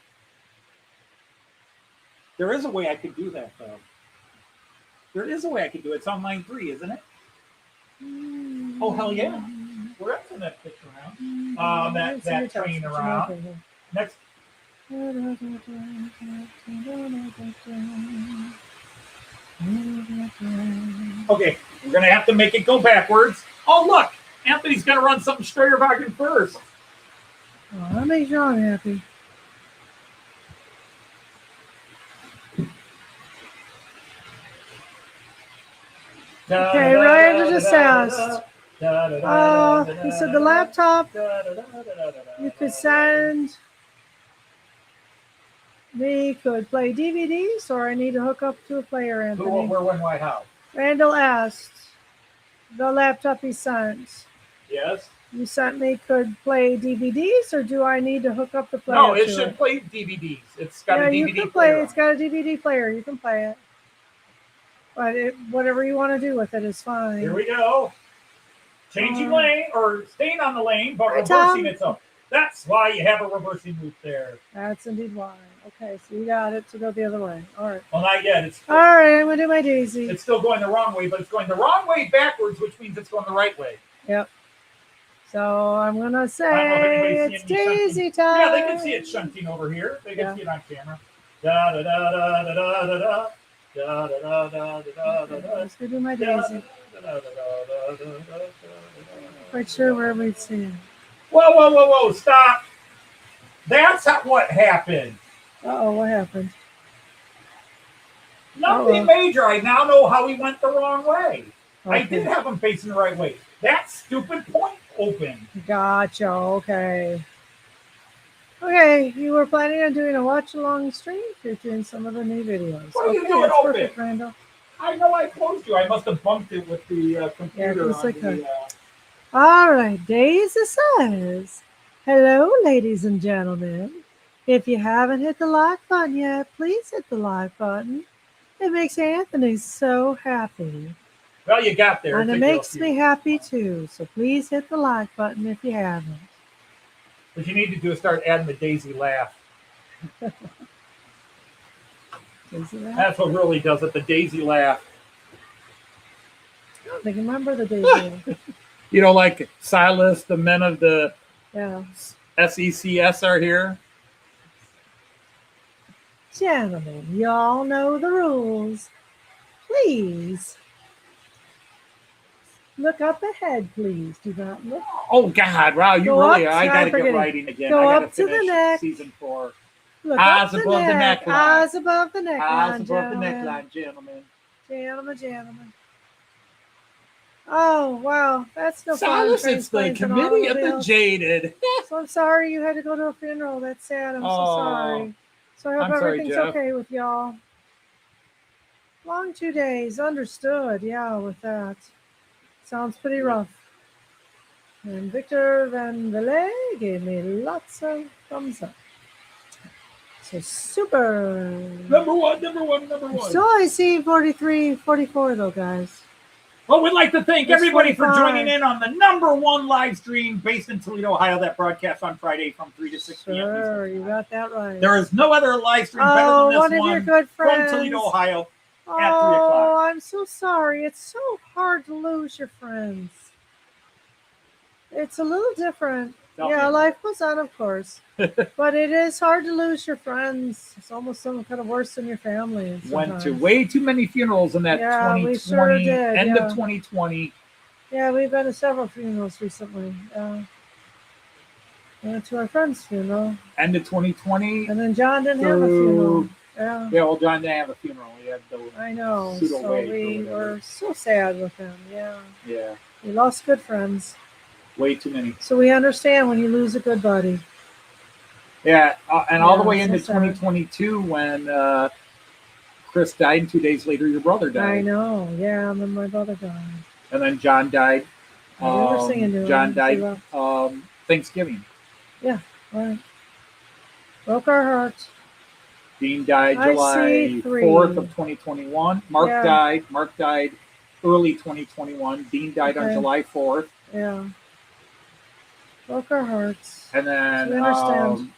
There is a way I could do that, though. There is a way I could do it. It's on line 3, isn't it? Oh, hell yeah. We're up to that picture around. That train around. Next. Okay, we're going to have to make it go backwards. Oh, look. Anthony's going to run something Steuerwagen first. Oh, that makes John happy. Okay, Ryan just asked. He said the laptop you could send me could play DVDs, or I need to hook up to a player, Who, Anthony. where, when, why, how? Randall asked the laptop he sent. Yes. You sent me could play DVDs, or do I need to hook up the player? No, it to should play DVDs. It's got yeah, a DVD you can play. player. It's got a DVD player. You can play it. But whatever you want to do with it is fine. Here we go. Changing lane or staying on the lane, but Hi, reversing Tom. it. So that's why you have a reversing loop there. That's indeed why. Okay, so you got it to go the other way. All right. Well, not yet. All right, I'm going to do my daisy. It's still going the wrong way, but it's going the wrong way backwards, which means it's going the right way. Yep. So I'm going to I don't know if say anybody's it's seeing me daisy shunting. time. Yeah, they can see it shunting over here. They can see it on camera. Da da da da da da da da. Da da da da da da da. Let's go do my daisy. Quite sure where we'd see it. Whoa, whoa, whoa, whoa, stop. That's what happened. Uh-oh, what happened? Nothing major. I now know how he went the wrong way. Okay. I did have him facing the right way. That stupid point opened. Gotcha, okay. Okay, you were planning on doing a watch-along stream featuring some of the new videos. What are you Okay, doing that's open? perfect, Randall. I know I closed you. I must have bumped it with the computer. looks On like the, All right, Daisy says, hello, ladies and gentlemen. If you haven't hit the like button yet, please hit the like button. It makes Anthony so happy. well, you got there. And it Took makes you a few. me happy too. So please hit the like button if you haven't. What you need to do is start adding the Daisy laugh. Daisy laugh? That's what really does it, the Daisy laugh. I don't think I remember the Daisy laugh. You know, like Silas, the men of the Yeah. SECS are here. Gentlemen, y'all know the rules. Please look up ahead, please. Do not look. Oh, God. Wow, you Go really up, are. I I'm got to get forgetting. writing again. Go I got up to the finish neck. season 4. Look Eyes up above the neckline. Eyes above the neckline. Eyes above the gentlemen. neckline, gentlemen. Gentlemen. Oh, wow. That's no Silas, fun. it's the Trains, planes, and Committee of the automobiles. Jaded. So I'm sorry you had to go to a funeral. That's sad. I'm so Oh, sorry. So I hope I'm sorry, everything's Jeff. okay with y'all. Long 2 days. Understood. Yeah, with that. Sounds pretty rough. And Victor Van Vele gave me lots of thumbs up. So super. Number one. Still I see 43, 44 though, guys. Well, we'd like to thank It's everybody for 45. joining in on the #1 live stream based in Toledo, Ohio, that broadcasts on Friday from 3 to 6 p.m. Sure, Eastern you Time. got that right. There is no other live stream better Oh, than this one of your good from friends. Toledo, Ohio. Oh, 3 o'clock. I'm so sorry. It's so hard to lose your friends. It's a little different. Tell Yeah, me. life goes on, of course. But it is hard to lose your friends. It's almost some kind of worse than your family. Went to sometimes. way too many funerals in that Yeah, we 2020, sure did, end yeah. of 2020. Yeah, we've been to several funerals recently. We went to our friend's funeral. End of 2020. And then John didn't have a funeral. Yeah, Yeah, well, John didn't have a funeral. He had the, I know. Pseudo So wake or we whatever. were so sad with him. Yeah. yeah, We lost good friends. way too many. So we understand when you lose a good buddy. Yeah, and all the way so into sad. 2022 when Chris died, and 2 days later your brother died. I know. Yeah, and then my brother died. And then John died. We were singing to him. John He died left. Thanksgiving. Right. Broke our hearts. Dean died I July see 3. 4th of 2021. Mark Yeah. died. Mark died early 2021. Dean died on Okay. July 4th. Yeah. Broke our hearts. And then We understand.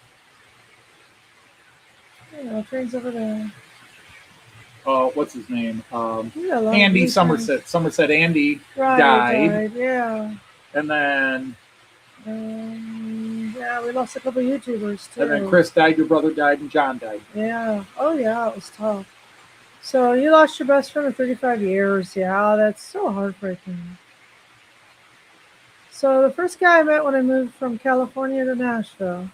Trains over there. what's his name? We got a lot of Andy these Somerset. Somerset Andy things. Right, died. Yeah. And then Yeah, we lost a couple YouTubers too. and then Chris died, your brother died, and John died. Yeah. Oh, yeah. It was tough. So you lost your best friend of 35 years. Yeah, that's so heartbreaking. So the first guy I met when I moved from California to Nashville,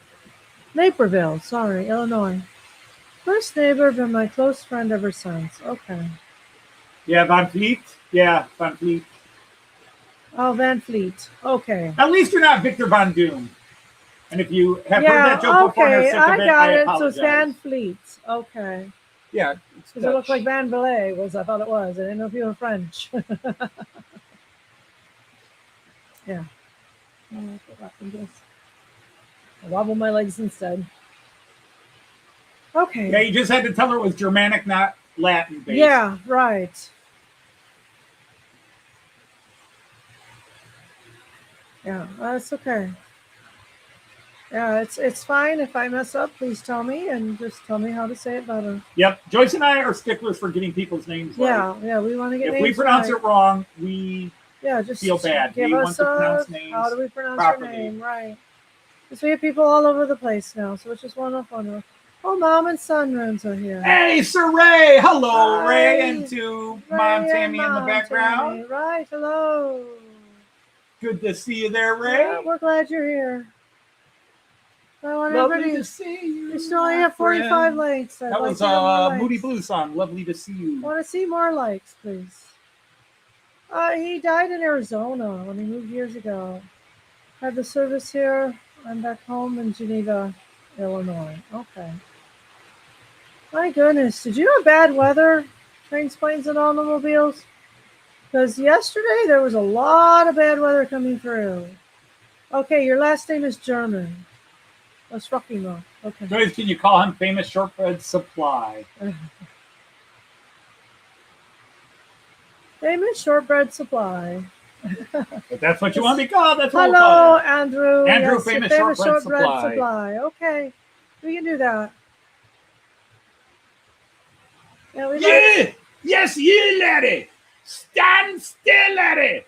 Naperville, Illinois. First neighbor, been my close friend ever since. Okay. Yeah, Van Fleet. Yeah, Van Fleet. Oh, Van Fleet. Okay. At least you're not Victor Von Doom. And if you have heard Yeah, that joke before and are okay. sick of I it, got I it. So apologize. it's Van Fleet. Okay. Yeah. Because it looked like Van Valet I thought it was. I didn't know if you were French. Yeah. I wobble my legs instead. Okay. Yeah, you just had to tell her it was Germanic, not Latin based. Yeah, right. Yeah, that's okay. Yeah, it's fine. If I mess up, please tell me and just tell me how to say it better. Yep. Joyce and I are sticklers for getting people's names right. Yeah, we want to get if names we pronounce right. it wrong, we just feel bad. Give We want us to pronounce names how do we pronounce properly. your name, right? Because we have people all over the place now, so it's just wonderful. Oh, Mom and Son rooms are here. Hey, Sir Ray. Hello, Hi. Ray, and to Mom Ray Tammy and in the Mom background. Tammy. Right, hello. Good to see you there, Ray. Yeah, we're glad you're here. I want Lovely everybody to see you. We still only have 45 friend. likes. That was a Moody Blue song. Lovely to see you. Want to see more likes, please. He died in Arizona when he moved years ago. Had the service here. I'm back home in Geneva, Illinois. Okay. My goodness, did you have bad weather? Trains, planes, and automobiles? Because yesterday there was a lot of bad weather coming through. Okay, your last name is German. That's Rocky Mo. Okay. Joyce, can you call him Famous Shortbread Supply? Famous Shortbread Supply. If that's what you want to be called, that's what Hello, we'll call it. Andrew. Andrew, yes, Famous Famous Shortbread Shortbread Supply. Okay, we can do that. Yeah, we Yeah! Yes, you, laddie! Stand still, laddie!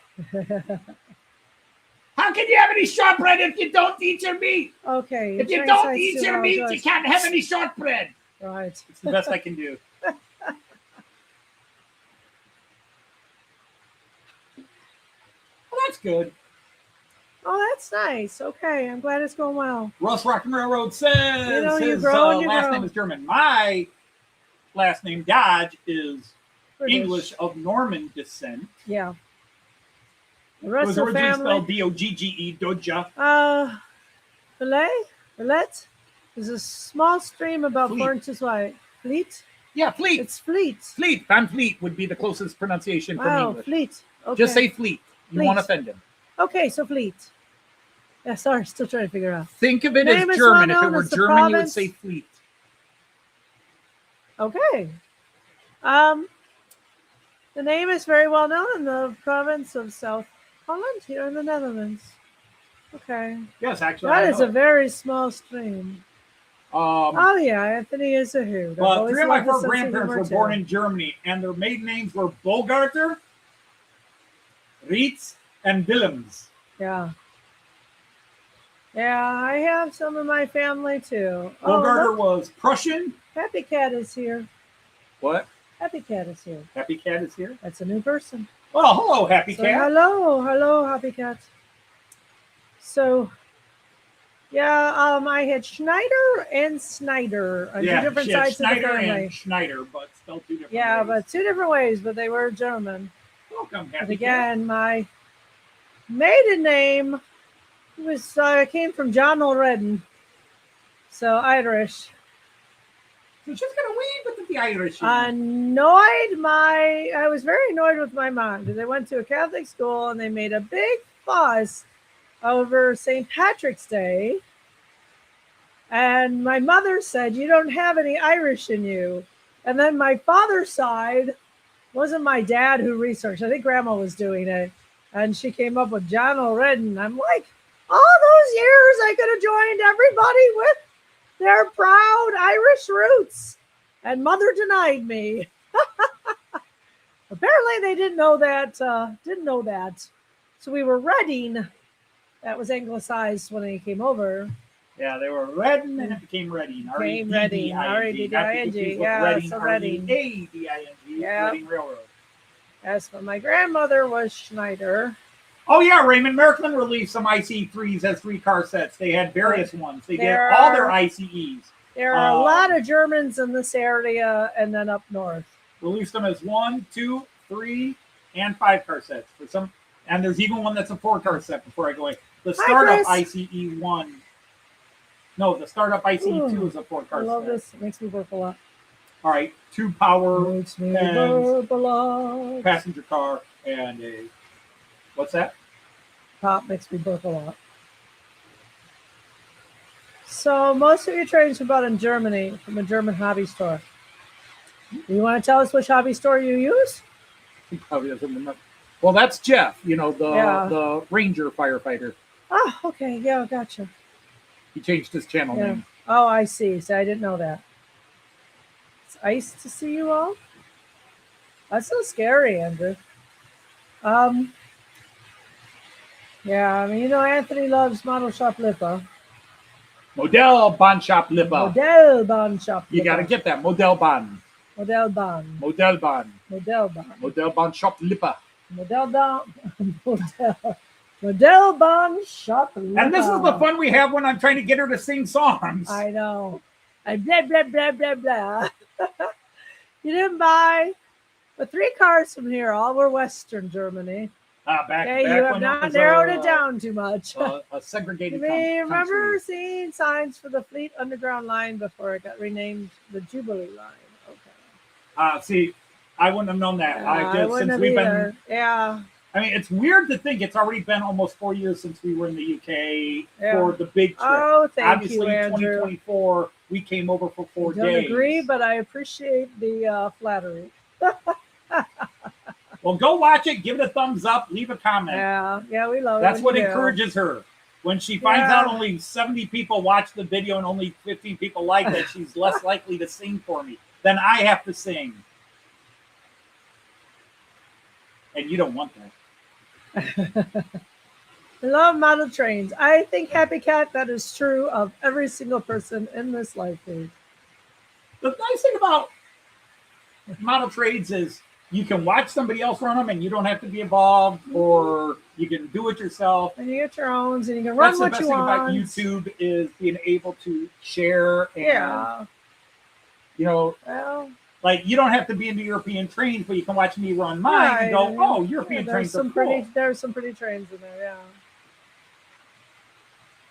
How can you have any shortbread if you don't eat your meat? Okay. If you don't eat your meat, you can't have any shortbread. Right. It's the best I can do. Well, that's good. Oh, that's nice. Okay, I'm glad it's going well. Russ Rock and Railroad says You know, you his grow and you last grow. name is German. My last name, Dodge, is British. English of Norman descent. Yeah. The It rest was of the originally family. spelled D-O-G-G-E, Doja. Villet is a small stream about Fleet. 4 inches wide. Fleet? Yeah, Fleet. It's Fleet. Fleet. Van Fleet would be the closest pronunciation from Wow, English. Fleet. Okay. Just say Fleet. You Fleet. won't offend him. Okay, so Fleet. Yeah, sorry, still trying to figure out. Think of it Name as is German. well If it known were as the German, you would province. say Fleet. Okay. The name is very well known in the province of South Holland here in the Netherlands. Okay. Yes, actually. That I is know a very small stream. Oh, yeah, Anthony is a who. Well, 3 of my 4 grandparents were born in Germany, and their maiden names were Bogarter, Rietz, and Willems. Yeah. Yeah, I have some of my family too. Bogarter look, was Prussian. Happy Cat is here. What? Happy Cat is here. Happy Cat is here. That's a new person. Oh, hello, Happy So, Cat. hello, Happy Cat. So, yeah, I had Schneider and Snyder on two different she had sides Schneider of the family. and Schneider, but spelled 2 different Yeah, ways. but 2 different ways, but they were German. Welcome, But Happy Cat. again, my maiden name was came from John O'Redden, so Irish. So she's got a wee bit of the Irish. I was very annoyed with my mom because I went to a Catholic school and they made a big fuss over St. Patrick's Day. And my mother said, "You don't have any Irish in you." And then my father's side wasn't my dad who researched. I think Grandma was doing it. And she came up with John O'Redden. I'm like, all those years I could have joined everybody with their proud Irish roots. And Mother denied me. Apparently they didn't know that. So we were Redding. That was anglicized when they came over. Yeah, they were Redding and it became Redding. Became Redding, R-E-D-D-I-N-G. Yeah, so Redding. R-E-D-I-N-G, Yeah. Redding Railroad. Yes, but my grandmother was Schneider. Oh, yeah, Raymond Märklin released some ICE-3s as 3-car sets. They had various ones. They did all their ICEs. There are a lot of Germans in this area and then up north. Released them as 1, 2, 3, and 5-car sets. For some, and there's even one that's a 4-car set before I go away. The startup Chris. ICE-1. No, the startup ICE-2 is a 4-car I love set. this. It makes me work a lot. All right, 2 power Makes me pens, burp a lot. passenger car, and a what's that? Pop makes me burp a lot. So most of your trains are bought in Germany from a German hobby store. You want to tell us which hobby store you use? He probably doesn't remember. Well, that's Jeff, the Yeah. the Ranger firefighter. Oh, okay. Yeah, gotcha. He changed his channel Yeah. name. Oh, I see. So I didn't know that. It's nice to see you all. That's so scary, Andrew. Yeah, I mean, Anthony loves Model Shop Lipa. Model Bahn Shop Lippe. Model Bahn Shop You got to get that. Model Bahn. Model Bahn. Model Bahn. Model Bahn. Model Bahn Shop Lippe. Model Bahn. Model Bahn Shop Lipa. And this is the fun we have when I'm trying to get her to sing songs. I know. I blah, blah, blah, blah, blah. You didn't buy but 3 cars from here. All were Western Germany. Back Okay, you have when not was narrowed it down too much. A segregated You may remember country. seeing signs for the Fleet Underground line before it got renamed the Jubilee line. Okay. See, I wouldn't have known that. I wouldn't have either. Yeah. I mean, it's weird to think it's already been almost 4 years since we were in the UK Yeah. for the big trip. Oh, thank Obviously, you, Andrew. 2024, we came over for 4 I don't days. agree, but I appreciate the flattery. Well, go watch it. Give it a thumbs up. Leave a comment. Yeah, we love it. That's what We do. encourages her. When she finds Yeah. out only 70 people watch the video and only 15 people like that, she's less likely to sing for me. Then I have to sing. And you don't want that. I love model trains. I think, Happy Cat, that is true of every single person in this life. Dude. The nice thing about model trades is you can watch somebody else run them and you don't have to be involved, or you can do it yourself. And you get your own, and you can run That's the what best you thing want. about YouTube is being able to share and, Yeah. Well, like you don't have to be into European trains, but you can watch me run mine and go, oh, European trains are cool. There's some pretty trains in there, yeah.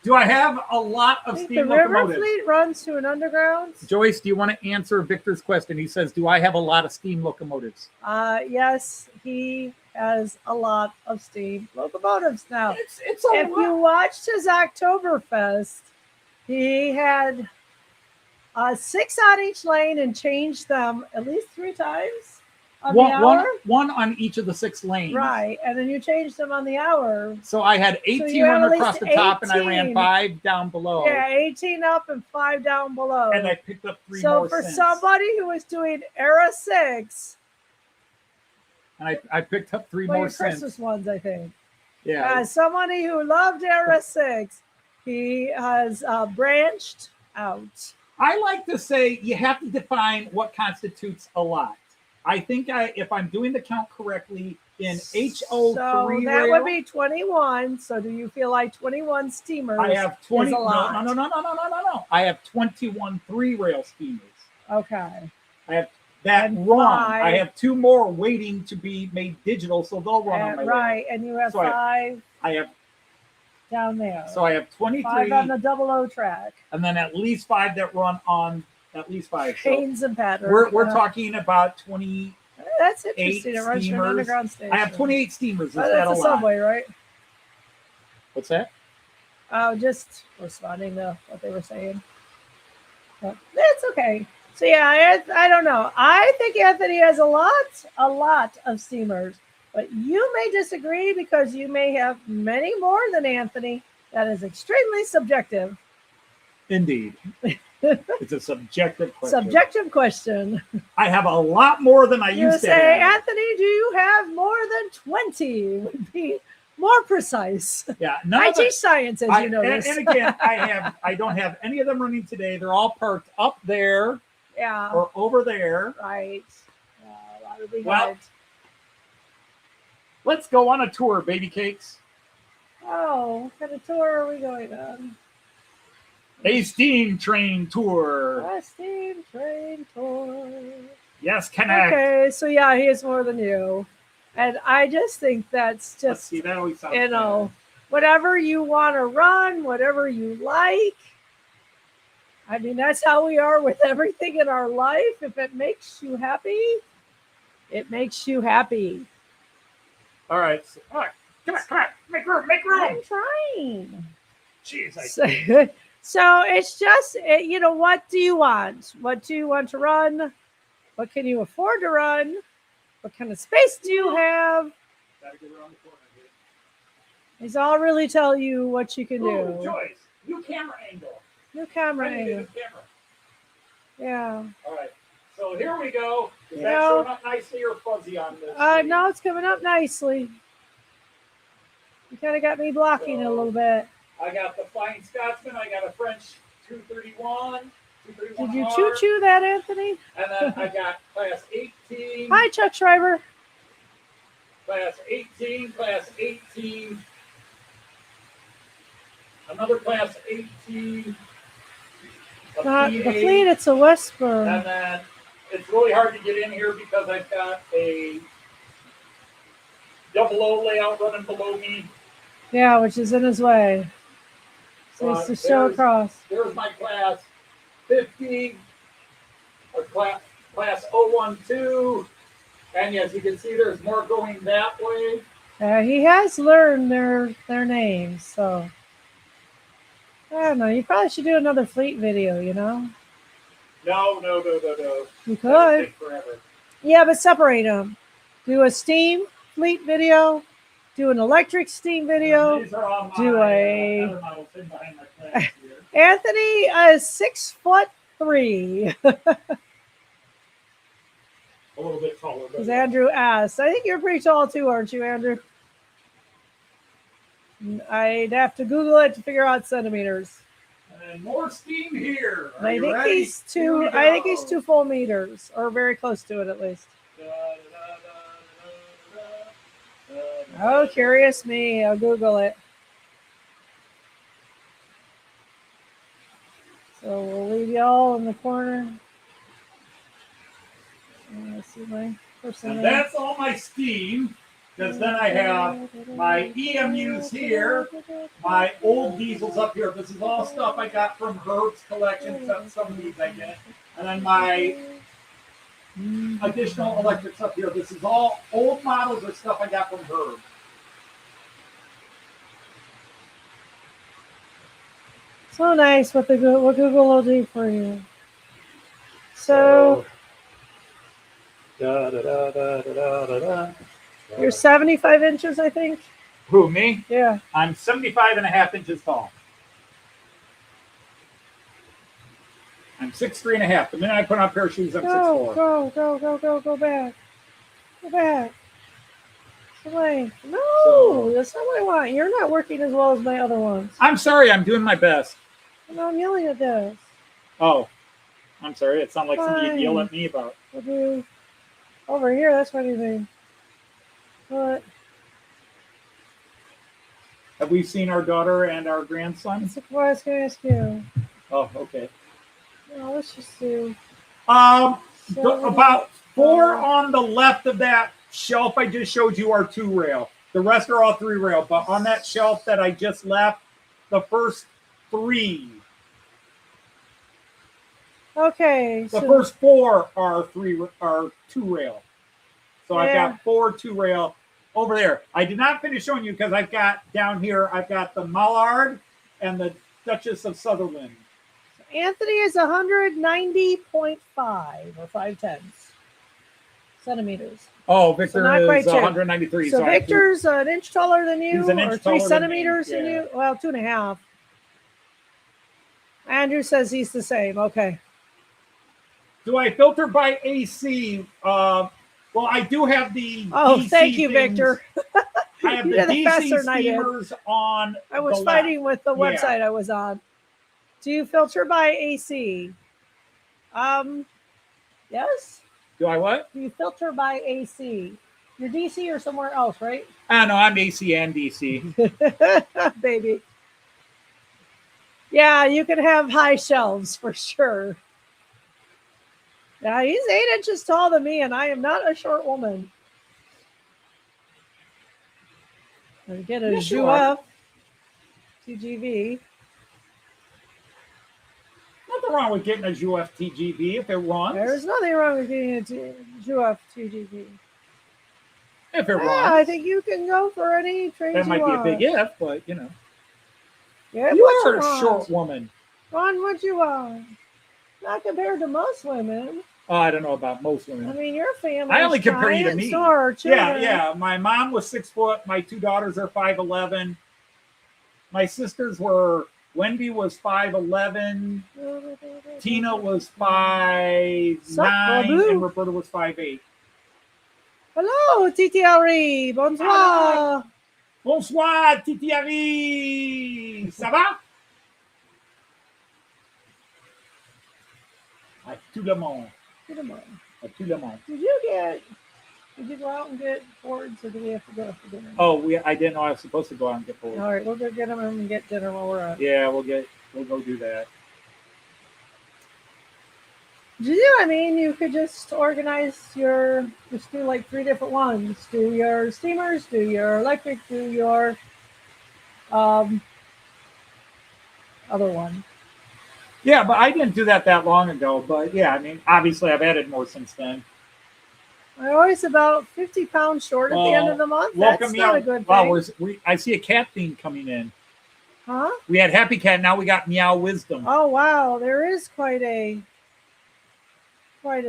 Do I have a lot I of think steam the river locomotives? fleet runs to an underground. Joyce, do you want to answer Victor's question? He says, do I have a lot of steam locomotives? Yes, he has a lot of steam locomotives now. It's a If you watched his Oktoberfest, he had 6 on each lane and changed them at least 3 times on the hour. One on each of the 6 lanes. Right, and then you changed them on the hour. So I had 18 you have run at across the least top, and I 18. ran 5 down below. Yeah, 18 up and 5 down below. And I picked up 3 so more for since. somebody who was doing Era 6, And I picked up 3 well, more your since. Christmas ones, I think. Yeah. As somebody who loved Era 6, he has branched out. I like to say you have to define what constitutes a lot. I think if I'm doing the count correctly, in HO3 So that rail, would be 21. So do you feel like 21 steamers I have 20. is a lot? No. I have 21 3-rail steamers. Okay. I have that And run. 5. I have 2 more waiting to be made digital, so they'll run on my Right, and you have So 5 I have down there. So I have 23, 5 on the 00 track. and then at least 5 that run on at least 5. So Chains and patterns. we're talking about 20. That's interesting. It runs from an steamers. underground station. I have 28 steamers. Is Oh, that that's a a lot? subway, right? What's that? Just responding to what they were saying. But it's okay. So yeah, I don't know. I think Anthony has a lot of steamers, but you may disagree because you may have many more than Anthony. That is extremely subjective. Indeed. It's a subjective question. Subjective question. I have a lot more than I You used to say, have. Anthony, do you have more than 20? Would be more precise. Yeah, I teach science, as you know. and again, I don't have any of them running today. They're all parked up there Yeah. or over there. Right. That would be Well, good. Let's go on a tour, baby cakes. Oh, what kind of tour are we going on? A steam train tour. A steam train tour. Yes, connect. Okay, so yeah, he is more than you. And I just think that's Let's just, see, that always sounds you know, whatever you want to run, whatever you like. I mean, that's how we are with everything in our life. If it makes you happy, it makes you happy. All right. All right. Come on. Make room. I'm trying. Jeez. So it's just, what do you want? What do you want to run? What can you afford to run? What kind of space do you have? Gotta get around the corner here. These all really tell you what you can Ooh, do. Joyce, new camera angle. New camera Ready to angle. do camera. Yeah. All right. So here we go. Is You that know- showing up nicely or fuzzy on this? No, it's coming up nicely. You kind of got me blocking it a little bit. I got the Flying Scotsman. I got a French 231. Did you choo-choo that, Anthony? And then I got class 18. Hi, Chuck Schreiber. Class 18. Class 18. Another class 18. Not the fleet, it's a Westburn. And then it's really hard to get in here because I've got a double O layout running below me. Yeah, which is in his way. So it's to show across. There's my class 50, or class 012. And as you can see, there's more going that way. He has learned their names, so I don't know. You probably should do another fleet video, No. You That'd could. take forever. Yeah, but separate them. Do a steam fleet video. Do an electric steam video. These are all my, Do a- other models in behind my class here. Anthony is 6'3". A little bit taller. As Andrew asked. I think you're pretty tall too, aren't you, Andrew? I'd have to Google it to figure out centimeters. And more steam here. Are I you think ready? he's Here we I think go. he's 2 full meters, or very close to it at least. Oh, curious me. I'll Google it. So we'll leave y'all in the corner. Let's see my person. And that's all my steam, because then I have my EMUs here, my old diesels up here. This is all stuff I got from Herb's collection, except some of these I get. And then my additional electrics up here. This is all old models or stuff I got from Herb. So nice what Google will do for you. So you're 75 inches, I think. Who, me? Yeah. I'm 75.5 inches tall. I'm 6'3.5". The minute I put on a pair of shoes, I'm 6'4". Go back. Go back. Away. No, that's not what I want. You're not working as well as my other ones. I'm sorry, I'm doing my best. No, I'm yelling at this. Oh, I'm sorry. It sounded like somebody Fine. yelled at me about. We'll do over here. That's what you mean. What? Have we seen our daughter and our grandson? That's what I was going to ask you. Oh, okay. No, let's just do. About 4 on the left of that shelf I just showed you are 2 rail. The rest are all 3 rail. But on that shelf that I just left, the first 3. Okay. The first 4 are 2 rail. So I've Yeah. got 4 2 rail over there. I did not finish showing you because I've got down here, I've got the Mallard and the Duchess of Sutherland. Anthony is 190.5 or 5/10 centimeters. Oh, Victor not quite is yet. 193. So I have to- Victor's an inch taller than you, He's an inch or 3 taller than me, centimeters than yeah. you. Well, 2.5. Andrew says he's the same. Okay. Do I filter by AC? Well, I do have the. Oh, DC thank you, things. Victor. I have You the did it faster DC than I did. steamers on. I was the fighting with the Yeah. website I was on. Do you filter by AC? Yes. Do I what? Do you filter by AC? You're DC or somewhere else, right? I know I'm AC and DC. Baby. Yeah, you can have high shelves for sure. Yeah, he's 8 inches taller than me, and I am not a short woman. We get a Yes, you are. Joyce TGV. Not nothing wrong with getting a UFTGB if it runs. There's nothing wrong with getting a UFTGB. If it runs. Yeah, I think you can go for any trains That might you be a want. big if, but you know. Yeah, You what are a want. short woman. Run what you want. Not compared to most women. Oh, I don't know about most women. I mean, your family. I only compare you to me. So are children. Yeah. My mom was 6 foot. My 2 daughters are 5'11". My sisters were, Wendy was 5'11". Tina was 5'9", and Roberta was 5'8". Hello, Titi Henri. Bonsoir. Bonsoir, Titi Henri. Ça va? À tout le monde. Good morning. À tout le monde. Did you go out and get boards, or do we have to go for dinner? Oh, I didn't know I was supposed to go out and get boards. All right, we'll go get them and get dinner while we're out. Yeah, we'll go do that. I mean, you could just organize just do like 3 different ones. Do your steamers, do your electric, do your other one. Yeah, but I didn't do that long ago. But yeah, I mean, obviously I've added more since then. I'm always about 50 pounds short at the end of the month. That's not a good thing. Wow, I see a cat theme coming in. Huh? We had Happy Cat, now we got Meow Wisdom. Oh, wow. There is quite a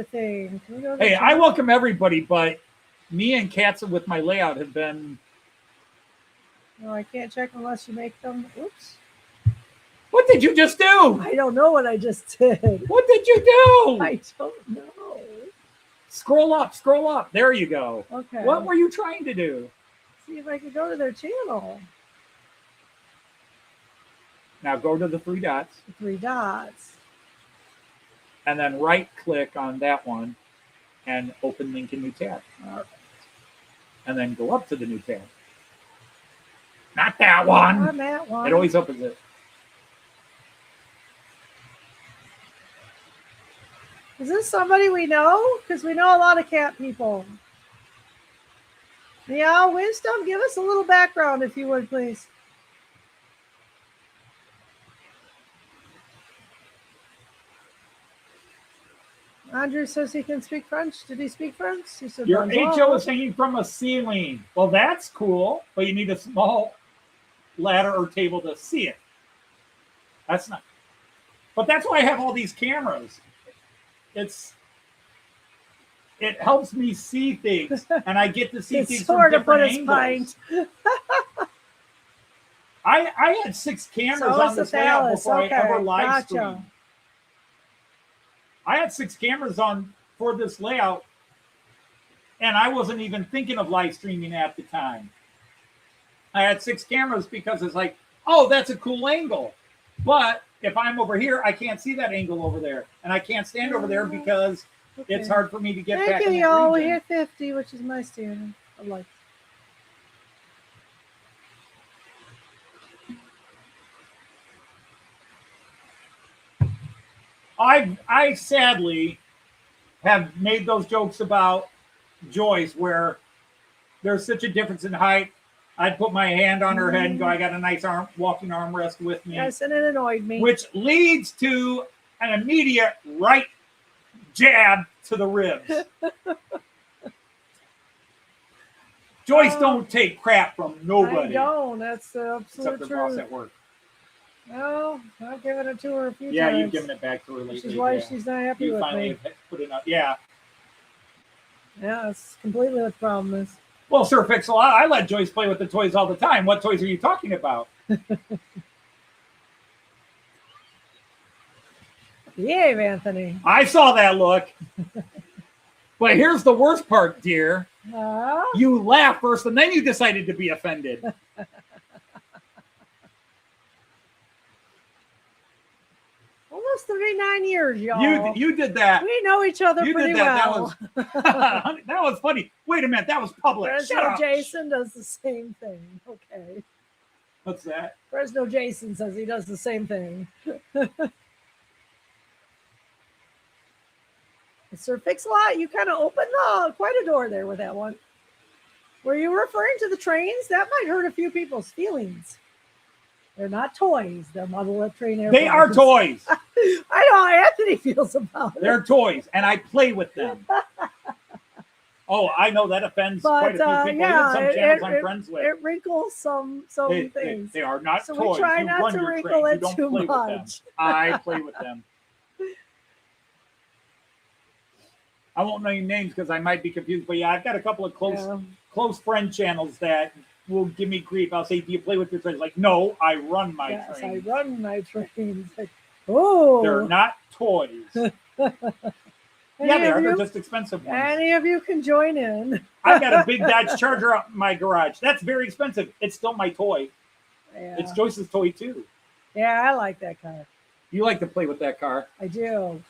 thing. Can we go to Hey, the I welcome everybody, but me and cats with my layout have been... No, I can't check unless you make them. Oops. What did you just do? I don't know what I just did. What did you do? I don't know. Scroll up. There you go. Okay. What were you trying to do? See if I could go to their channel. Now go to the 3 dots. The 3 dots. And then right-click on that one and open link in new tab. And then go up to the new tab. Not that one. Not that one. It always opens it. Is this somebody we know? Because we know a lot of cat people. Meow Wisdom, give us a little background if you would, please. Andrew says he can speak French. Did he speak French? He said, Your bonjour. HO is hanging from a ceiling. Well, that's cool, but you need a small ladder or table to see it. That's not. But that's why I have all these cameras. It helps me see things, and I get to see It's things from sort of different put his angles. pint. I had 6 cameras So on it's the this layout phallus. before Okay, I ever live streamed. gotcha. I had 6 cameras on for this layout, and I wasn't even thinking of live streaming at the time. I had 6 cameras because it's like, oh, that's a cool angle. But if I'm over here, I can't see that angle over there. And I can't stand over there because it's hard for me to get back Thank in you, that y'all. We region. hit 50, which is my standard of life. I sadly have made those jokes about Joyce where there's such a difference in height. I'd put my hand on her head and go, I got a nice walking armrest with me. Yes, and it annoyed me. Which leads to an immediate right jab to the ribs. Joyce don't take crap from nobody. I don't. That's the Except absolute the boss truth. at work. No, I've given it to her a few Yeah, times. you've given it back to her lately. Which is why yeah. she's not happy You with finally me. have put it up. Yeah. Yeah, that's completely what the problem is. Well, Sir Pixel, I let Joyce play with the toys all the time. What toys are you talking about? Behave, Anthony. I saw that look. But here's the worst part, dear. You laughed first, and then you decided to be offended. Almost 39 years, y'all. You did that. We know each other You pretty did that. well. That was funny. Wait a minute, that was public. Shut Fresno up. Jason does the same thing. Okay. What's that? Fresno Jason says he does the same thing. Sir Fix-a-Lot, you kind of opened quite a door there with that one. Were you referring to the trains? That might hurt a few people's feelings. They're not toys. They're model train airplanes. They are toys. I know how Anthony feels about it. They're toys, and I play with them. Oh, I know that offends quite a few people. Yeah, Even some channels I'm friends with. It wrinkles some things. They are not So toys. we try You not run to your wrinkle train. You it don't too play with them. much. I play with them. I won't name names because I might be confused, but yeah, I've got a couple of close friend channels that will give me grief. I'll say, "Do you play with your trains?" Like, no, I run my trains. I run my trains. Like, oh, they're not toys. Yeah, they are. They're just expensive ones. Any of you can join in. I've got a big Dodge Charger up in my garage. That's very expensive. It's still my toy. Yeah. It's Joyce's toy too. Yeah, I like that car. You like to play with that car. I do.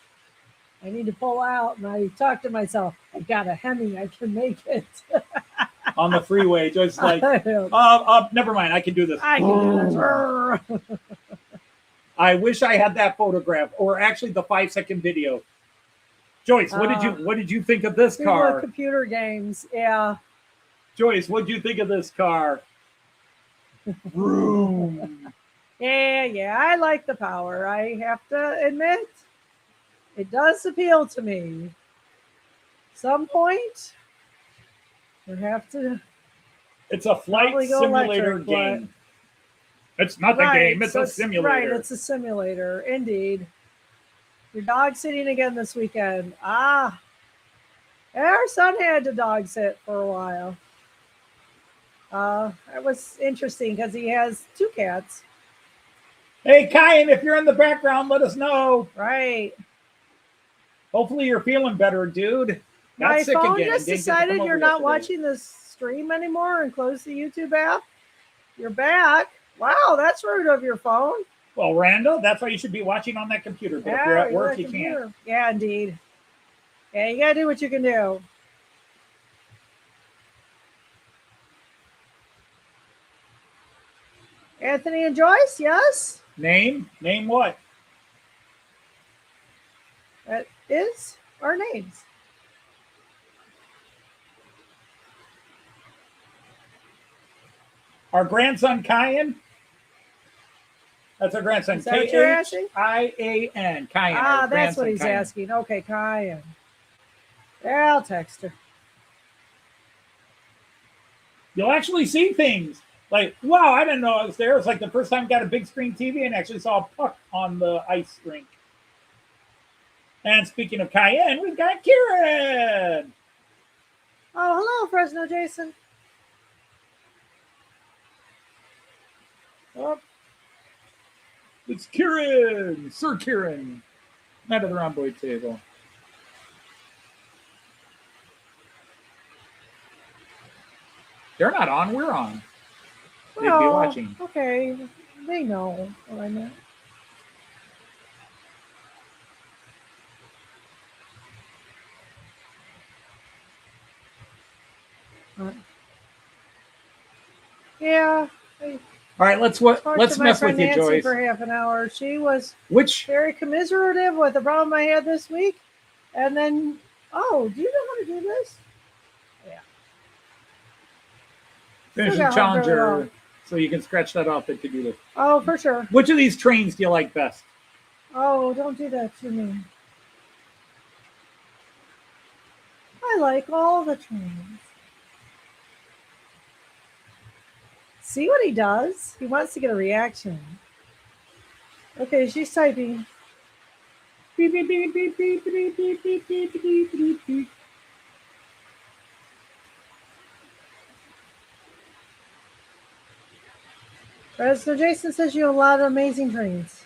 I need to pull out, and I talk to myself. I got a Hemi. I can make it. On the freeway, Joyce's like, never mind. I can do this. I can do this. I wish I had that photograph, or actually the 5-second video. Joyce, what did you think of this car? Computer games, yeah. Joyce, what did you think of this car? Vroom. Yeah, I like the power. I have to admit, it does appeal to me. Some point, we have to. It's a flight simulator game. It's not a game, it's a simulator. Right, it's a simulator, indeed. Your dog sitting again this weekend. Our son had to dog sit for a while. It was interesting because he has 2 cats. Hey, Kyan, if you're in the background, let us know. Right. Hopefully you're feeling better, dude. My phone just decided you're not watching this stream anymore and closed the YouTube app. You're back. Wow, that's rude of your phone. Well, Randall, that's why you should be watching on that computer. But if you're at work, you can't. Yeah, indeed. Yeah, you got to do what you can do. Anthony and Joyce, yes? Name what? That is our names. Our grandson, Kyan. That's our grandson. K-H-I-A-N. Kyan. That's what he's asking. Okay, Kyan. Yeah, I'll text her. You'll actually see things. Like, wow, I didn't know I was there. It's like the first time I got a big screen TV and actually saw a puck on the ice rink. And speaking of Kyan, we've got Kieran. Oh, hello, Fresno Jason. Oh. It's Kieran, Sir Kieran, not at the Romboy table. They're not on, we're on. They'd be watching. Okay, they know what I meant. Yeah. All right, let's mess with you, Joyce. For half an hour. She was Which very commiserative with the problem I had this week. And then, do you know how to do this? Yeah. Finish the Challenger so you can scratch that off that could do this. Oh, for sure. Which of these trains do you like best? Oh, don't do that to me. I like all the trains. See what he does? He wants to get a reaction. Okay, she's typing. Beep, beep, beep, beep, beep, beep, beep, beep, beep, beep, beep, beep. So Jason says you have a lot of amazing trains.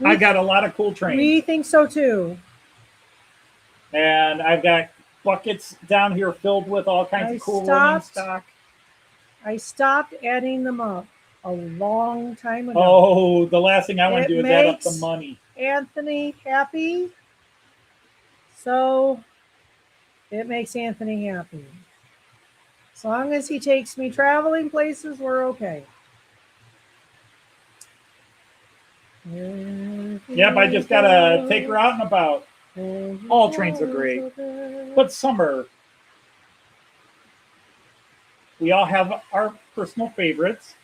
I got a lot of cool trains. We think so too. And I've got buckets down here filled with all kinds of cool rolling stock. I stopped adding them up a long time ago. Oh, the last thing I want to do is add up the money. Anthony happy. So it makes Anthony happy. As long as he takes me traveling places, we're okay. Yep, I just got to take her out and about. All trains are great. But summer, we all have our personal favorites.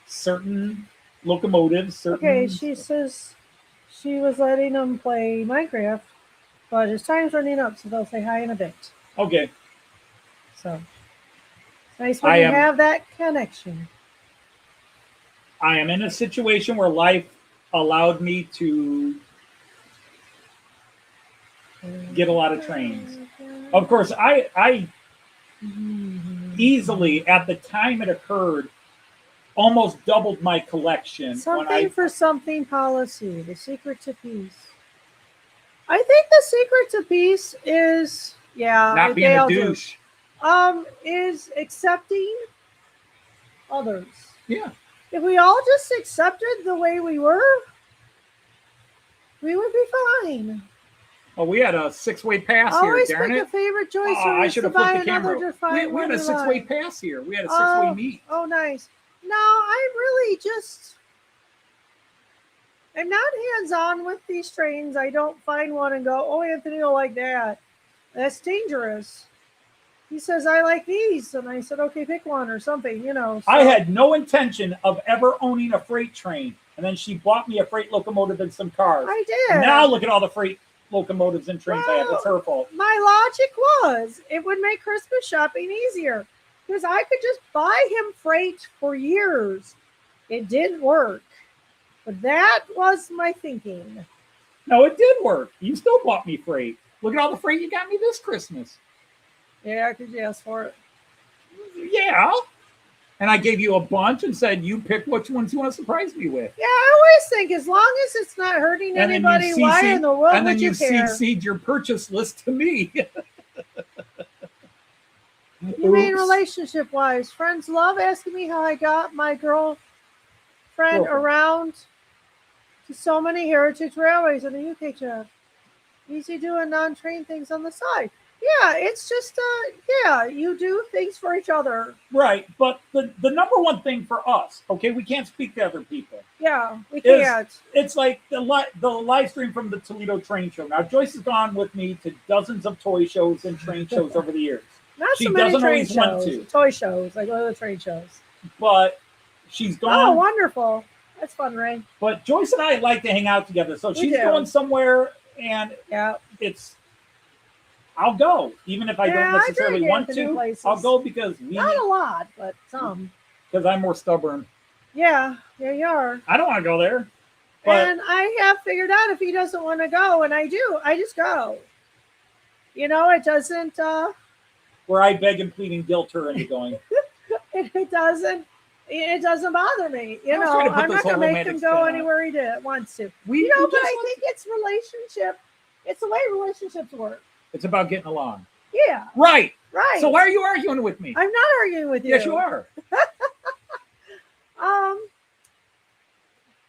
Certain locomotives. Certain Okay, she says she was letting them play Minecraft, but his time's running up, so they'll say hi in a bit. Okay. So it's nice when you have that connection. I am in a situation where life allowed me to get a lot of trains. Of course, I easily, at the time it occurred, almost doubled my collection. Something for something policy, the secret to peace. I think the secret to peace is, not being a douche. Is accepting others. Yeah. If we all just accepted the way we were, we would be fine. Oh, we had a 6-way pass Always here, darn pick it. a favorite Joyce. I should have flipped the camera. We had a 6-way pass. pass here. We had a 6-way meet. Oh, nice. No, I'm really I'm not hands-on with these trains. I don't find one and go, oh, Anthony will like that. That's dangerous. He says, I like these. And I said, okay, pick one or something, So. I had no intention of ever owning a freight train. And then she bought me a freight locomotive and some cars. I did. And now look at all the freight locomotives and trains I have. It's her fault. My logic was it would make Christmas shopping easier because I could just buy him freight for years. It didn't work. But that was my thinking. No, it did work. You still bought me freight. Look at all the freight you got me this Christmas. Yeah, because you asked for it. Yeah. And I gave you a bunch and said, you pick which ones you want to surprise me with. Yeah, I always think as long as it's not hurting anybody, why in the world would you care? And then you CC'd your purchase list to me. You mean relationship-wise. Friends love asking me how I got my girlfriend around to so many heritage railways in the UK, Jeff. Easy doing non-train things on the side. Yeah, it's just, you do things for each other. Right, but the number one thing for us, okay, we can't speak to other people. Yeah, we can't. It's like the live stream from the Toledo train show. Now, Joyce has gone with me to dozens of toy shows and train shows over the years. Not she so many doesn't train always shows. want to. Toy shows. I go to the train shows. But she's gone. Oh, wonderful. That's fun, Ray. But Joyce and I like to hang out together. So she's going somewhere and I'll go. Even if I don't necessarily want to, I'll go because not a lot, but some. Because I'm more stubborn. Yeah, you are. I don't want to go there. But and I have figured out if he doesn't want to go, and I do, I just go. It doesn't... where I beg and plead and guilt her into going. It doesn't bother me. I'm not going to make him go anywhere he wants to. But I think it's relationship. It's the way relationships work. It's about getting along. Yeah. Right. Right. So why are you arguing with me? I'm not arguing with you. Yes, you are.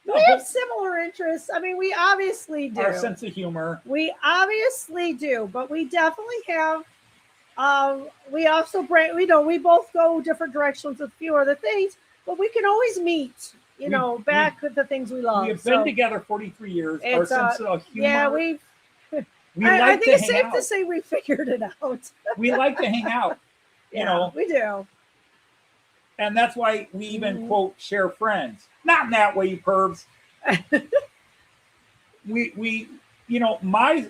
We have similar interests. I mean, we obviously do. Our sense of humor. We obviously do, but we definitely have. We also we both go different directions with a few other things, but we can always meet. Back with the things we love. We have been together 43 years. Our sense of humor. Yeah, I think it's safe to say we figured it out. We like to hang out. We do. And that's why we even quote share friends. Not in that way, you pervs.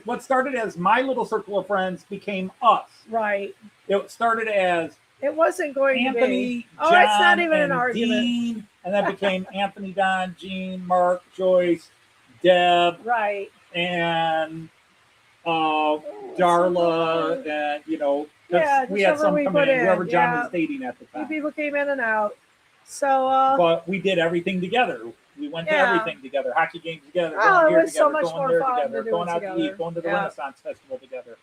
What started as my little circle of friends became us. Right. It started as it wasn't going Anthony, to be. John, it's not even an argument. Dean, and then became Anthony, Don, Jean, Mark, Joyce, Deb, right, and Darla, and we had some come in, whoever John was dating at the time. People came in and out. So, but we did everything together. We went to everything together, hockey games together, it was so much going more there fun together, to do going out together. to eat, going to the Renaissance Festival together.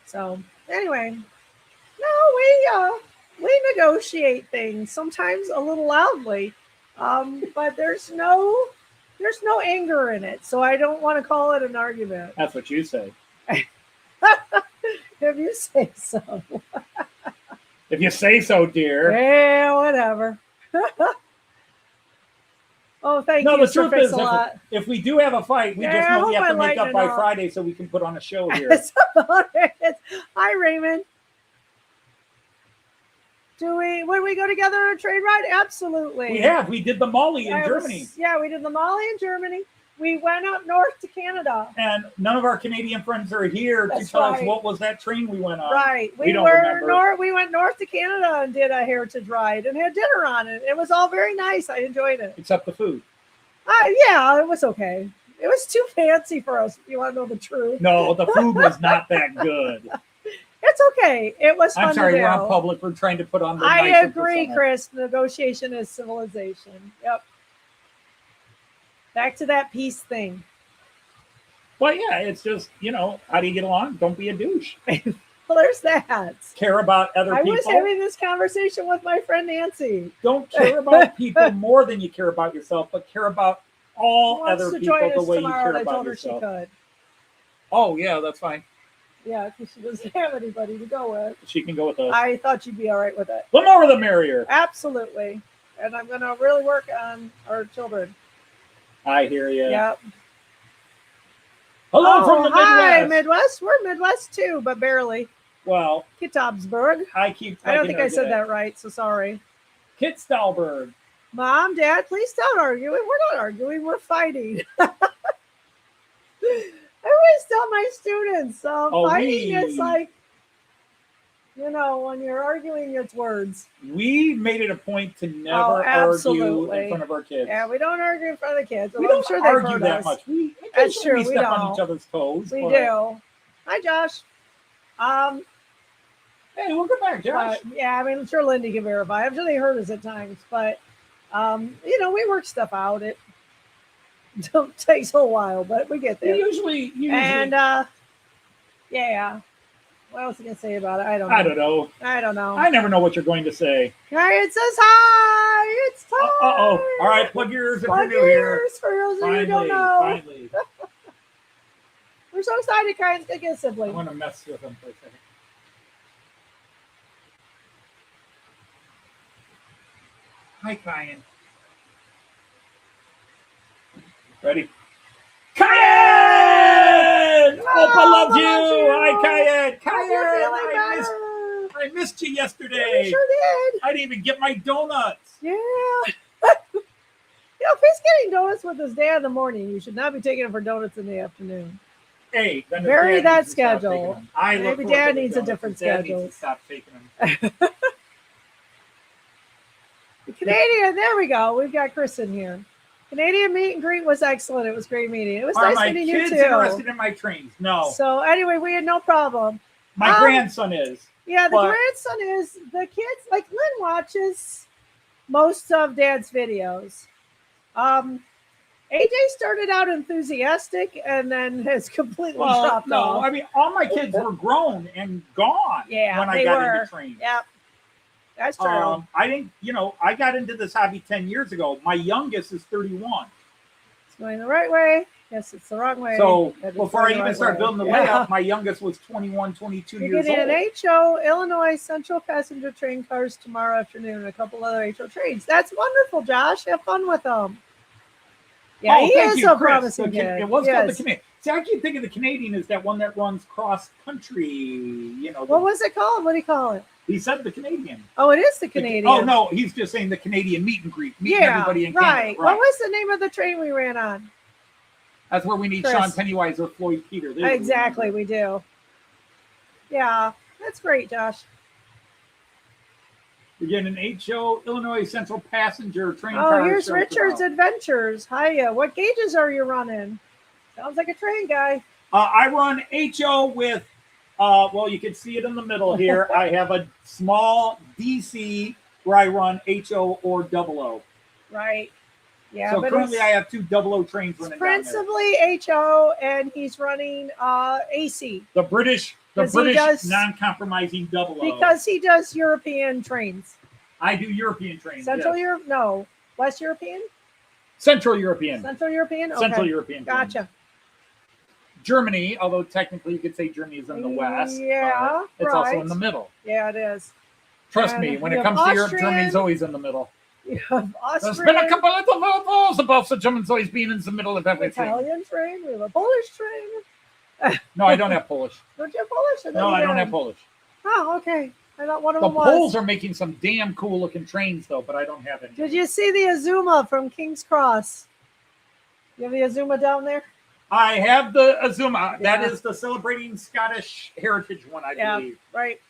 So anyway, we negotiate things sometimes a little loudly, but there's no anger in it, so I don't want to call it an argument. That's what you say. If you say so. If you say so, dear. Yeah, whatever. Oh, thank you. No, the truth is, a lot. if we do have a fight, we just know we have to make up by Friday so we can put on a show here. That's about it. Hi, Raymond. Would we go together on a train ride? Absolutely. We have. We did the Molly in Germany. Yeah, we did the Molly in Germany. We went up north to Canada. And none of our Canadian friends are here to tell us what was that train we went on. Right. We don't remember. We went north to Canada and did a heritage ride and had dinner on it. It was all very nice. I enjoyed it. Except the food. Yeah, it was okay. It was too fancy for us, if you want to know the truth. No, the food was not that good. It's okay. It was fun I'm sorry, to do. we're on public. We're trying to put on the I agree, Chris. Negotiation is civilization. Yep. Back to that peace thing. Well, yeah, it's just, how do you get along? Don't be a douche. Well, there's that. Care about other people. I was having this conversation with my friend Nancy. Don't care about people more than you care about yourself, but care about all other people the way you care about yourself. She could. Oh, yeah, that's fine. Yeah, because she doesn't have anybody to go with. She can go with us. I thought you'd be all right with it. The more the merrier. Absolutely. And I'm going to really work on our children. I hear you. Yep. Hello from the Midwest. Hi, Midwest. We're Midwest too, but barely. Well, Kittobsburg. I don't think I said that right, so sorry. Kittstalberg. Mom, Dad, please don't argue. We're not arguing. We're fighting. I always tell my students, fighting is like, when you're arguing, it's words. We made it a point to never argue in front of our kids. Yeah, we don't argue in front of the kids. We don't argue that much. That's true. We step on each other's toes. We do. Hi, Josh. Hey, welcome back, Josh. I'm sure Lindy can verify. I'm sure they hurt us at times, but we work stuff out. It takes a while, but we get there. Usually. And yeah. What else are you gonna say about it? I don't know. I never know what you're going to say. Hi, it says hi. It's time. All right, plug your ears if you're new here. For those of you who don't know. Finally. We're so excited, Kyan's gonna get a sibling. I want to mess with him for a second. Hi, Kyan. Ready? Kyan! Opa loves you! Hi, Kyan! Kyan! I missed you yesterday. You sure did. I didn't even get my donuts. Yeah. If he's getting donuts with his dad in the morning, you should not be taking him for donuts in the afternoon. Hey, then vary that schedule. Maybe Dad needs a different schedule. Needs to stop taking them. The Canadian, there we go. We've got Chris in here. Canadian meet and greet was excellent. It was a great meeting. It was nice meeting you too. Are my kids interested in my trains? No. So anyway, we had no problem. My grandson is. Yeah, the grandson is. The kids, like Lynn watches most of Dad's videos. AJ started out enthusiastic and then has completely dropped off. I mean, all my kids were grown and gone when I got into trains. Yep. That's true. I didn't, I got into this hobby 10 years ago. My youngest is 31. It's going the right way. Yes, it's the wrong way. So before I even started building the layout, my youngest was 21, 22 years old. You're getting an HO Illinois Central passenger train cars tomorrow afternoon and a couple other HO trains. That's wonderful, Josh. Have fun with them. Yeah, he is a promising kid. It was called the Canadian. See, I keep thinking the Canadian is that one that runs cross country. What was it called? What do you call it? He said the Canadian. Oh, it is the Canadian. Oh no, he's just saying the Canadian meet and greet. Meeting everybody in Canada. Right. What was the name of the train we ran on? That's where we need Sean Pennywise or Floyd Peter. Exactly, we do. Yeah, that's great, Josh. We're getting an HO Illinois Central passenger train car. Oh, here's Richard's Adventures. Hiya. What gauges are you running? Sounds like a train guy. I run HO with, you can see it in the middle here. I have a small DC where I run HO or 00. Right. Yeah. So currently I have 2 00 trains running principally HO, and he's running AC. The British non-compromising 00. Because he does European trains. I do European trains. Central Europe? No. West European? Central European. Central European? Okay. Central European. Gotcha. Germany, although technically you could say Germany is in the west. Yeah, it's also in the middle. Yeah, it is. Trust me, when it comes to Europe, Germany's always in the middle. You have Austrian. There's been a couple of little about the Germans always being in the middle of everything. Italian train. We have a Polish train. No, I don't have Polish. Don't you have Polish? No, I don't have Polish. Oh, okay. I thought one of The them was. Poles are making some damn cool looking trains though, but I don't have any. Did you see the Azuma from King's Cross? You have the Azuma down there? I have the Azuma. Yeah. That is the Celebrating Scottish Heritage one, I believe. Right.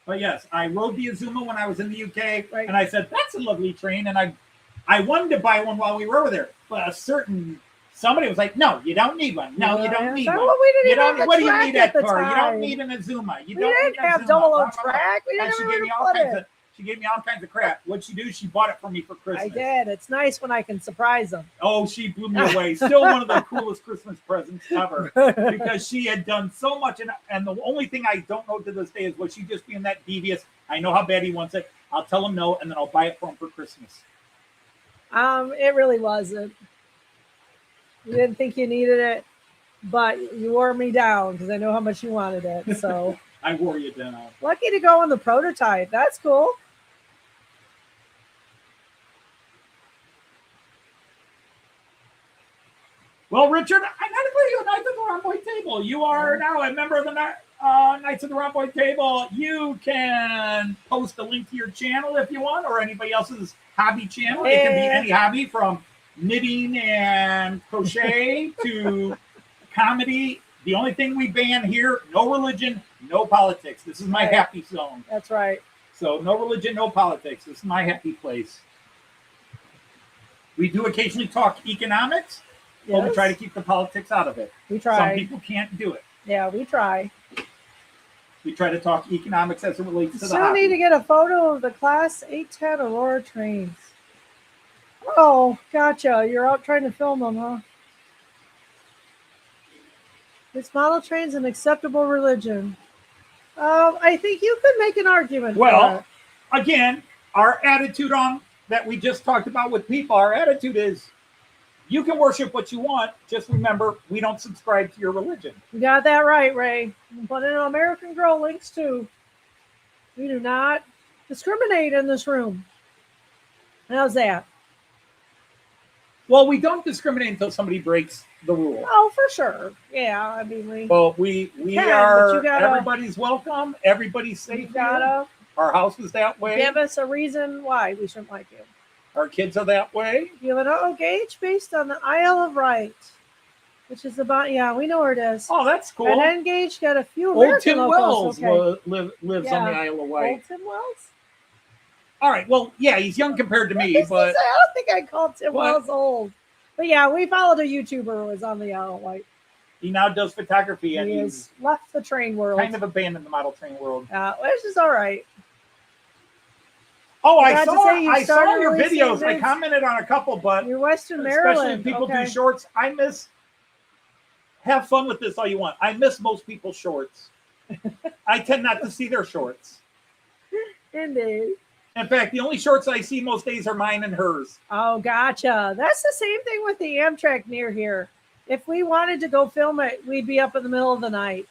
But yes, I rode the Azuma when I was in the UK, Right. and I said, that's a lovely train, and I wanted to buy one while we were over there, but somebody was like, no, you don't need one. No, you don't need one. Well, we didn't You even have don't, the what do you track need at that the for? You time. don't need an Azuma. You We don't didn't need an have Azuma. double O Blah, blah, blah. track. We And didn't she know gave where me to all put kinds it. of. She gave me all kinds of crap. What'd she do? She bought it for me for Christmas. I did. It's nice when I can surprise them. Oh, she blew me away. Still one of the coolest Christmas presents ever. Because she had done so much, and the only thing I don't know to this day is was she just being that devious. I know how bad he wants it. I'll tell him no, and then I'll buy it for him for Christmas. It really wasn't. You didn't think you needed it, but you wore me down because I know how much you wanted it. So I wore you down. lucky to go on the prototype. That's cool. Well, Richard, I got to put you a Knights of the Rhomboid Table. You are now a member of the Knights of the Rhomboid Table. You can post a link to your channel if you want, or anybody else's hobby channel. It can be any hobby from knitting and crochet to comedy. The only thing we ban here, no religion, no politics. This is my happy zone. That's right. So no religion, no politics. This is my happy place. We do occasionally talk economics. Well, we Yes. try to keep the politics out of it. We Some try. people can't do it. Yeah, we try. We try to talk economics as it relates to the Still need to hobby. get a photo of the Class 810 Aurora trains. Oh, gotcha. You're out trying to film them, huh? This model train's an acceptable religion. I think you could make an argument for Well, it. again, our attitude on that we just talked about with people, our attitude is you can worship what you want. Just remember, we don't subscribe to your religion. You got that right, Ray. But in American Girl links too. We do not discriminate in this room. How's that? Well, we don't discriminate until somebody breaks the rule. Oh, for sure. Yeah, I mean, we Well, we can, but you are, gotta- everybody's welcome. Everybody's safe here. gotta Our house is that way. give us a reason why we shouldn't like you. Our kids are that way. You have an auto gauge based on the Isle of Wight, which is about, yeah, we know where it is. Oh, that's cool. An N gauge got a few Old American Tim locals. Wells Okay. lives on the Yeah. Isle of Wight. Old Tim Wells? All right. Well, yeah, he's young compared to me, I but don't think I called Tim What? Wells old. But yeah, we followed a YouTuber who was on the Isle of Wight. he now does photography and He he's has left the train world. kind of abandoned the model train world. Which is all right. Oh, I Glad to saw say you I saw started your releasing videos. I vids. commented on a couple, but You're Western especially Maryland. if people Okay. do shorts. Have fun with this all you want. I miss most people's shorts. I tend not to see their shorts. Indeed. In fact, the only shorts I see most days are mine and hers. Oh, gotcha. That's the same thing with the Amtrak near here. If we wanted to go film it, we'd be up in the middle of the night.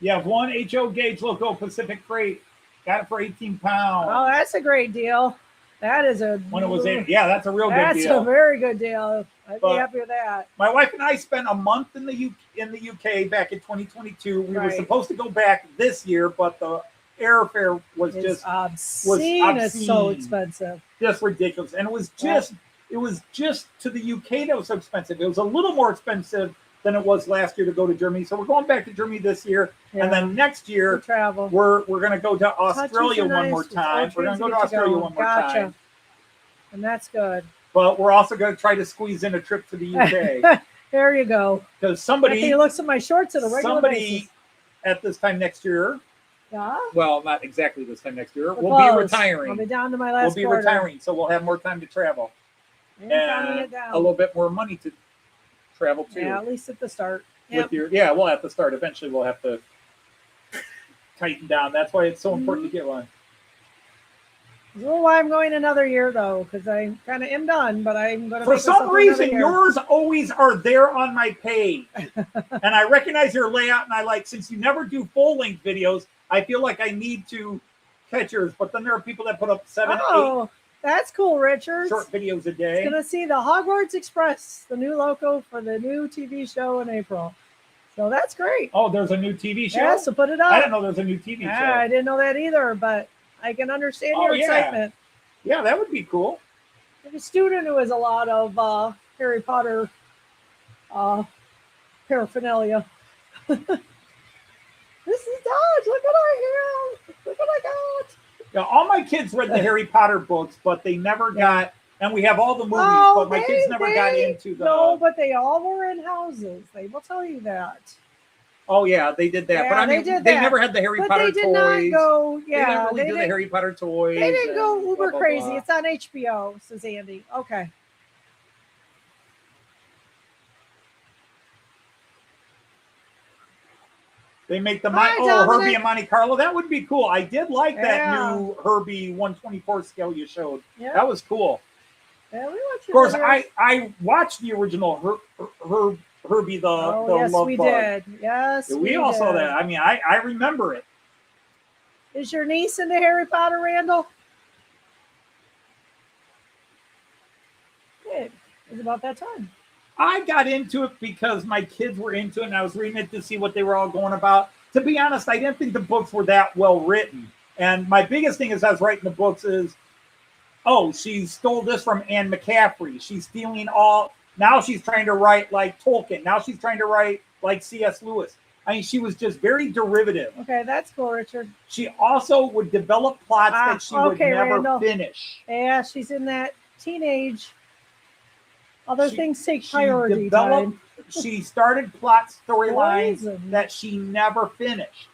You have one HO gauge Loco Pacific Freight. Got it for 18 pounds. Oh, that's a great deal. That is a When it was yeah, that's a real good that's deal. a very good deal. I'd But- be happy with that. My wife and I spent a month in the UK back in 2022. We were Right. supposed to go back this year, but the airfare was It's just obscene. It's so obscene. expensive. ridiculous, and it was just to the UK that was so expensive. It was a little more expensive than it was last year to go to Germany. So we're going back to Germany this year, Yeah. and then next For year travel. we're going to go to Australia Touches are one more nice. time. It's We're going to go to get Australia going. one more Gotcha. time. And that's good. But we're also going to try to squeeze in a trip to the UK There you go. because After somebody he looks at my shorts on a regular basis. at this time next year, Yeah. well, not exactly this time next year, We're we'll be close. I'll retiring. be down to my We'll last be quarter. retiring, so we'll have more time to travel And counting and it down. a little bit more money to travel too. Yeah, at least at the start. With Yep. we'll have to start. Eventually, we'll have to tighten down. That's why it's so important to get one. Well, why I'm going another year though, because I kind of am done, but I'm going to. For some reason, yours always are there on my page, and I recognize your layout. And I like, since you never do full length videos, I feel like I need to catch yours. But then there are people that put up 7, 8 that's cool, Richard. short videos a It's day. going to see the Hogwarts Express, the new loco for the new TV show in April. So that's great. Oh, there's a new TV show? Yeah, so put it up. I didn't know there's a new TV show. I didn't know that either, but I can understand your excitement. Yeah, that would be cool. I have a student who has a lot of Harry Potter paraphernalia. This is Dodge. Look what I have. Look what I got. Yeah, all my kids read the Harry Potter books, but they never got, and we have all the movies, but my kids never got into the... No, but they all were in houses. They will tell you that. Oh, yeah, they did that. Yeah, but I mean, they never had the Harry Potter toys. But they did not go, they didn't really do the Harry Potter toys. They didn't go uber blah, blah, crazy. blah. It's on HBO, says Andy. Okay. They make the Dominic. Herbie and Monte Carlo. That would be cool. I did like that Yeah. new Herbie 1/24 scale you showed. Yeah. That was cool. Yeah, we watched Of course, it. I watched the original Herbie the Yes, Love we Bug. did. Yes, We all saw that. I mean, I remember it. Is your niece into Harry Potter, Randall? Good. It's about that time. I got into it because my kids were into it, and I was reading it to see what they were all going about. To be honest, I didn't think the books were that well written. And my biggest thing as I was writing the books is, oh, she stole this from Anne McCaffrey. She's stealing all. Now she's trying to write like Tolkien. Now she's trying to write like C.S. Lewis. I mean, she was just very derivative. Okay, that's cool, Richard. She also would develop plots that she would never Randall. finish. Yeah, she's in that teenage. Other things take She priority developed- time. She started plot storylines Poison. that she never finished.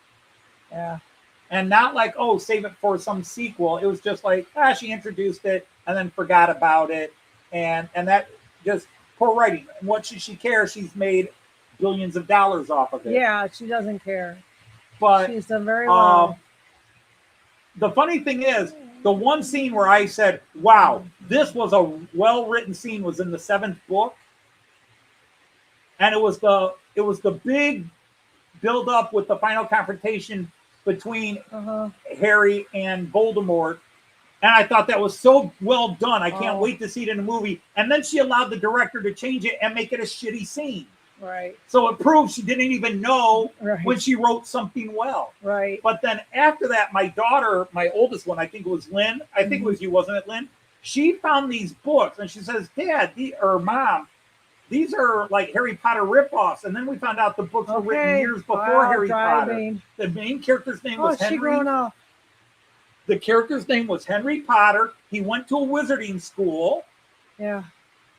Yeah. And not like, oh, save it for some sequel. It was just like, she introduced it and then forgot about it. And that just poor writing. And what should she care? She's made billions of dollars off of it. Yeah, she doesn't care. But She's done very well. the funny thing is, the one scene where I said, wow, this was a well-written scene was in the 7th book. And it was the big build up with the final confrontation between Harry and Voldemort. And I thought that was so well done. I can't wait to see it in a movie. And then she allowed the director to change it and make it a shitty scene. Right. So it proves she didn't even know Right. when she wrote something well. Right. But then after that, my daughter, my oldest one, I think it was Lynn. I think it was you, wasn't it, Lynn? She found these books and she says, Dad, or Mom, these are like Harry Potter ripoffs. And then we found out the books were written years before Harry Potter. The main character's name was Henry. She grown up. The character's name was Henry Potter. He went to a wizarding school. Yeah.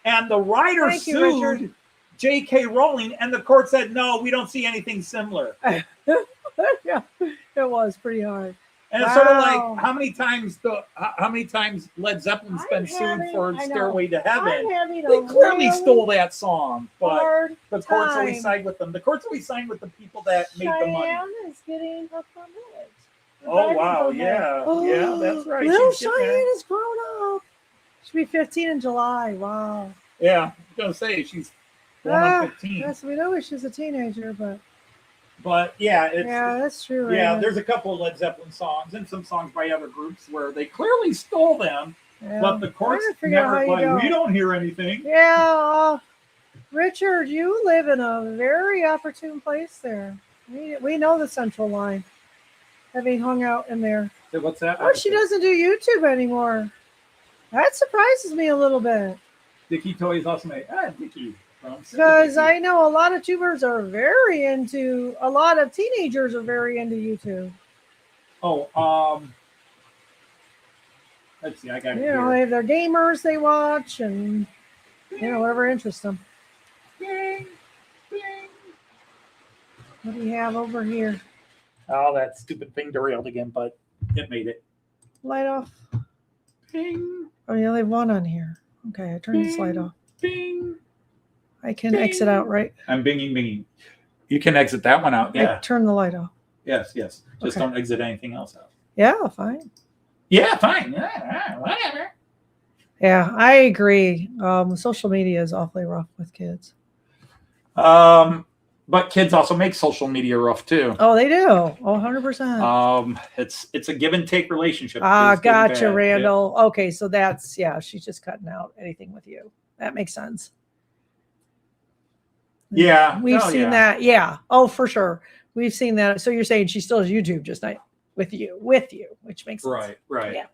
And the writer Thank you, sued Richard. J.K. Rowling, and the court said, no, we don't see anything similar. Yeah, it was pretty hard. And it's sort of like how many times Led Zeppelin's been sued for Stairway to Heaven. They clearly stole that song, but the courts always side with them. The courts always side with the people that made the money. Cheyenne is getting hooked on it. Oh wow, yeah, yeah, that's right. Little She's getting Cheyenne that. is grown up. She'll be 15 in July. Wow. Yeah, I was gonna say she's going on 15. Yes, we know she's a teenager, But yeah, it's that's true. yeah. Raymond. There's a couple of Led Zeppelin songs and some songs by other groups where they clearly stole them, Yeah. but the courts Trying to figure out never how you like. don't. We don't hear anything. Yeah, Richard, you live in a very opportune place there. We know the Central Line, having hung out in there. So what's that? Oh, she doesn't do YouTube anymore. That surprises me a little bit. Dickie Toys also made Dickie. Because I know a lot of tubers are very into, a lot of teenagers are very into YouTube. Oh, let's see. I got it You know, here. they have their gamers they watch and, you know, whatever interests them. Bing, bing. What do you have over here? Oh, that stupid thing derailed again, but it made it. Light off. Bing, Oh, you only have one on here. Okay, I turned this light off. bing. I can exit out, right? I'm binging. You can exit that one out. I Yeah. turn the light off. Yes. Just Okay. don't exit anything else out. Yeah, fine. Yeah, fine. Yeah, whatever. Yeah, I agree. Social media is awfully rough with kids. But kids also make social media rough too. Oh, they do. Oh, 100%. It's a give and take relationship. Ah, It's good and gotcha, bad. Randall. Okay, so that's, yeah, she's just cutting out anything with you. That makes sense. Yeah. We've Oh, seen yeah. that. Yeah. Oh, for sure. We've seen that. So you're saying she still has YouTube, just not with you, which makes sense. Right. Yeah.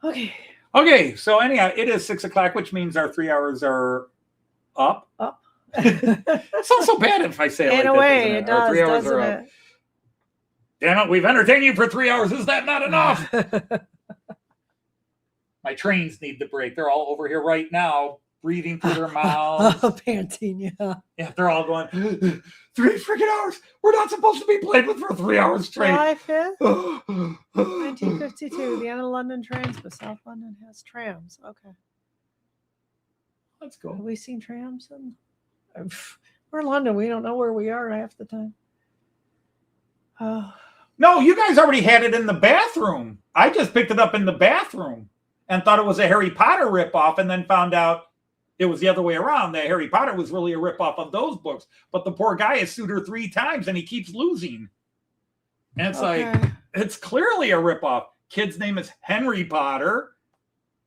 Okay. Okay. So anyhow, it is 6 o'clock, which means our 3 hours are up. It's not so bad if I say it In like a that, way, doesn't it Our does, 3 hours are doesn't up. Damn it, we've entertained you for 3 hours. Is that not enough? it? My trains need the break. They're all over here right now, breathing through their mouths. Panting, yeah. Yeah, they're all going, 3 freaking hours. We're not supposed to be played with for 3 hours straight. July 5th, 1952. The end of London trains, but South London has trams. Okay. Let's go. Have we seen trams? We're in London. We don't know where we are half the time. Oh. No, you guys already had it in the bathroom. I just picked it up in the bathroom and thought it was a Harry Potter ripoff, and then found out it was the other way around. That Harry Potter was really a ripoff of those books. But the poor guy has sued her 3 times and he keeps losing. And it's like, it's clearly a ripoff. Kid's name is Henry Potter.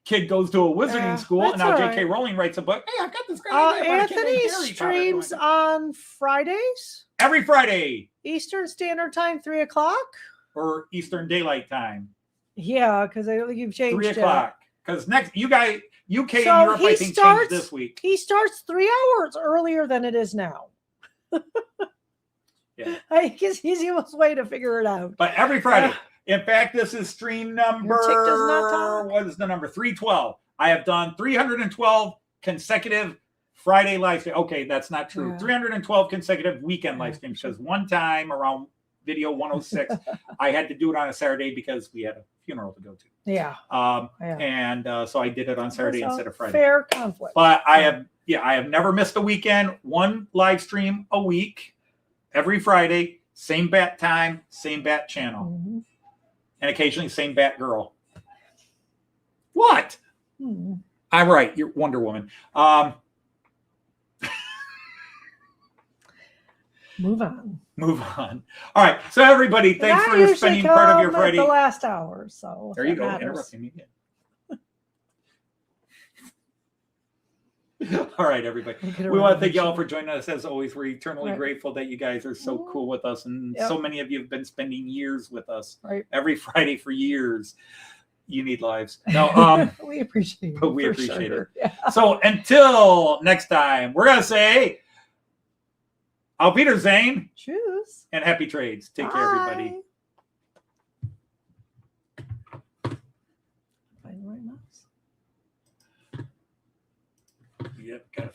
Kid goes to a wizarding school, and now J.K. Rowling writes a book. Hey, I've got this great idea about a kid named Anthony Harry Potter. streams on Fridays, Every Friday. Eastern Standard Time, 3 o'clock. Or Eastern Daylight Time. Yeah, because I don't think you've changed 3 o'clock. Because next, UK and So Europe, he I think, starts- changed this week. He starts 3 hours earlier than it is now. Yeah. I guess he's the easiest way to figure it out. But every Friday. In fact, this is stream number, Your tick does not talk. what is the number? 312. I have done 312 consecutive Friday live stream. Okay, that's not true. Yeah. 312 consecutive weekend live streams, because one time around video 106, I had to do it on a Saturday because we had a funeral to go to. Yeah. And so I did it on Saturday That's a instead of Friday. Fair conflict. But I have never missed a weekend. One live stream a week, every Friday, same bat time, same bat channel, Mhm. and occasionally same bat girl. What? Hmm. I'm right. You're Wonder Woman. Move on. Move on. All right. So everybody, thanks And I for usually spending part of your come at Friday. the last hour. So There you that go. matters. Interrupting me again. All right, everybody. We want to thank you all for joining us. As always, we're eternally Right. grateful that you guys are so cool with us. And Yep. so many of you have been spending years with us Right. every Friday for years. You need lives. No, We appreciate it. but we for appreciate sure. it. Yeah. So until next time, we're going to say, Auf Wiedersehen Choose. and happy trades. Take care, everybody. Bye. Find the right mouse. Yep, got